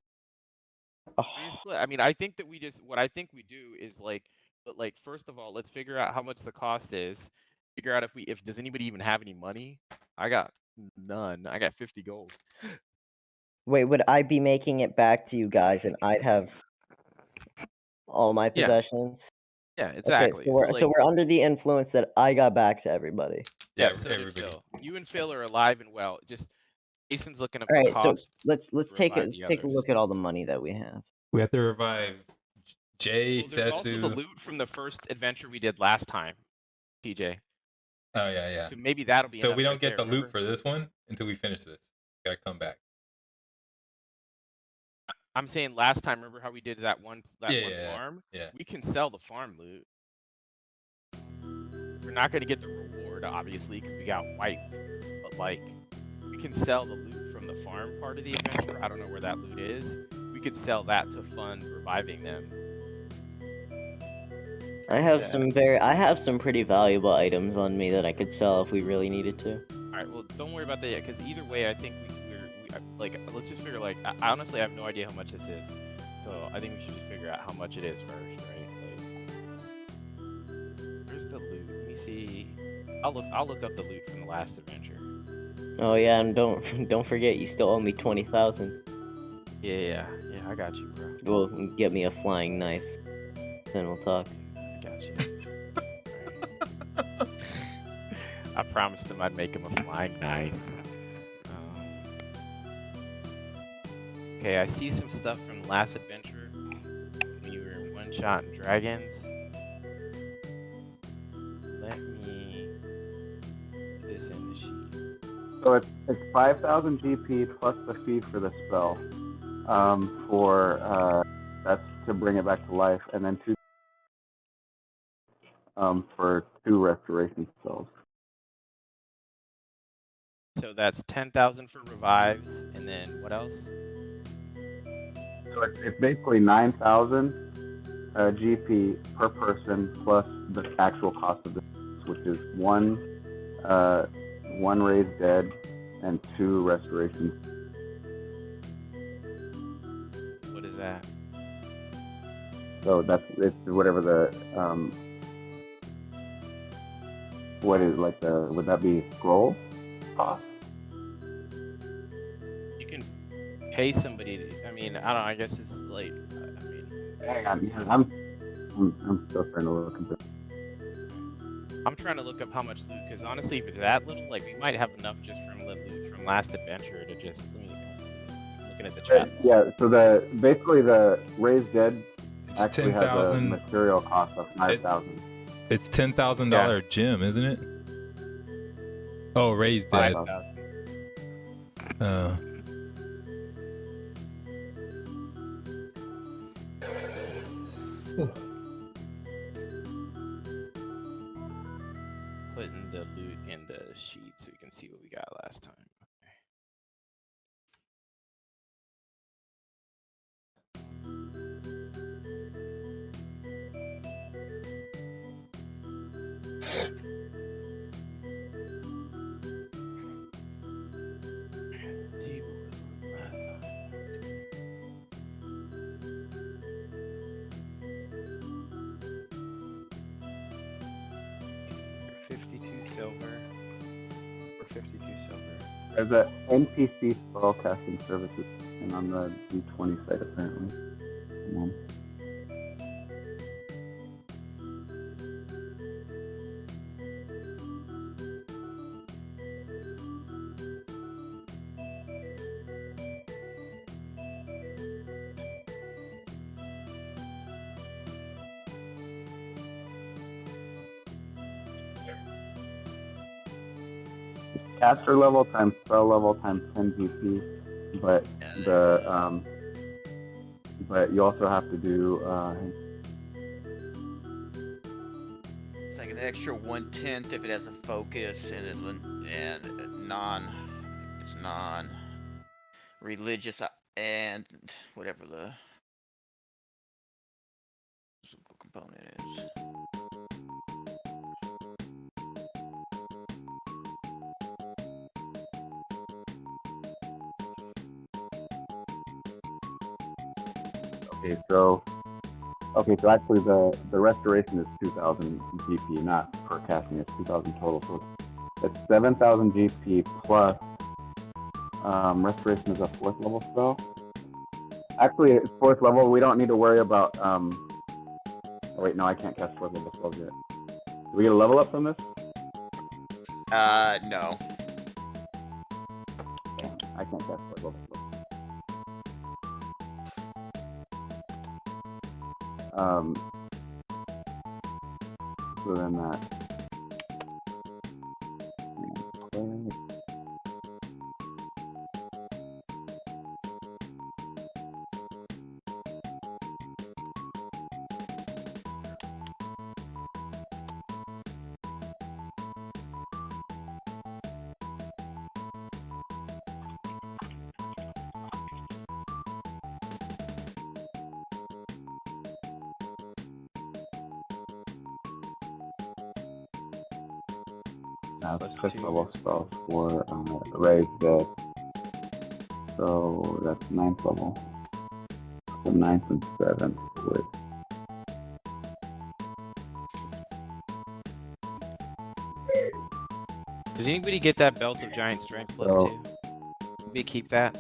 Oh, we split. I mean, I think that what I think we do is like first of all, let's figure out how much the cost is. Figure out if does anybody even have any money? I got none. I got 50 gold. wait, would I be making it back to you guys and I'd have all my Yeah. possessions? Yeah, exactly. Okay, so we're under the influence that I got back to everybody. Yeah, so did everybody. Phil. You and Phil are alive and well. Just Jason's looking up All the right, so cost. let's take revive the a others. look at all the money that we have. We have to revive Jay, Well, there's also the Sesu. loot from the first adventure we did last time, TJ. Oh yeah. So maybe that'll be So enough we don't right get there, the loot remember? for this one until we finish this. Gotta come back. I'm saying last time, remember how we did that one Yeah. farm? Yeah. We can sell the farm loot. We're not going to get the reward, obviously, because we got wiped. But, like, we can sell the loot from the farm part of the adventure. I don't know where that loot is. We could sell that to fund reviving them. I have Yeah. I have some pretty valuable items on me that I could sell if we really needed to. Alright, well, don't worry about that yet, because either way, I think like, let's just figure, like, I honestly have no idea how much this is. So I think we should just figure out how much it is first, right? Like, where's the loot? Let me see. I'll look up the loot from the last adventure. Oh yeah, and don't forget you still owe me 20,000. Yeah, I got you, bro. Well, get me a flying knife. Then we'll talk. I got you. Alright. I promised him I'd make him a flying knife. Okay, I see some stuff from the last adventure. When you were in one-shot dragons. Let me put this in the sheet. So it's 5,000 GP plus the fee for the spell. That's to bring it back to life, and then 2. for 2 restoration spells. So that's 10,000 for revives, and then what else? So it's basically 9,000 GP per person plus the actual cost of this, which is one raised dead and 2 restorations. What is that? So it's whatever the what is like the would that be scroll cost? You can pay somebody. I mean, I don't know. I guess it's like. I mean, Hang on, yeah, I'm still trying to look into. I'm trying to look up how much loot, because honestly, if it's that little, like we might have enough just from the loot from last adventure to just. Looking at the chat. Yeah, so basically the raised dead It's actually has a 10,000. material cost of 9,000. It's $10,000 gem, isn't it? Oh, raised dead. 5,000. Putting the loot in the sheet so we can see what we got last time. Silver. For 52 silver. There's a NPC spellcasting services and on the D20 site apparently. Caster level times spell level times 10 GP, but but you also have to do It's like an extra 1/10 if it has a focus and it's non-religious and whatever the physical component is. Okay, so actually the restoration is 2,000 GP, not per casting. It's 2,000 total. So it's 7,000 GP plus restoration is a 4th level spell. Actually, it's 4th level. We don't need to worry about. Oh wait, no, I can't cast 4th level spells yet. Do we get a level up from this? No. Damn, I can't cast 4th level spells. So then that. Now, 6th level spells for raised dead. So that's 9th level. So 9th and 7th with. Did anybody get that belt of giant strength plus 2? Maybe keep that.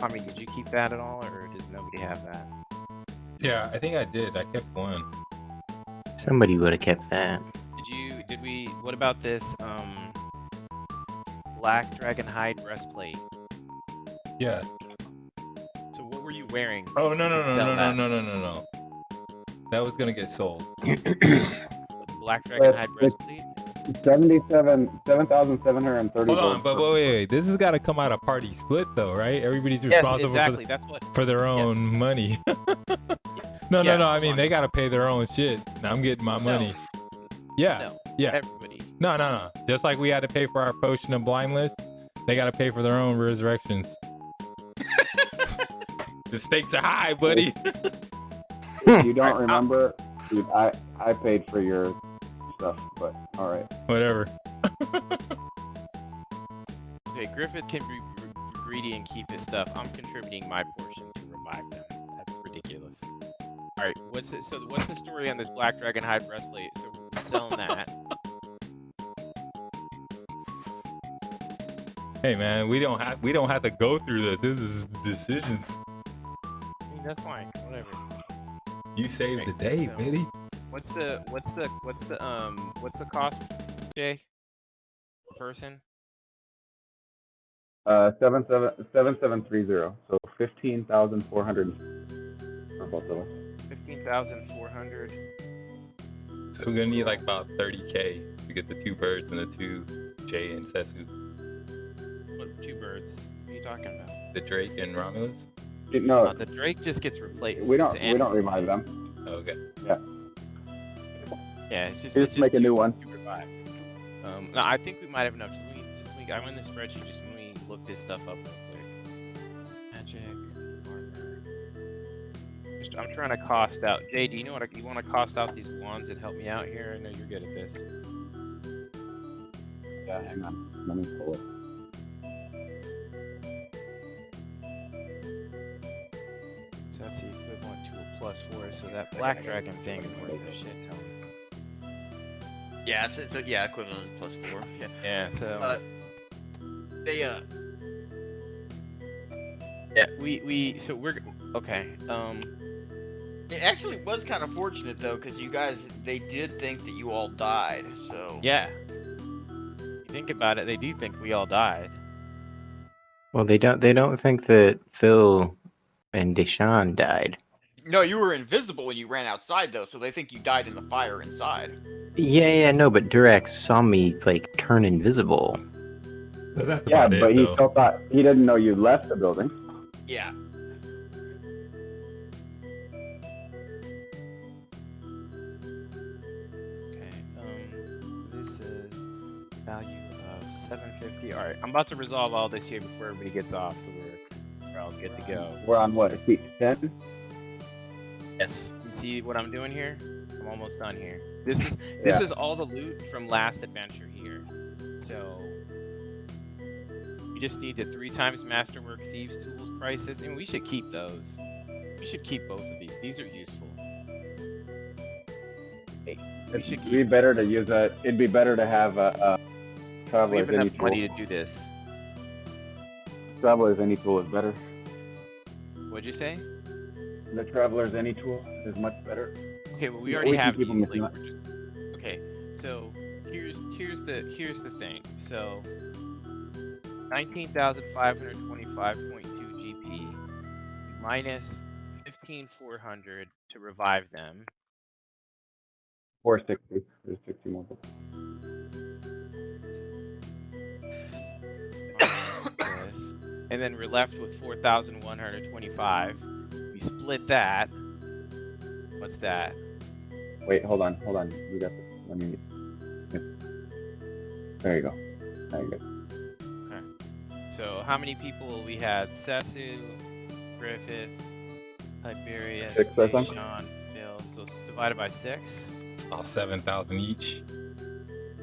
I mean, did you keep that at all, or does nobody have that? Yeah, I think I did. I kept one. Somebody would have kept that. What about this, black dragon hide breastplate? Yeah. So what were you wearing? Oh, no. That was gonna get sold. The black dragon hide breastplate? 7,730 Hold gold. on, but per- wait. This has got to come out of party split though, right? Everybody's Yes, responsible exactly. That's what. for their own money. No. Yes, I hold mean, on, they just- got to pay their own shit. I'm getting my money. Yeah. No. Yeah. Everybody. No. Just like we had to pay for our potion of blindness, they got to pay for their own resurrections. The stakes are high, buddy. If you don't remember, dude, I paid for your stuff, but all right. Whatever. Okay, Griffith can be greedy and keep his stuff. I'm contributing my portion to revive them. That's ridiculous. All right, what's the story on this black dragon hide breastplate? So we're selling that. Hey man, we don't have to go through this. This is decisions. I mean, that's fine. Whatever. You saved the day, so- buddy. What's the cost, Jay? Per person? 7730. So 15,400 for both of us. 15,400. So we're gonna need like about 30K to get the 2 birds and the 2 Jay and Sesu, What 2 birds? What are you talking about? the Drake and Romulus. No, The Drake just gets replaced. we It's don't revive them. Okay. Yeah, it's just Make a new 2 one. revives. No, I think we might have enough. Just let me. I'm in the spreadsheet. Just let me look this stuff up real quick. Magic, armor. I'm trying to cost out. Jay, do you know what you want to cost out these wands and help me out here? I know you're good at this. Yeah, hang on. Let me pull it. So that's the equivalent to a +4. So that black dragon thing is worth a shit ton. Yeah, it's equivalent to +4. Yeah. Yeah. So. They Yeah. So we're okay. It actually was kind of fortunate though, because they did think that you all died. So Yeah. You think about it, they do think we all died. Well, they don't think that Phil and Deysean died. No, you were invisible when you ran outside though, so they think you died in the fire inside. Yeah, no, but Durex saw me like turn invisible. So that's Yeah, about but it, he though. still thought he didn't know you left the building. Yeah. Okay. This is value of 750. All right, I'm about to resolve all this here before everybody gets off, so we're all good to go. We're on what? Seat 10? Yes. You see what I'm doing here? I'm almost done here. This is all the loot from last adventure here. So you just need the 3 times Masterwork Thieves tools prices, and we should keep those. We should keep both of these. These are useful. We should It'd be better to use a. It'd be better to have a we traveler's have any enough tool. money to do this. Traveler's any tool is better. What'd you say? The traveler's any tool is much better. Okay, well we Yeah, already we can have keep these. 'em if Like, you want. we're just... Okay, so here's the thing. So 19,525.2 GP minus 15,400 to revive them. 460. There's 60 more. Minus this. And then we're left with 4,125. We split that. What's that? Wait, hold on. We got this. Let me. There you go. There you go. Okay. So how many people we had? Sesu, Griffith, Tiberius, 6, I think. Deysean, Phil. So it's divided by 6. It's about 7,000 each.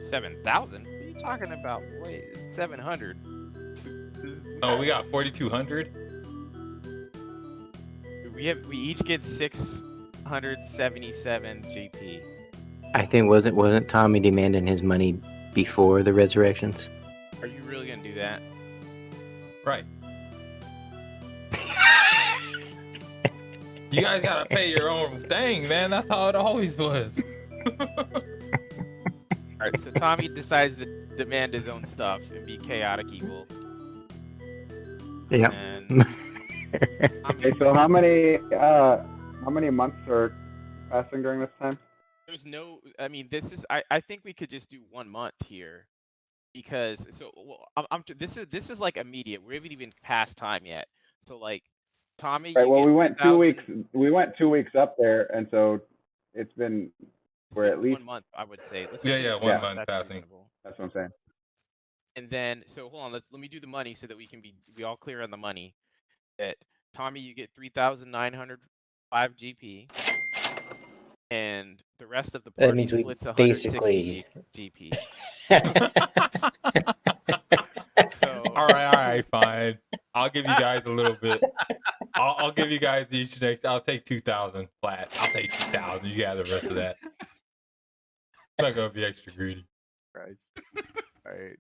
7,000? What are you talking about? Wait, 700. Oh, we got 4,200. We each get 677 GP. I think wasn't Tommy demanding his money before the resurrections? Are you really gonna do that? Right. You guys gotta pay your own thing, man. That's how it always was. Alright, so Tommy decides to demand his own stuff and be chaotic evil. Yeah. And Okay, so how many months are passing during this time? was no. I mean, this is. I think we could just do 1 month here, because this is like immediate. We haven't even passed time yet. So like, Tommy, Right. you Well, get we went 2 weeks. 3,000. We went 2 weeks up there, and so it's been It's we're been at least 1 month, I would say. Let's Yeah, just say yeah, 1 1 Yeah. month. month That's passing. reasonable. that's what I'm saying. And then, so hold on. Let me do the money so that we all clear on the money. That Tommy, you get 3,905 GP, and the rest of the That party means we splits 160 basically. GP. So All right, fine. I'll give you guys a little bit. I'll give you guys each next. I'll take 2,000 flat. I'll take 2,000. You got the rest of that. I'm not gonna be extra greedy. Christ. All right.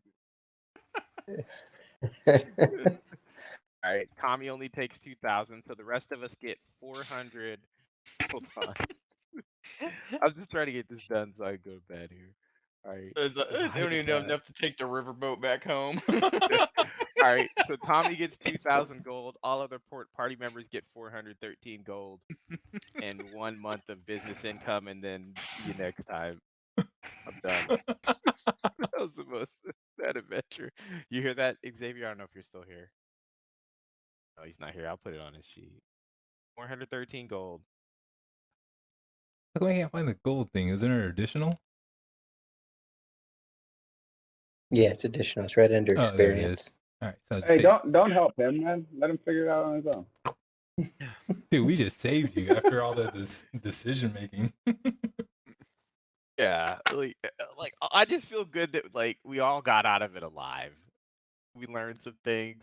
All right. Tommy only takes 2,000, so the rest of us get 400. Hold on. I'm just trying to get this done so I can go to bed here. All right. They don't even have enough to take the riverboat back home. All right. So Tommy gets 2,000 gold. All other party members get 413 gold and 1 month of business income. And then see you next time. I'm done. That was the most sad adventure. You hear that, Xavier? I don't know if you're still here. No, he's not here. I'll put it on his sheet. 413 gold. How come I can't find the gold thing? Isn't it additional? Yeah, it's additional. It's right under Oh, there it experience. is. All right. So I'll just Hey, take- don't help him, man. Let him figure it out on his own. Dude, we just saved you after all this decision making. Yeah, like I just feel good that like we all got out of it alive. We learned some things.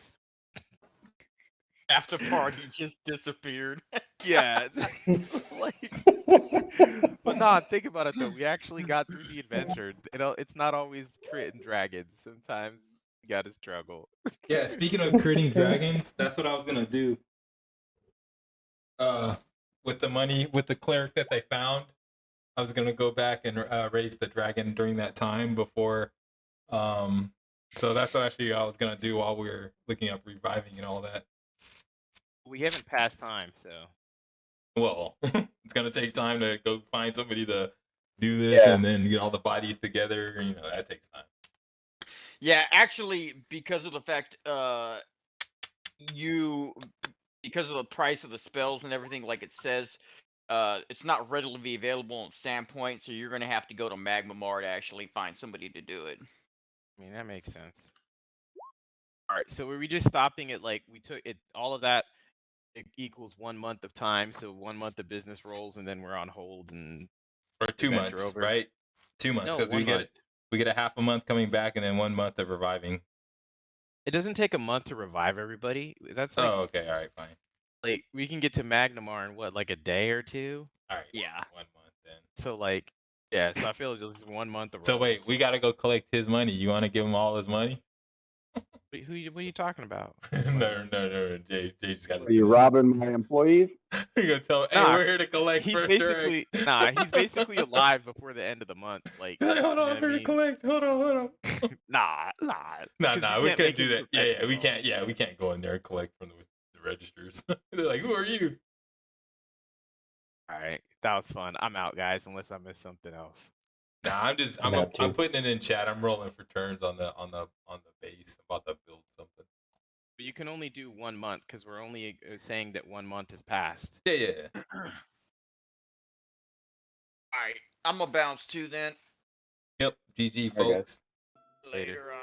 After party just disappeared. Yeah, like, but nah, think about it though. We actually got through the adventure. It's not always crit and dragons. Sometimes you gotta struggle. Yeah, speaking of critting dragons, that's what I was gonna do. With the money, with the cleric that they found, I was gonna go back and raise the dragon during that time before. So that's what actually I was gonna do while we were looking up reviving and all that. We haven't passed time, so Well, it's gonna take time to go find somebody to do this Yeah. and then get all the bodies together. You know, that takes time. Yeah, actually, because of the fact because of the price of the spells and everything, like it says, it's not readily available on Sandpoint, so you're gonna have to go to Magmamar to actually find somebody to do it. I mean that makes sense. All right, so were we just stopping at like we took it all of that? It equals 1 month of time, so 1 month of business rolls, and then we're on hold and Or 2 adventure months, over. right? 2 months, No, because 1 month. we get a half a month coming back and then 1 month of reviving. It doesn't take a month to revive everybody. That's like Oh, okay, all right, fine. like we can get to Magnamar in what, like a day or two? All right, Yeah. 1 month then. So like, yeah. So I feel it's just 1 month of. So wait, rolls. we gotta go collect his money. You want to give him all his money? Wait, what are you talking about? no. Jay just got to. Are you robbing my employees? You gonna tell him, hey, Nah, we're here to collect He's for basically Durex. he's basically alive before the end of the month. Like, He's like, hold you on, know I'm what I here to mean? collect. Hold on. Nah. Nah, 'Cause we can't can't make do his that. Yeah, we professional. can't. Yeah, we can't go in there and collect from the registers. They're like, who are you? All right, that was fun. I'm out, guys, unless I missed something else. Nah, I'm out too. I'm putting it in chat. I'm rolling for turns on the base. I'm about to build something. But you can only do 1 month because we're only saying that 1 month has passed. Yeah. Alright, I'm gonna bounce too then. Yep. GG, Okay. folks. Later. Later on.